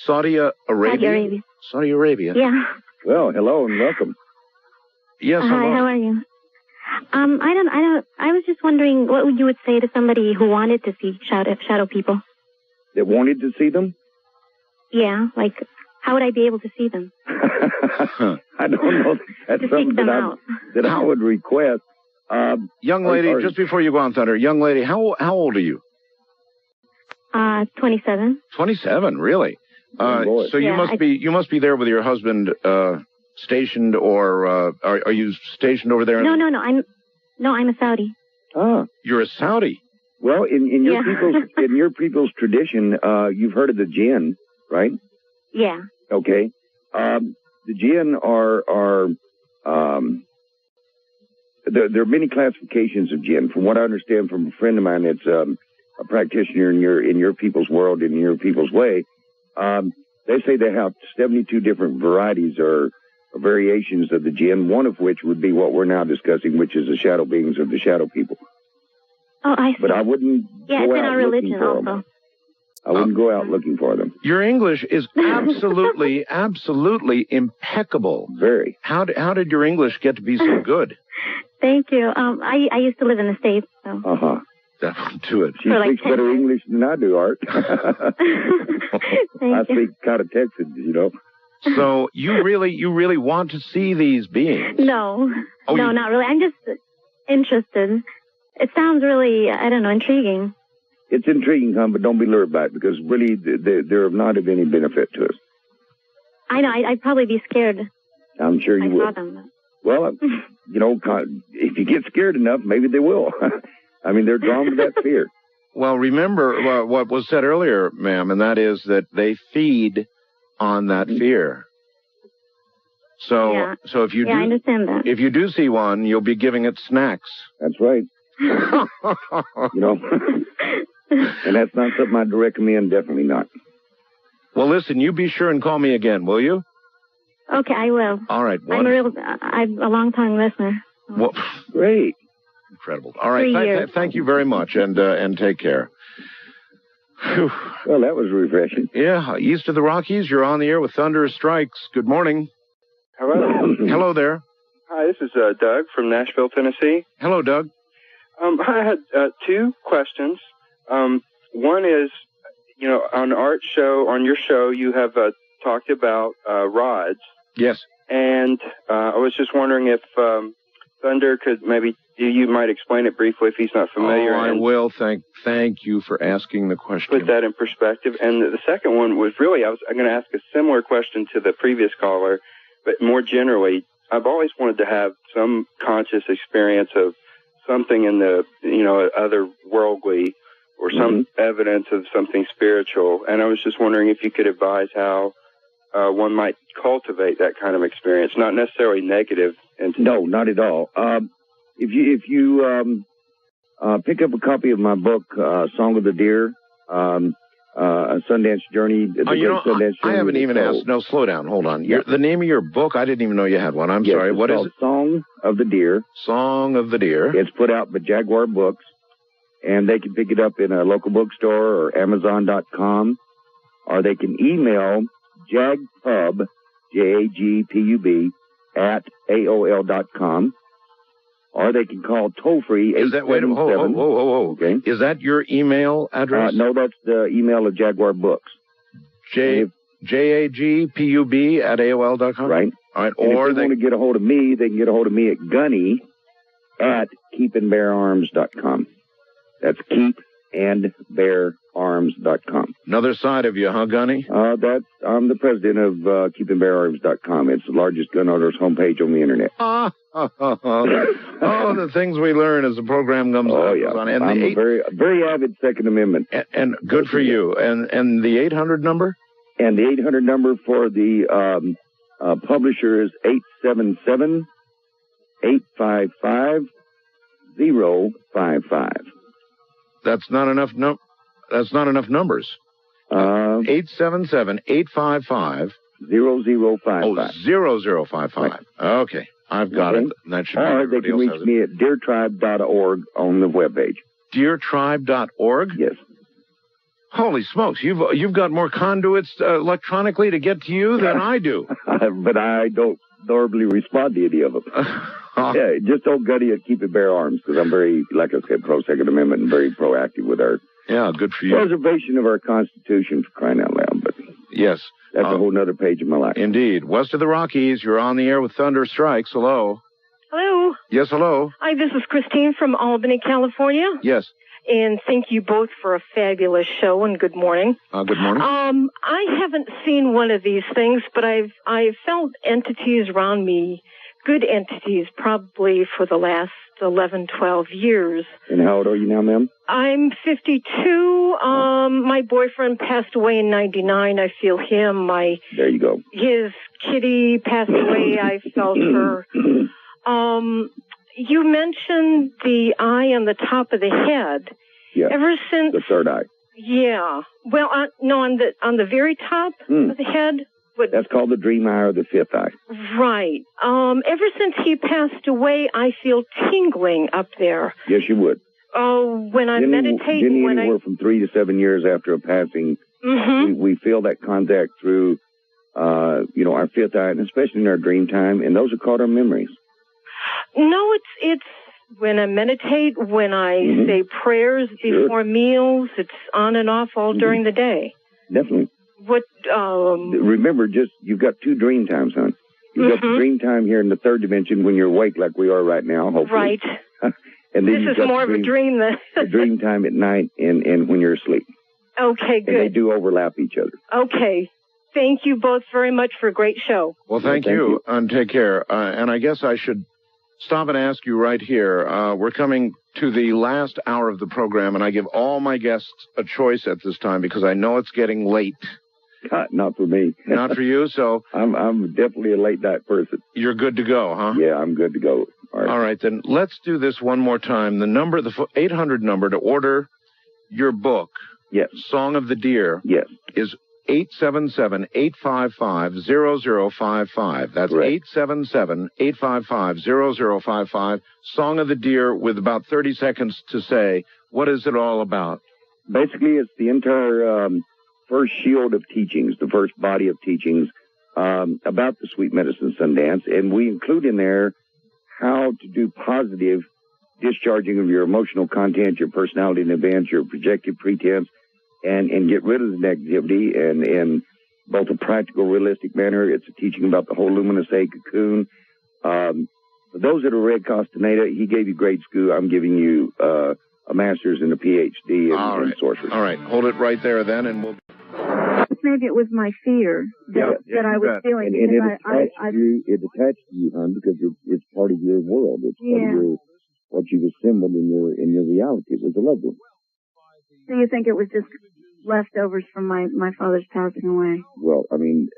Saudi Arabia? Saudi Arabia. Yeah. Well, hello and welcome. Yes, hello. Hi, how are you? I was just wondering what you would say to somebody who wanted to see shadow people. That wanted to see them? Yeah, like, how would I be able to see them? I don't know. That's something that I would request. Young lady, just before you go on, Thunder, young lady, how old are you? 27. 27, really? So you must be there with your husband stationed, or are you stationed over there? No, I'm a Saudi. Ah, you're a Saudi. Well, in your people's tradition, you've heard of the jinn, right? Yeah. Okay. The jinn are there are many classifications of jinn. From what I understand from a friend of mine that's a practitioner in your people's world, in your people's way, they say they have 72 different varieties or variations of the jinn, one of which would be what we're now discussing, which is the shadow beings or the shadow people. Oh, I see. But I wouldn't go it's in out our religion looking for also. them. I wouldn't go out looking for them. Your English is absolutely, absolutely impeccable. Very. How did your English get to be so good? Thank you. I used to live in the States, so. That won't do it. She speaks better English than I do, Art. Thank I speak kind of Texan, you know. So you really want to see these beings? No. Oh, no, not really. I'm just interested. It sounds really, I don't know, intriguing. It's intriguing, hon, but don't be lured by it, because really they're not of any benefit to us. I know. I'd probably be scared. I'm sure you I saw would. them. Well, if you get scared enough, maybe they will. I mean, they're drawn to that fear. Well, remember what was said earlier, ma'am, and that is that they feed on that fear. So if you I understand that. If you do see one, you'll be giving it snacks. That's right. And that's not something I'd recommend. Definitely not. Well, listen, you be sure and call me again, will you? Okay, I will. All right. I'm a long-time listener. Well, great. Incredible. All right. Thank you very much, and take care. Whew. Well, that was refreshing. Yeah. East of the Rockies, you're on the air with Thunderous Strikes. Good morning. Hello. Hello there. Hi, this is Doug from Nashville, Tennessee. Hello, Doug. I had two questions. One is, on your show, you have talked about rods. Yes. And I was just wondering if Thunder could you might explain it briefly if he's not familiar. I will. Thank you for asking the question. Put that in perspective. And the second one was really, I'm going to ask a similar question to the previous caller, but more generally, I've always wanted to have some conscious experience of something in the, otherworldly or some evidence of something spiritual. And I was just wondering if you could advise how one might cultivate that kind of experience, not necessarily negative. No, not at all. If you pick up a copy of my book, Song of the Deer, A Sundance Journey. Sundance Journey. I haven't even asked. No, slow down. Hold on. Yeah. The name of your book, I didn't even know you had one. I'm sorry. What is it? Song of the Deer. Song of the Deer. It's put out by Jaguar Books, and they can pick it up in a local bookstore or Amazon.com, or they can email jagpub, Jagpub, at AOL.com, or they can call toll-free 877. Whoa. Okay. Is that your email address? No, that's the email of Jaguar Books. Jagpub at AOL.com? Right. All right. And if they want to get a hold of me, they can get a hold of me at Gunny at keepandbeararms.com. That's keepandbeararms.com. Another side of you, huh, Gunny? I'm the president of keepandbeararms.com. It's the largest gun owners homepage on the internet. The things we learn as the program comes on. Yeah. And I'm a very avid Second Amendment. And good for you. And the 800 number? And the 800 number for the publisher is 877-855-055. That's not enough. That's not enough numbers. 877-855-0055. 0055. Okay, I've got it. That should. Or they can reach me at deertribe.org on the webpage. Deertribe.org. Yes. Holy smokes! You've got more conduits electronically to get to you than I do. But I don't normally respond to any of them. Yeah, just don't Gunny at Keep It Bear Arms, because I'm very, like I said, pro-Second Amendment and very proactive with our good for you. Preservation of our Constitution, for crying out loud. But yes, that's a whole other page of my life. Indeed. West of the Rockies, you're on the air with Thunder Strikes. Hello. Hello. Yes, hello. Hi, this is Christine from Albany, California. Yes. And thank you both for a fabulous show, and good morning. Good morning. I haven't seen one of these things, but I've felt entities around me, good entities, probably for the last 11, 12 years. And how old are you now, ma'am? I'm 52. My boyfriend passed away in 99. I feel him. There you go. His kitty passed away. I felt her. You mentioned the eye on the top of the head. Yeah. Ever since the third eye. Yeah. Well, no, on the very top of the head. That's called the dream eye or the fifth eye. Right. Ever since he passed away, I feel tingling up there. Yes, you would. Oh, when I meditate, anywhere from 3 to 7 years after a passing, we feel that contact through, our fifth eye, and especially in our dream time, and those are called our memories. No, it's when I meditate, when I say prayers before meals, it's on and off all during the day. Definitely. What? Remember, you've got 2 dream times, hon. You've got the dream time here in the 3rd dimension when you're awake, like we are right now. Hopefully. Right. And then this is more of a dream than the dream time at night and when you're asleep. Okay, good. And they do overlap each other. Okay. Thank you both very much for a great show. Well, thank you, and take care. And I guess I should stop and ask you right here. We're coming to the last hour of the program, and I give all my guests a choice at this time because I know it's getting late. Not for me. Not for you, so... I'm definitely a late night person. You're good to go, huh? Yeah, I'm good to go. All right, then let's do this one more time. The number, the 800 number to order your book, yes, Song of the Deer, yes, is 877-855-0055. That's 877-855-0055. Song of the Deer with about 30 seconds to say, what is it all about? Basically, it's the entire first shield of teachings, the first body of teachings about the sweet medicine Sundance. And we include in there how to do positive discharging of your emotional content, your personality and events, your projective pretense, and get rid of the negativity in both a practical, realistic manner. It's a teaching about the whole luminous A cocoon. For those that are read Castaneda, he gave you grade school. I'm giving you a master's and a PhD in sorcery. All right. Hold it right there then, and we'll... Maybe it was my fear that I was feeling. And it attached to you, hon, because it's part of your world. It's part of your, what you've assembled in your reality. It was a loved one. So you think it was just leftovers from my father's passing away? Well, I mean,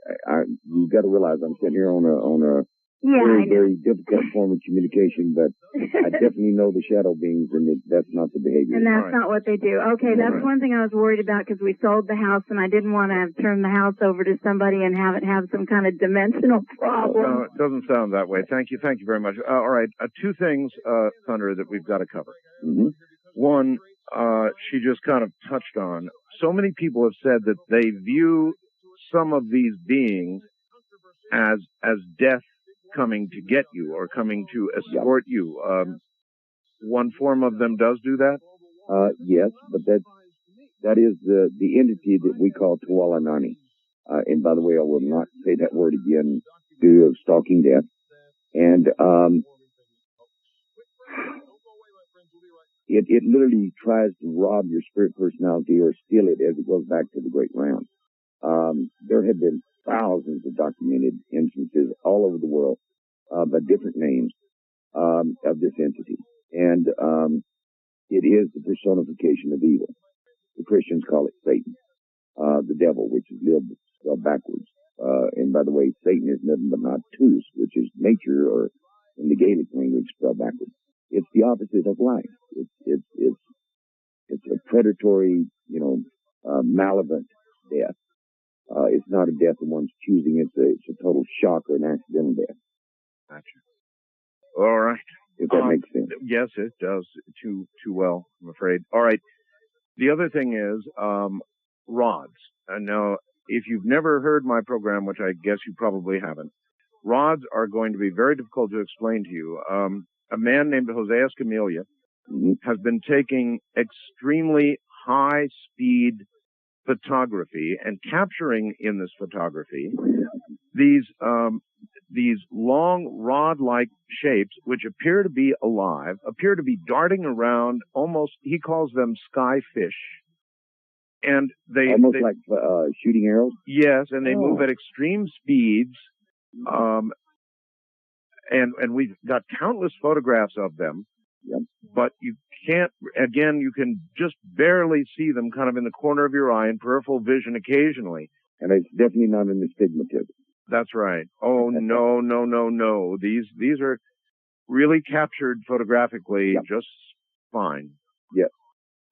you've got to realize I'm sitting here on a very, very difficult form of communication, but I definitely know the shadow beings, and that's not the behavior. And that's not what they do. Okay, that's one thing I was worried about because we sold the house, and I didn't want to turn the house over to somebody and have it have some kind of dimensional problem. No, it doesn't sound that way. Thank you very much. All right, 2 things, Thunder, that we've got to cover. Mm-hmm. One, she just kind of touched on. So many people have said that they view some of these beings as death coming to get you or coming to escort you. One form of them does do that? Yes, but that is the entity that we call Tuolanani. And by the way, I will not say that word again due to stalking death. And it literally tries to rob your spirit personality or steal it as it goes back to the great round. There have been thousands of documented instances all over the world by different names of this entity. And it is the personification of evil. The Christians call it Satan, the devil, which is spelled backwards. And by the way, Satan is nothing but Natus, which is nature, or in the Gaelic language, spelled backwards. It's the opposite of life. It's a predatory, malevolent death. It's not a death of one's choosing. It's a total shock or an accidental death. Gotcha. All right. If that makes sense. Yes, it does. Too well, I'm afraid. All right. The other thing is rods. And now, if you've never heard my program, which I guess you probably haven't, rods are going to be very difficult to explain to you. A man named Jose Escamilla has been taking extremely high-speed photography and capturing in this photography these long rod-like shapes which appear to be alive, appear to be darting around almost, he calls them sky fish. And they like shooting arrows? Yes, and they move at extreme speeds. And we've got countless photographs of them. Yep. But you can't, again, you can just barely see them kind of in the corner of your eye in peripheral vision occasionally. And it's definitely not an astigmatism. That's right. Oh, no. These are really captured photographically just fine. Yes.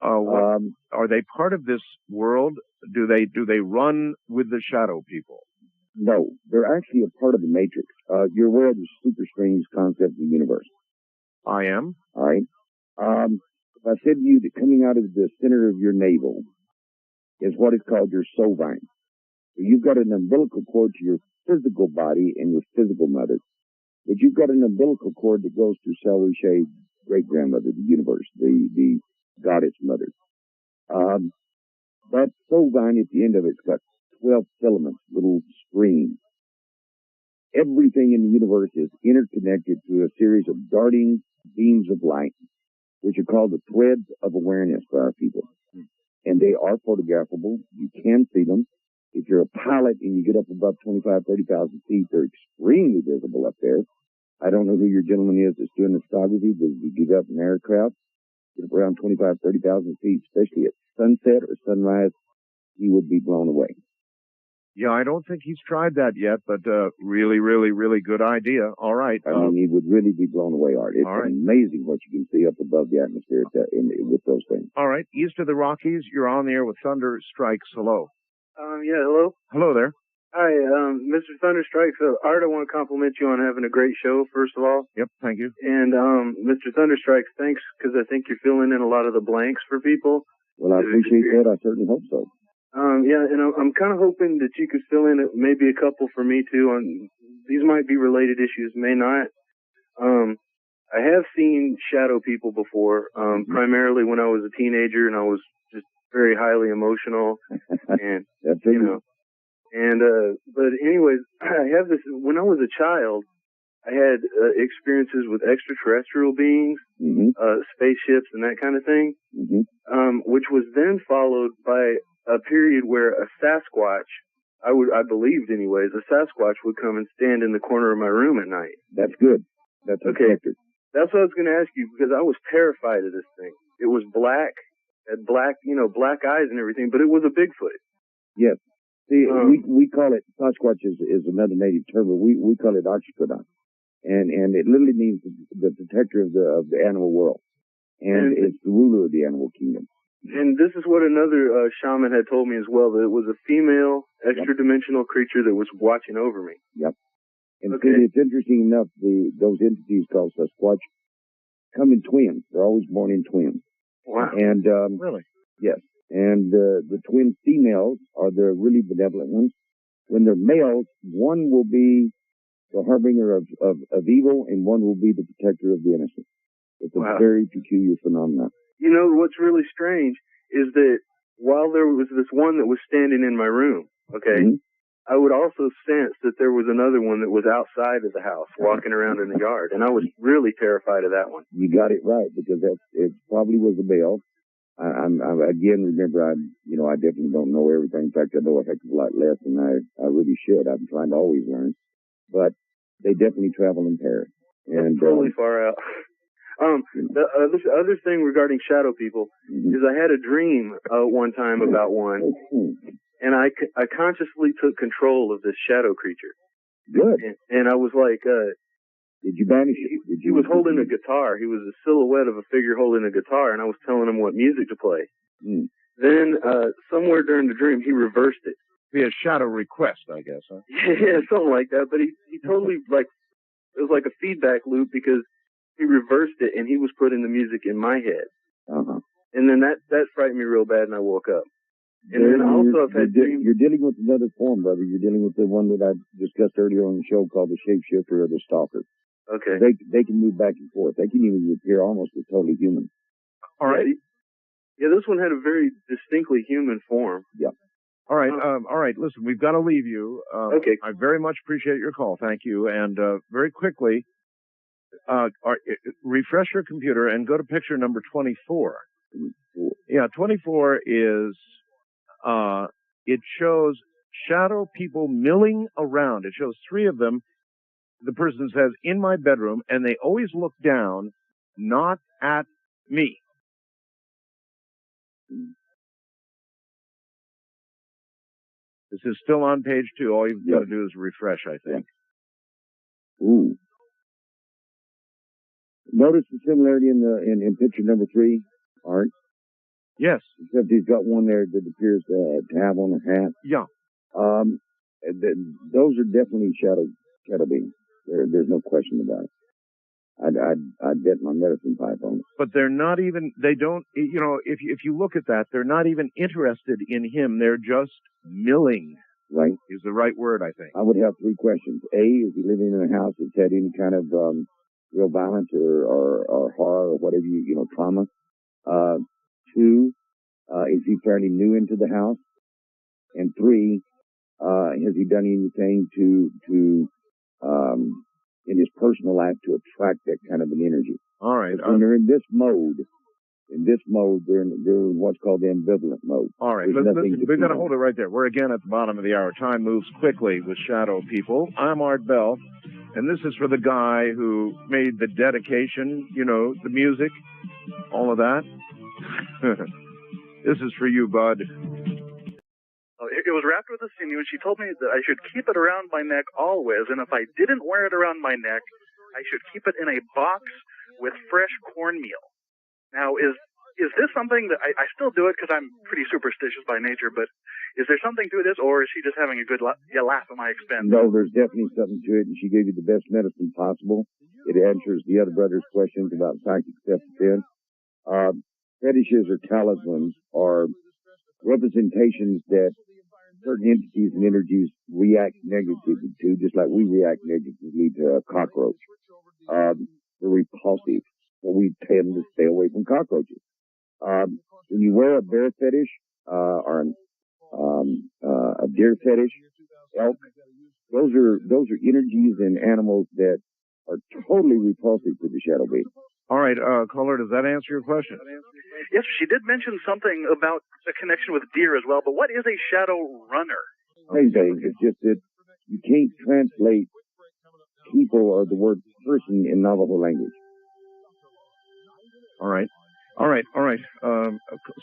Are they part of this world? Do they run with the shadow people? No, they're actually a part of the matrix. You're aware of the super strange concept of the universe. I am. All right. If I said to you that coming out of the center of your navel is what is called your soul vine. So you've got an umbilical cord to your physical body and your physical mother, but you've got an umbilical cord that goes to Salvation, great-grandmother, the universe, the goddess mother. That soul vine at the end of it's got 12 filaments, little streams. Everything in the universe is interconnected through a series of darting beams of light, which are called the threads of awareness by our people. And they are photographable. You can see them. If you're a pilot and you get up above 25, 30,000 feet, they're extremely visible up there. I don't know who your gentleman is that's doing the photography, but if you get up in an aircraft, get up around 25, 30,000 feet, especially at sunset or sunrise, you would be blown away. Yeah, I don't think he's tried that yet, but really, really, really good idea. All right. I mean, he would really be blown away, Art. It's amazing what you can see up above the atmosphere with those things. All right. East of the Rockies, you're on the air with Thunder Strikes. Hello. Yeah, hello? Hello there. Hi, Mr. Thunderstrikes. Art, I want to compliment you on having a great show, first of all. Yep, thank you. And, Mr. Thunderstrikes, thanks, because I think you're filling in a lot of the blanks for people. Well, I appreciate that. I certainly hope so. Yeah, and I'm kind of hoping that you could fill in maybe a couple for me, too. These might be related issues, may not. I have seen shadow people before, primarily when I was a teenager, and I was just very highly emotional. And, you know. And, but anyways, I have this, when I was a child, I had experiences with extraterrestrial beings, spaceships and that kind of thing, which was then followed by a period where a Sasquatch, I believed anyways, a Sasquatch would come and stand in the corner of my room at night. That's good. That's okay. That's what I was going to ask you, because I was terrified of this thing. It was black, had black, black eyes and everything, but it was a Bigfoot. Yes. See, we call it, Sasquatch is another native term, but we call it Oxycodon. And it literally means the protector of the animal world. And it's the ruler of the animal kingdom. And this is what another shaman had told me as well, that it was a female extra-dimensional creature that was watching over me. Yep. And see, it's interesting enough, those entities called Sasquatch come in twins. They're always born in twins. Wow. And, really? Yes. And the twin females are the really benevolent ones. When they're males, one will be the harbinger of evil, and one will be the protector of the innocent. It's a very peculiar phenomenon. You know, what's really strange is that while there was this one that was standing in my room, I would also sense that there was another one that was outside of the house, walking around in the yard, and I was really terrified of that one. You got it right, because it probably was a male. Again, remember, I definitely don't know everything. In fact, I know a heck of a lot less than I really should. I'm trying to always learn. But they definitely travel in pairs. And totally far out. The other thing regarding shadow people is I had a dream one time about one, and I consciously took control of this shadow creature. Good. And I was like, did you banish it? He was holding a guitar. He was a silhouette of a figure holding a guitar, and I was telling him what music to play. Then, somewhere during the dream, he reversed it. Be a shadow request, I guess, huh? Yeah, something like that. But he totally, it was like a feedback loop, because he reversed it, and he was putting the music in my head. And then that frightened me real bad, and I woke up. And then also I've had dreams. You're dealing with another form, brother. You're dealing with the one that I discussed earlier on the show called the shapeshifter or the stalker. Okay. They can move back and forth. They can even appear almost as totally human. All right. Yeah, this one had a very distinctly human form. Yeah. All right. All right. Listen, we've got to leave you. Okay. I very much appreciate your call. Thank you. And very quickly, refresh your computer and go to picture number 24. Yeah, 24 is, it shows shadow people milling around. It shows three of them. The person says, in my bedroom, and they always look down, not at me. This is still on page 2. All you've got to do is refresh, I think. Ooh. Notice the similarity in picture number 3, Art? Yes. Except he's got one there that appears to have on a hat. Yeah. Those are definitely shadow beings. There's no question about it. I'd bet my medicine pipe on it. But they're not even, they don't, if you look at that, they're not even interested in him. They're just milling. Right. Is the right word, I think. I would have 3 questions. A, is he living in a house that's had any kind of real violence or horror or whatever, trauma? 2, is he fairly new into the house? And 3, Has he done anything to in his personal life to attract that kind of an energy? All right. When they're in this mode, they're in what's called the ambivalent mode. All right. There's nothing Listen, we've got to hold it right there. We're again at the bottom of the hour. Time moves quickly with shadow people. I'm Art Bell, and this is for the guy who made the dedication, you know, the music, all of that. This is for you, bud. It was wrapped with a sinew, and she told me that I should keep it around my neck always, and if I didn't wear it around my neck, I should keep it in a box with fresh cornmeal. Now, is this something that I still do it because I'm pretty superstitious by nature, but is there something to this, or is she just having a good laugh at my expense? No, there's definitely something to it, and she gave you the best medicine possible. It answers the other brother's questions about psychic self-defense. Fetishes or talismans are representations that certain entities and energies react negatively to, just like we react negatively to a cockroach. They're repulsive, so we tend to stay away from cockroaches. When you wear a bear fetish, or a deer fetish, elk, those are energies and animals that are totally repulsive to the shadow being. All right, caller, does that answer your question? Yes, she did mention something about a connection with deer as well, but what is a shadow runner? Same thing. It's just that you can't translate people or the word person in Navajo language. All right.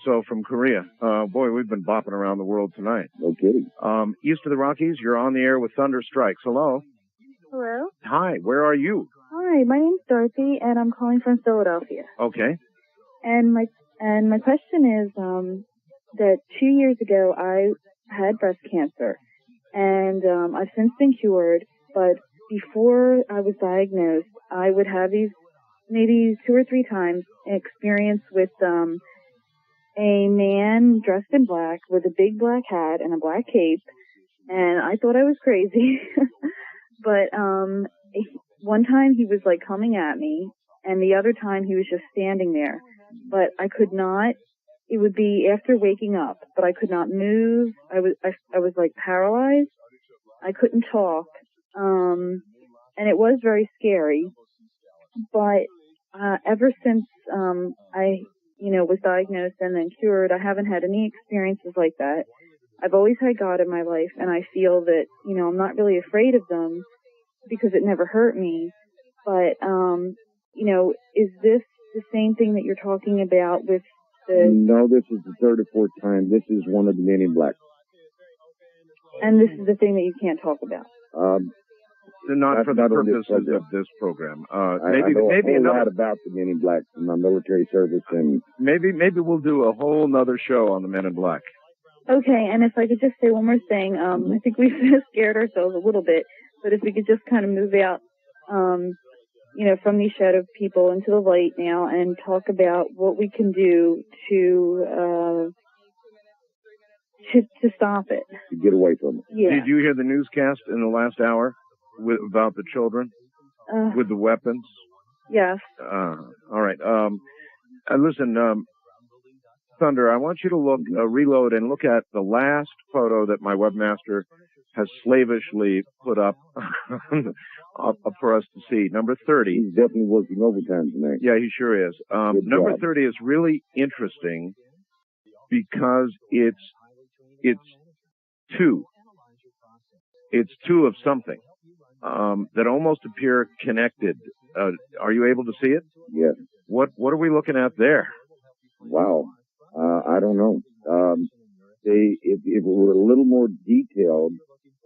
So from Korea, boy, we've been bopping around the world tonight. No kidding. East of the Rockies, you're on the air with Thunder Strikes. Hello. Hello. Hi, where are you? Hi, my name's Dorothy, and I'm calling from Philadelphia. Okay. And my question is that 2 years ago I had breast cancer, and I've since been cured. But before I was diagnosed, I would have these maybe 2 or 3 times experience with a man dressed in black with a big black hat and a black cape, and I thought I was crazy. But one time he was like coming at me, and the other time he was just standing there. But I could not. It would be after waking up, but I could not move. I was like paralyzed. I couldn't talk, and it was very scary. But ever since I was diagnosed and then cured, I haven't had any experiences like that. I've always had God in my life, and I feel that, I'm not really afraid of them because it never hurt me. But, is this the same thing that you're talking about with the... No, this is the 3rd or 4th time. This is one of the men in black. And this is the thing that you can't talk about? Not for the purposes of this program. Maybe a lot about the men in black from my military service, and maybe we'll do a whole nother show on the men in black. Okay, and if I could just say one more thing, I think we've scared ourselves a little bit, but if we could just kind of move out, from these shadow people into the light now and talk about what we can do to stop it. To get away from it. Yeah. Did you hear the newscast in the last hour about the children with the weapons? Yes. All right. Listen, Thunder, I want you to look, reload and look at the last photo that my webmaster has slavishly put up for us to see. Number 30. He's definitely working overtime tonight. Yeah, he sure is. Number 30 is really interesting because it's two. It's two of something that almost appear connected. Are you able to see it? Yes. What are we looking at there? Wow. I don't know. If it were a little more detailed,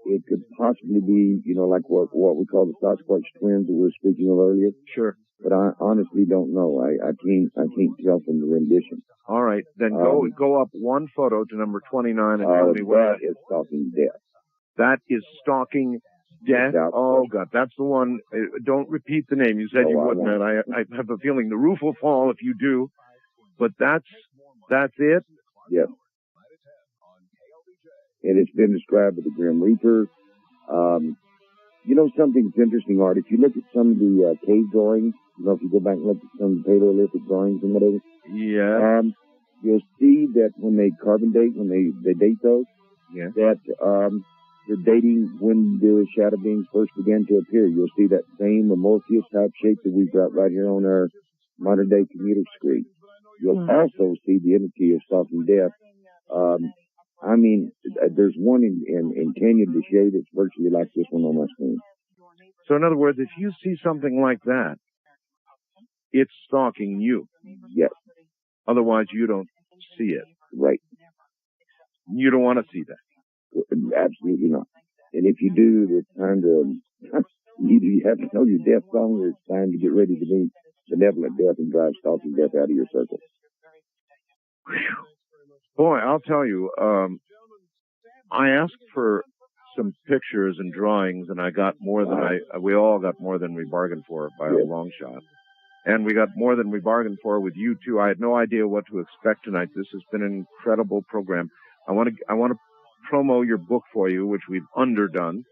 it could possibly be, like what we call the Sasquatch twins that we were speaking of earlier. Sure. But I honestly don't know. I can't tell from the rendition. All right, then go up one photo to number 29 and tell me what that is. Stalking death. That is stalking death. Oh God, that's the one. Don't repeat the name. You said you wouldn't. And I have a feeling the roof will fall if you do. But that's it. Yes. And it's been described as the Grim Reaper. Something's interesting, Art. If you look at some of the cave drawings, if you go back and look at some Paleolithic drawings and whatever, you'll see that when they carbon date, when they date those, that the dating when the shadow beings first began to appear. You'll see that same Morpheus type shape that we've got right here on our modern day computer screen. You'll also see the entity of softened death. I mean, there's one in Canyon de Shade that's virtually like this one on my screen. So in other words, if you see something like that, it's stalking you. Yes. Otherwise, you don't see it. Right. You don't want to see that. Absolutely not. And if you do, it's time to, either you have to know your death song or it's time to get ready to meet benevolent death and drive stalking death out of your circle. Boy, I'll tell you, I asked for some pictures and drawings, and I got more than we all got more than we bargained for by a long shot. And we got more than we bargained for with you too. I had no idea what to expect tonight. This has been an incredible program. I want to promo your book for you, which we've underdone.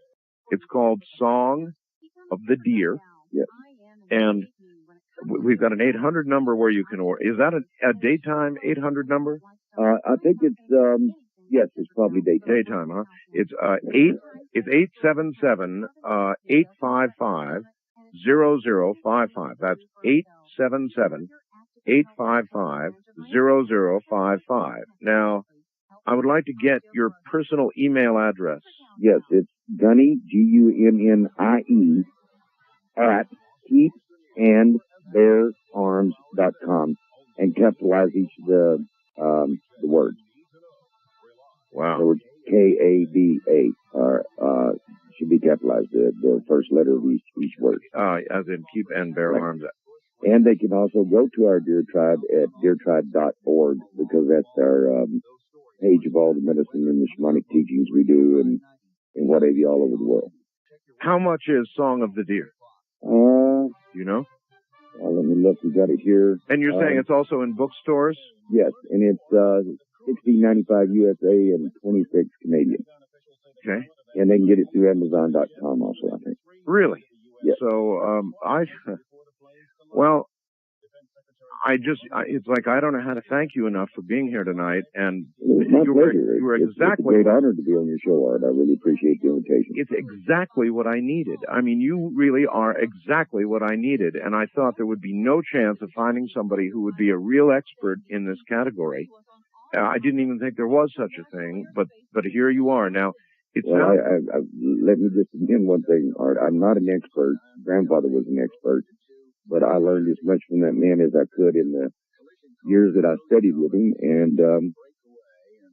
It's called Song of the Deer. Yes. And we've got an 800 number where you can order. Is that a daytime 800 number? I think it's, yes, it's probably daytime. Daytime, huh? It's 877-855-0055. That's 877-855-0055. Now, I would like to get your personal email address. Yes, it's Gunnie, Gunnie, at keepandbeararms.com, and capitalize each of the words. Wow. So it's K-A-D-A, should be capitalized, the first letter of each word. As in Keep and Bear Arms. And they can also go to our Deer Tribe at deertribe.org, because that's our page of all the medicine and the shamanic teachings we do and what have you all over the world. How much is Song of the Deer? You know? Let me look. We got it here. And you're saying it's also in bookstores? Yes, and it's $16.95 USA and $26 Canadian. Okay. And they can get it through Amazon.com also, I think. Really? Yes. So, it's like I don't know how to thank you enough for being here tonight. And it's my pleasure. You were exactly. It's a great honor to be on your show, Art. I really appreciate the invitation. It's exactly what I needed. I mean, you really are exactly what I needed. And I thought there would be no chance of finding somebody who would be a real expert in this category. I didn't even think there was such a thing, but here you are now. Let me just begin one thing, Art. I'm not an expert. Grandfather was an expert, but I learned as much from that man as I could in the years that I studied with him. And,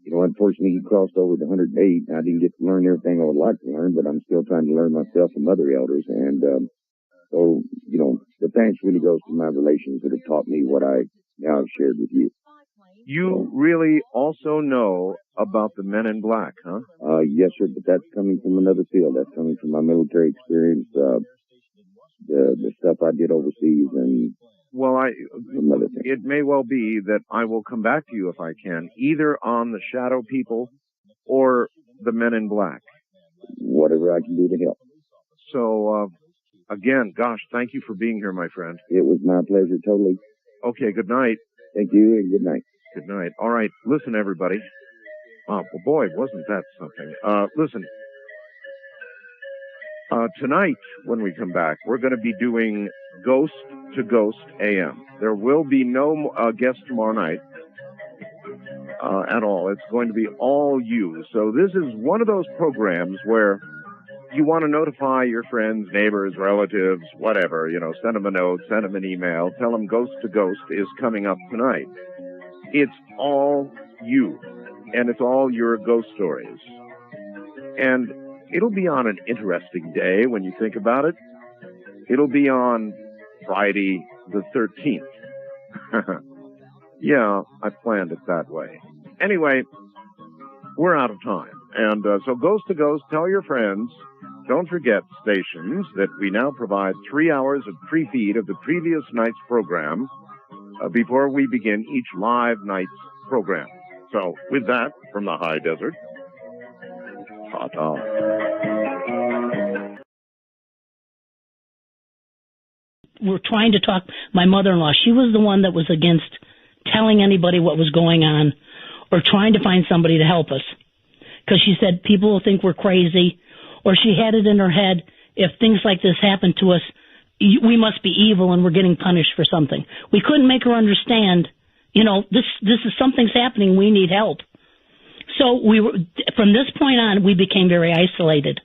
unfortunately, he crossed over to 108. I didn't get to learn everything I would like to learn, but I'm still trying to learn myself from other elders. And so, the thanks really goes to my relations that have taught me what I now have shared with you. You really also know about the Men in Black, huh? Yes, sir, but that's coming from another field. That's coming from my military experience, the stuff I did overseas, and it may well be that I will come back to you if I can, either on the Shadow People or the Men in Black. Whatever I can do to help. So, again, gosh, thank you for being here, my friend. It was my pleasure, totally. Okay, good night. Thank you, and good night. Good night. All right, listen, everybody. Oh, well, boy, wasn't that something. Listen. Tonight, when we come back, we're going to be doing Ghost to Ghost AM. There will be no guest tomorrow night at all. It's going to be all you. So this is one of those programs where you want to notify your friends, neighbors, relatives, whatever, send them a note, send them an email, tell them Ghost to Ghost is coming up tonight. It's all you, and it's all your ghost stories. And it'll be on an interesting day when you think about it. It'll be on Friday the 13th. Yeah, I planned it that way. Anyway, we're out of time. And so Ghost to Ghost, tell your friends. Don't forget stations that we now provide 3 hours of pre-feed of the previous night's program before we begin each live night's program. So with that, from the high desert, ta-ta. We're trying to talk. My mother-in-law, she was the one that was against telling anybody what was going on or trying to find somebody to help us. because she said people will think we're crazy, or she had it in her head, if things like this happen to us, we must be evil and we're getting punished for something. We couldn't make her understand, this is something's happening, we need help. So from this point on, we became very isolated.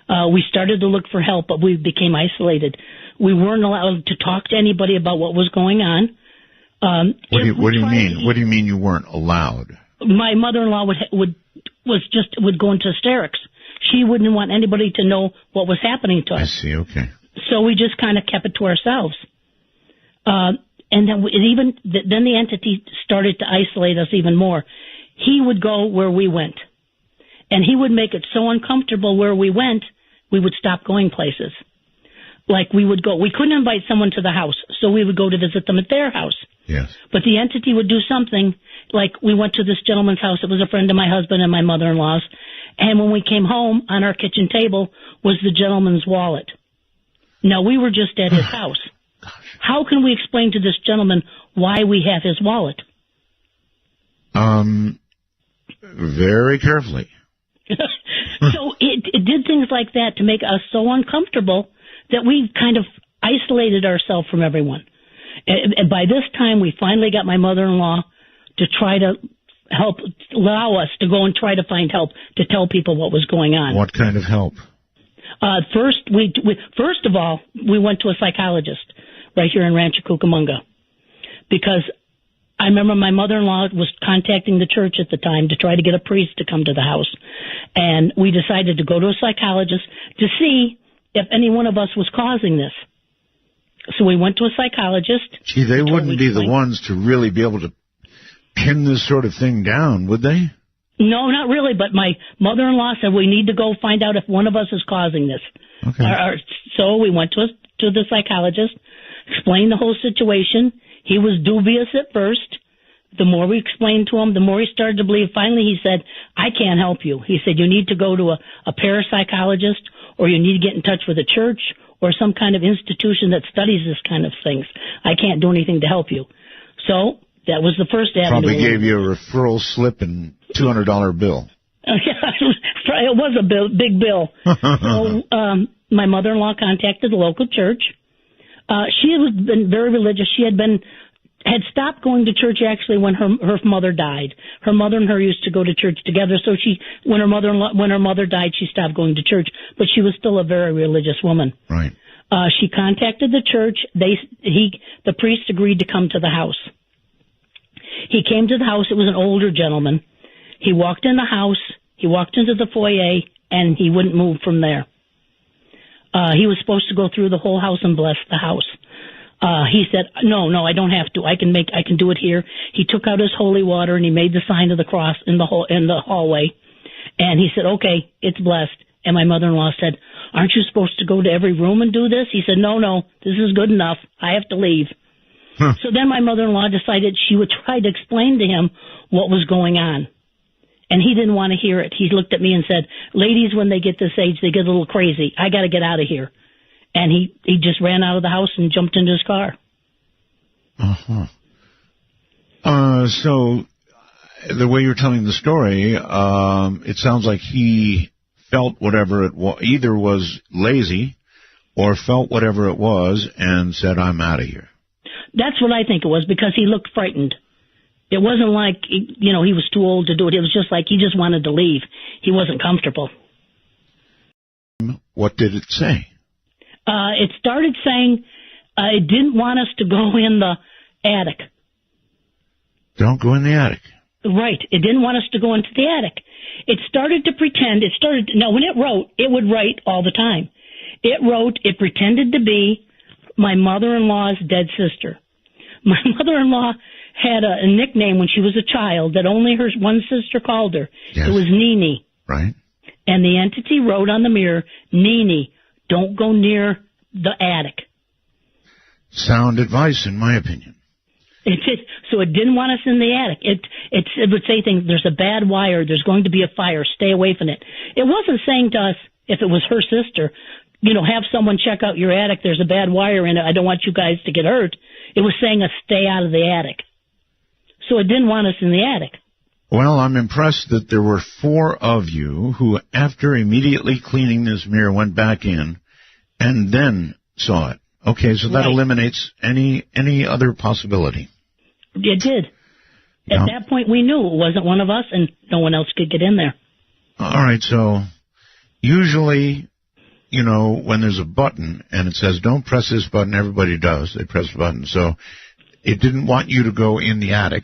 We started to look for help, but we became isolated. We weren't allowed to talk to anybody about what was going on. What do you mean? What do you mean you weren't allowed? My mother-in-law would go into hysterics. She wouldn't want anybody to know what was happening to us. I see. Okay. So we just kind of kept it to ourselves. And then then the entity started to isolate us even more. He would go where we went, and he would make it so uncomfortable where we went, we would stop going places. Like we couldn't invite someone to the house, so we would go to visit them at their house. Yes. But the entity would do something, like we went to this gentleman's house. It was a friend of my husband and my mother-in-law's. And when we came home, on our kitchen table was the gentleman's wallet. Now, we were just at his house. How can we explain to this gentleman why we have his wallet? Very carefully. So it did things like that to make us so uncomfortable that we kind of isolated ourselves from everyone. And by this time, we finally got my mother-in-law to try to allow us to go and try to find help, to tell people what was going on. What kind of help? First of all, we went to a psychologist right here in Rancho Cucamonga, because I remember my mother-in-law was contacting the church at the time to try to get a priest to come to the house. And we decided to go to a psychologist to see if any one of us was causing this. So we went to a psychologist. Gee, they wouldn't be the ones to really be able to pin this sort of thing down, would they? No, not really, but my mother-in-law said we need to go find out if one of us is causing this. Okay. So we went to the psychologist, explained the whole situation. He was dubious at first. The more we explained to him, the more he started to believe. Finally, he said, I can't help you. He said, you need to go to a parapsychologist, or you need to get in touch with a church or some kind of institution that studies this kind of things. I can't do anything to help you. So that was the first avenue. Probably gave you a referral slip and $200 bill. It was a big bill. So my mother-in-law contacted the local church. She had been very religious. She had stopped going to church actually when her mother died. Her mother and her used to go to church together. So when her mother died, she stopped going to church, but she was still a very religious woman. Right. She contacted the church. The priest agreed to come to the house. He came to the house. It was an older gentleman. He walked in the house. He walked into the foyer, and he wouldn't move from there. He was supposed to go through the whole house and bless the house. He said, no, I don't have to. I can do it here. He took out his holy water and he made the sign of the cross in the hallway. And he said, okay, it's blessed. And my mother-in-law said, aren't you supposed to go to every room and do this? He said, no, this is good enough. I have to leave. So then my mother-in-law decided she would try to explain to him what was going on. And he didn't want to hear it. He looked at me and said, ladies, when they get this age, they get a little crazy. I got to get out of here. And he just ran out of the house and jumped into his car. Uh-huh. So the way you're telling the story, it sounds like he felt whatever it was, either was lazy or felt whatever it was and said, I'm out of here. That's what I think it was, because he looked frightened. It wasn't like, he was too old to do it. It was just like he just wanted to leave. He wasn't comfortable. What did it say? It started saying it didn't want us to go in the attic. Don't go in the attic. Right. It didn't want us to go into the attic. It started to pretend. Now, when it wrote, it would write all the time. It pretended to be my mother-in-law's dead sister. My mother-in-law had a nickname when she was a child that only her one sister called her. Yes. It was Nini. Right. And the entity wrote on the mirror, Nini, don't go near the attic. Sound advice, in my opinion. So it didn't want us in the attic. It would say things, there's a bad wire, there's going to be a fire, stay away from it. It wasn't saying to us, if it was her sister, have someone check out your attic, there's a bad wire in it, I don't want you guys to get hurt. It was saying us stay out of the attic. So it didn't want us in the attic. Well, I'm impressed that there were 4 of you who, after immediately cleaning this mirror, went back in and then saw it. Okay, so that eliminates any other possibility. It did. Yeah. At that point, we knew it wasn't one of us, and no one else could get in there. All right, so usually, you know, when there's a button and it says, don't press this button, everybody does. They press the button. So it didn't want you to go in the attic.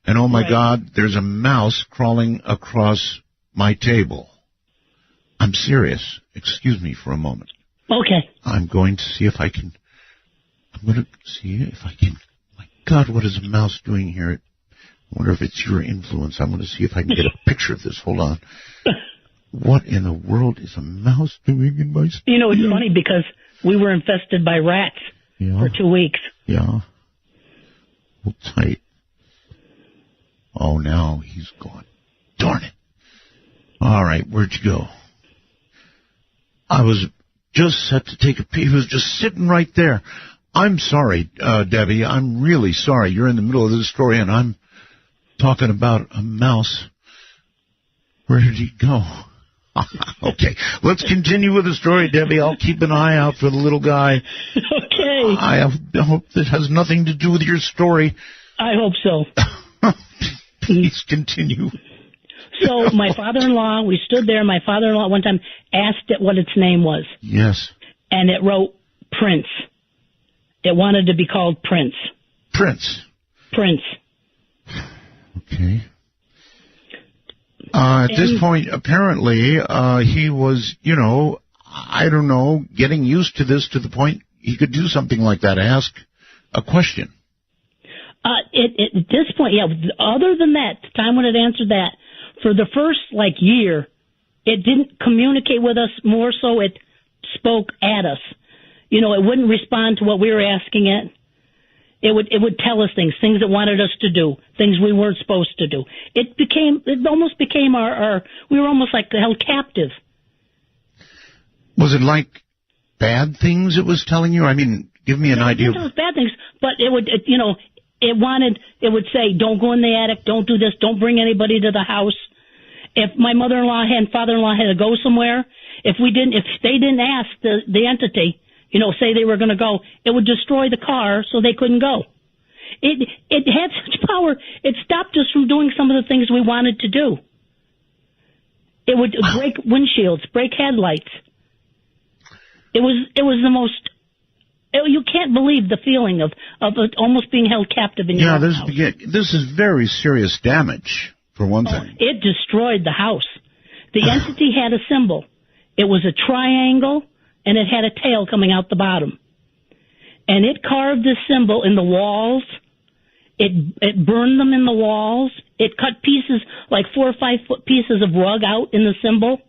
And, oh, my God, there's a mouse crawling across my table. I'm serious. Excuse me for a moment. Okay. I'm going to see if I can. My God, what is a mouse doing here? I wonder if it's your influence. I'm going to see if I can get a picture of this. Hold on. What in the world is a mouse doing in my studio? You know, it's funny because we were infested by rats for 2 weeks. Yeah. Hold tight. Oh, now he's gone. Darn it. All right, where'd you go? I was just set to take a pee. He was just sitting right there. I'm sorry, Debbie. I'm really sorry. You're in the middle of this story, and I'm talking about a mouse. Where did he go? Okay, let's continue with the story, Debbie. I'll keep an eye out for the little guy. Okay. I hope it has nothing to do with your story. I hope so. Please continue. So my father-in-law, we stood there. My father-in-law one time asked it what its name was. Yes. And it wrote Prince. It wanted to be called Prince. Prince. Prince. Okay. At this point, apparently, he was, you know, I don't know, getting used to this to the point he could do something like that, ask a question. At this point, yeah, other than that, the time when it answered that, for the first, year, it didn't communicate with us. More so, it spoke at us. You know, it wouldn't respond to what we were asking it. It would tell us things it wanted us to do, things we weren't supposed to do. It almost became our we were almost like held captive. Was it like bad things it was telling you? I mean, give me an idea. It was bad things, but it would, it would say, don't go in the attic, don't do this, don't bring anybody to the house. If my mother-in-law and father-in-law had to go somewhere, if they didn't ask the entity, say they were going to go, it would destroy the car so they couldn't go. It had such power, it stopped us from doing some of the things we wanted to do. It would break windshields, break headlights. It was the most, you can't believe the feeling of almost being held captive in your house. This is very serious damage, for one thing. It destroyed the house. The entity had a symbol. It was a triangle, and it had a tail coming out the bottom. And it carved this symbol in the walls. It burned them in the walls. It cut pieces, like 4 or 5 foot pieces of rug out in the symbol.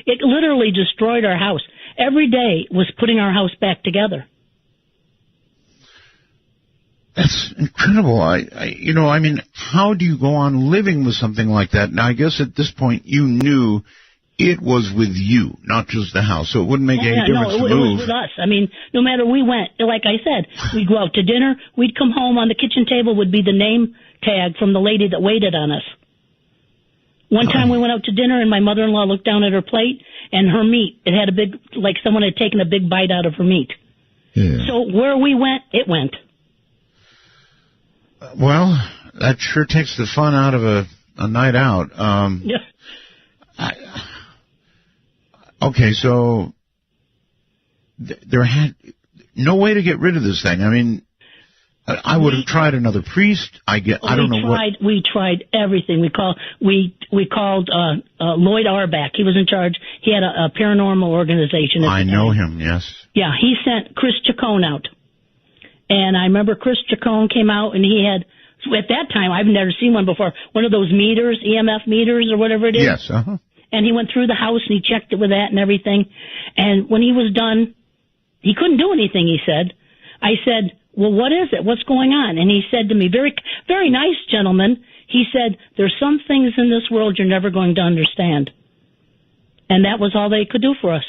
It literally destroyed our house. Every day was putting our house back together. That's incredible. I mean, how do you go on living with something like that? Now, I guess at this point you knew it was with you, not just the house, so it wouldn't make any difference to move. It was with us. I mean, no matter we went, like I said, we'd go out to dinner, we'd come home, on the kitchen table would be the name tag from the lady that waited on us. One time we went out to dinner and my mother-in-law looked down at her plate and her meat, it had a big, like someone had taken a big bite out of her meat. Yeah. So where we went, it went. Well, that sure takes the fun out of a night out. Yeah. Okay, so there had no way to get rid of this thing. I mean, I would have tried another priest. I don't know what. We tried everything. We called Lloyd Arbach. He was in charge. He had a paranormal organization. I know him. Yes. Yeah, he sent Chris Chacon out, and I remember Chris Chacon came out, and he had, at that time, I've never seen one before, one of those meters, EMF meters or whatever it is. Yes. And he went through the house and he checked it with that and everything. And when he was done, he couldn't do anything, he said. I said, well, what is it? What's going on? And he said to me, very, very nice gentleman, he said, there's some things in this world you're never going to understand. And that was all they could do for us.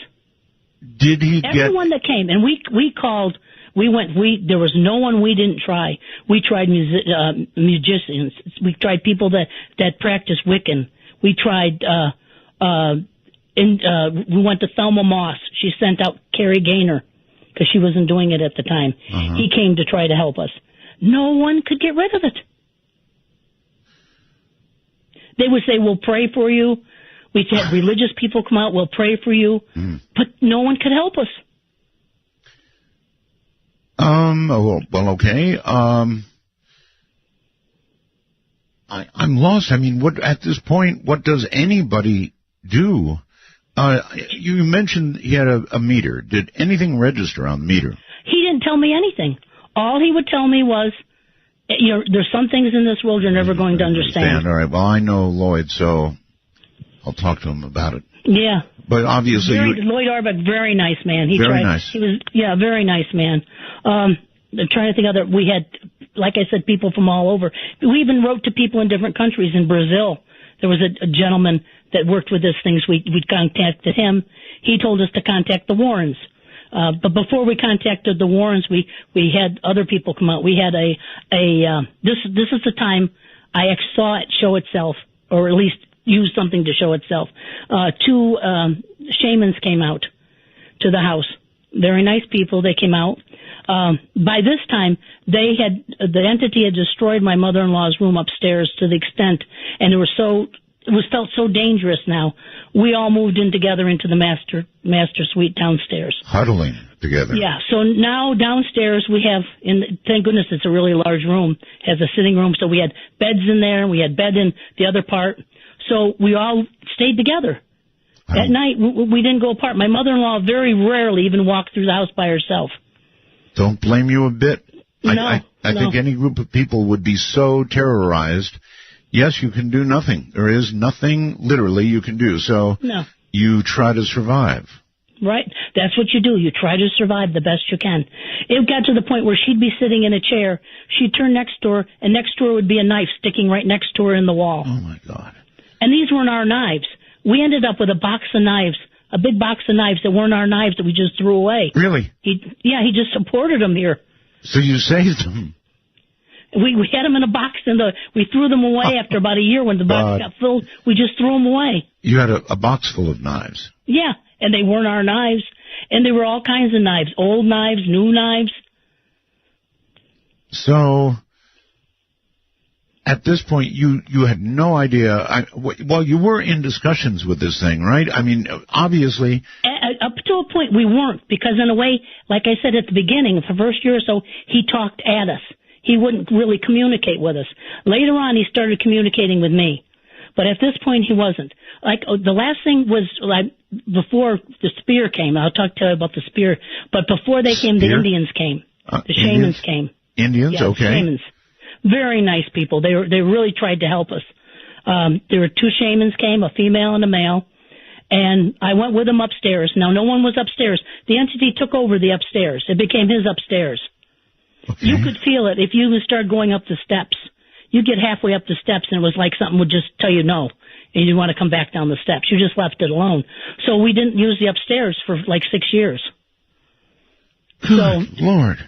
Did he Everyone that came, and we called There was no one we didn't try. We tried musicians. We tried people that practice Wiccan. We tried, we went to Thelma Moss. She sent out Carrie Gaynor because she wasn't doing it at the time. He came to try to help us. No one could get rid of it. They would say, we'll pray for you. We had religious people come out, we'll pray for you. But no one could help us. Well, okay. I'm lost. I mean, at this point, what does anybody do? You mentioned he had a meter. Did anything register on the meter? He didn't tell me anything. All he would tell me was, there's some things in this world you're never going to understand. All right. Well, I know Lloyd, so I'll talk to him about it. Yeah. But obviously, Lloyd Auerbach, very nice man. Nice. He was, very nice man. I'm trying to think we had, like I said, people from all over. We even wrote to people in different countries. In Brazil, there was a gentleman that worked with these things. We contacted him. He told us to contact the Warrens. But before we contacted the Warrens, we had other people come out. We had this is the time I saw it show itself, or at least use something to show itself. 2 shamans came out to the house. Very nice people. They came out. By this time, the entity had destroyed my mother-in-law's room upstairs to the extent, and it was felt so dangerous now. We all moved in together into the master suite downstairs. Huddling together. Yeah, so now downstairs we have, thank goodness it's a really large room, has a sitting room, so we had beds in there, we had bed in the other part, so we all stayed together. At night, we didn't go apart. My mother-in-law very rarely even walked through the house by herself. Don't blame you a bit. I think any group of people would be so terrorized. Yes, you can do nothing. There is nothing literally you can do. So you try to survive. Right. That's what you do. You try to survive the best you can. It got to the point where she'd be sitting in a chair. She'd turn next door, and next to her would be a knife sticking right next to her in the wall. Oh, my God. And these weren't our knives. We ended up with a box of knives, a big box of knives that weren't our knives that we just threw away. Really? He just supported them here. So you saved them? We had them in a box, and we threw them away after about a year when the box got filled. We just threw them away. You had a box full of knives? Yeah, and they weren't our knives. And they were all kinds of knives, old knives, new knives. So, at this point, you had no idea. Well, you were in discussions with this thing, right? I mean, obviously. Up to a point, we weren't, because in a way, like I said at the beginning, the first year or so, he talked at us. He wouldn't really communicate with us. Later on, he started communicating with me. But at this point, he wasn't. The last thing was, before the spear came, I'll talk to you about the spear, but before they came, the Indians came. The shamans came. Indians, yeah, okay. Shamans. Very nice people. They really tried to help us. There were 2 shamans came, a female and a male, and I went with them upstairs. Now, no one was upstairs. The entity took over the upstairs. It became his upstairs. Okay. You could feel it if you started going up the steps. You get halfway up the steps, and it was like something would just tell you no, and you didn't want to come back down the steps. You just left it alone. So we didn't use the upstairs for like 6 years. Good Lord.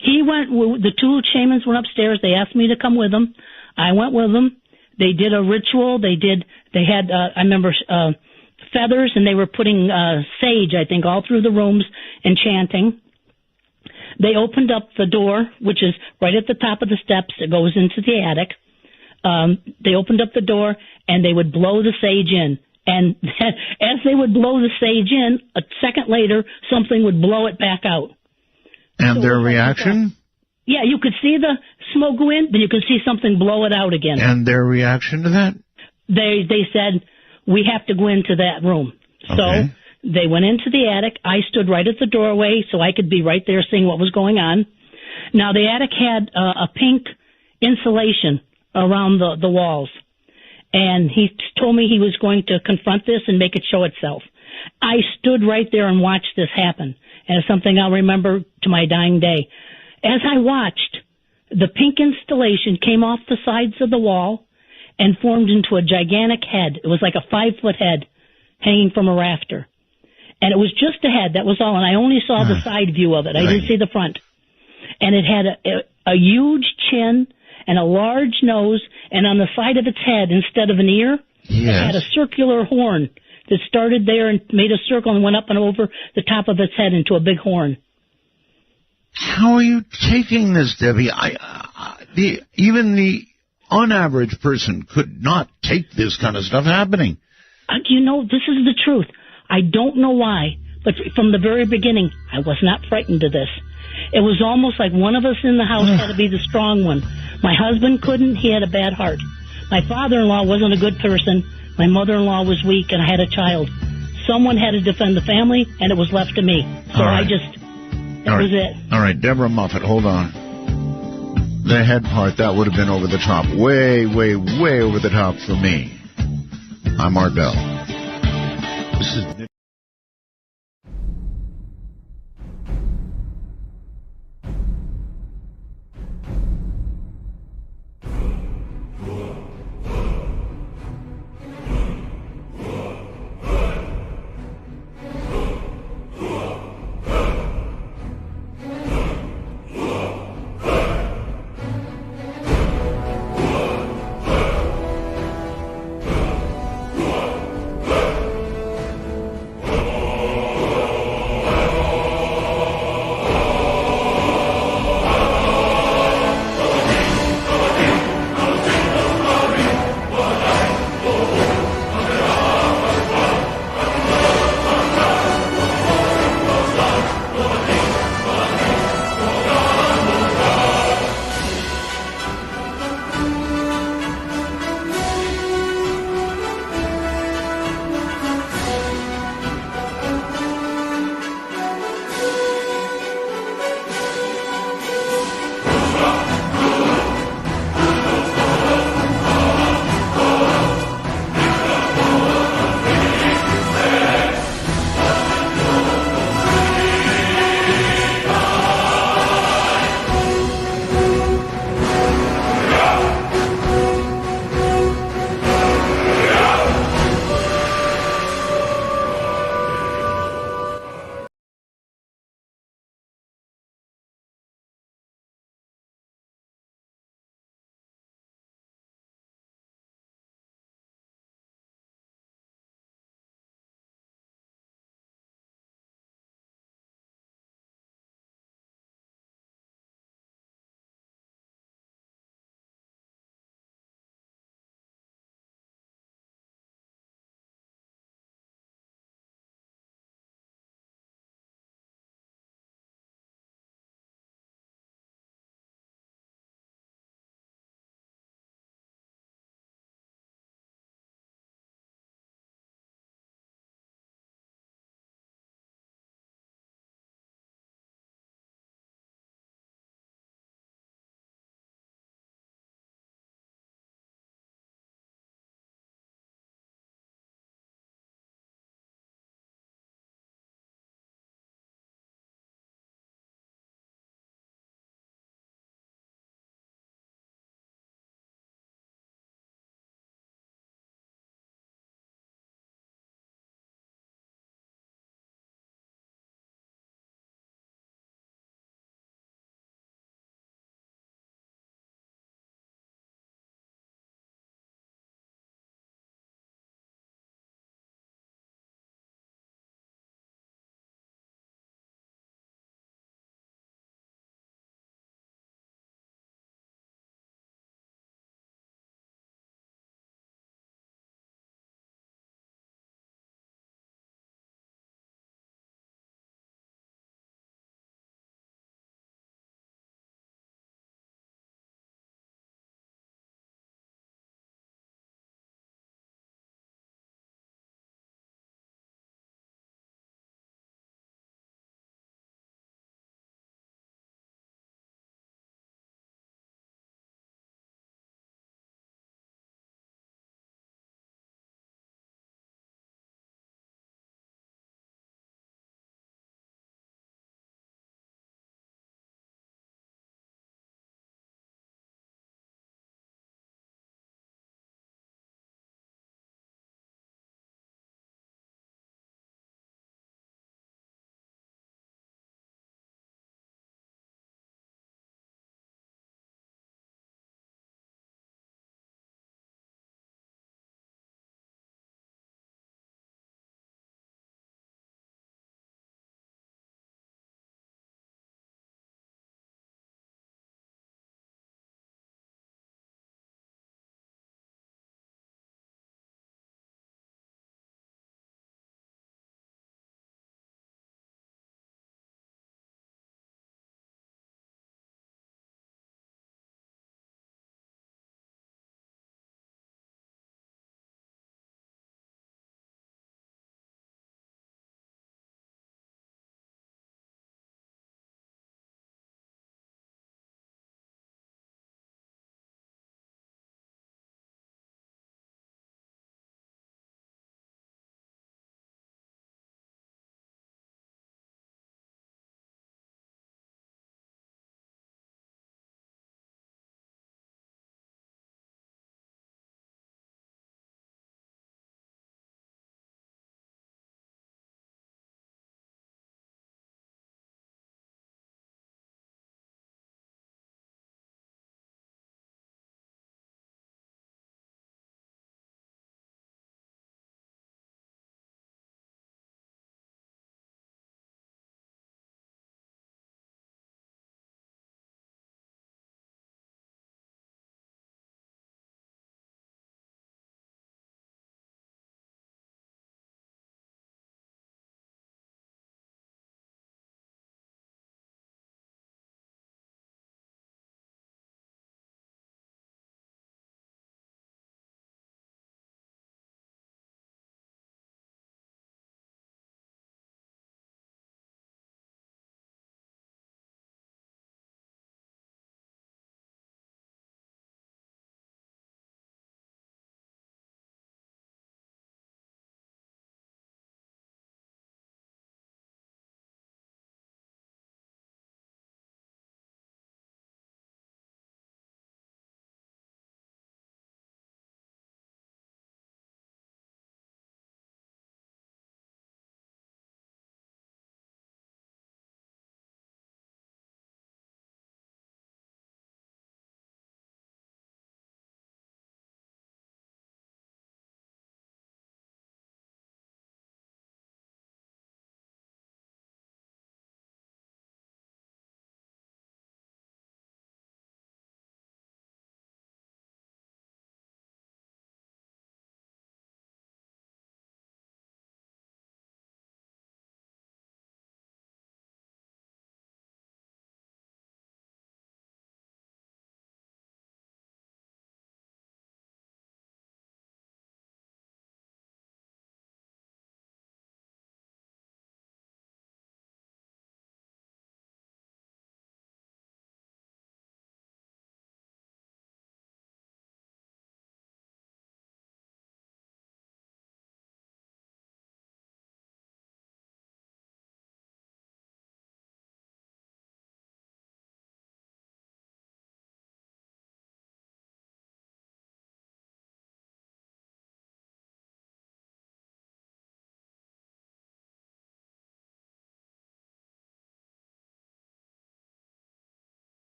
He went, the 2 shamans went upstairs. They asked me to come with them. I went with them. They did a ritual. They had, I remember, feathers, and they were putting sage, I think, all through the rooms and chanting. They opened up the door, which is right at the top of the steps that goes into the attic. They opened up the door, and they would blow the sage in. And as they would blow the sage in, a second later, something would blow it back out. And their reaction? Yeah, you could see the smoke go in, then you could see something blow it out again. And their reaction to that? They said, we have to go into that room. Okay. So they went into the attic. I stood right at the doorway so I could be right there seeing what was going on. Now, the attic had a pink insulation around the walls. And he told me he was going to confront this and make it show itself. I stood right there and watched this happen. And it's something I'll remember to my dying day. As I watched, the pink installation came off the sides of the wall and formed into a gigantic head. It was like a 5-foot head hanging from a rafter. And it was just the head, that was all, and I only saw the side view of it. I didn't see the front. And it had a huge chin and a large nose, and on the side of its head, instead of an ear, it had a circular horn that started there and made a circle and went up and over the top of its head into a big horn. How are you taking this, Debbie? Even the unaverage person could not take this kind of stuff happening. You know, this is the truth. I don't know why, but from the very beginning, I was not frightened of this. It was almost like one of us in the house had to be the strong one. My husband couldn't. He had a bad heart. My father-in-law wasn't a good person. My mother-in-law was weak, and I had a child. Someone had to defend the family, and it was left to me. So I just... That was it. All right, Deborah Moffat, hold on. The head part, that would have been over the top. Way, way, way over the top for me. I'm Art Bell. This is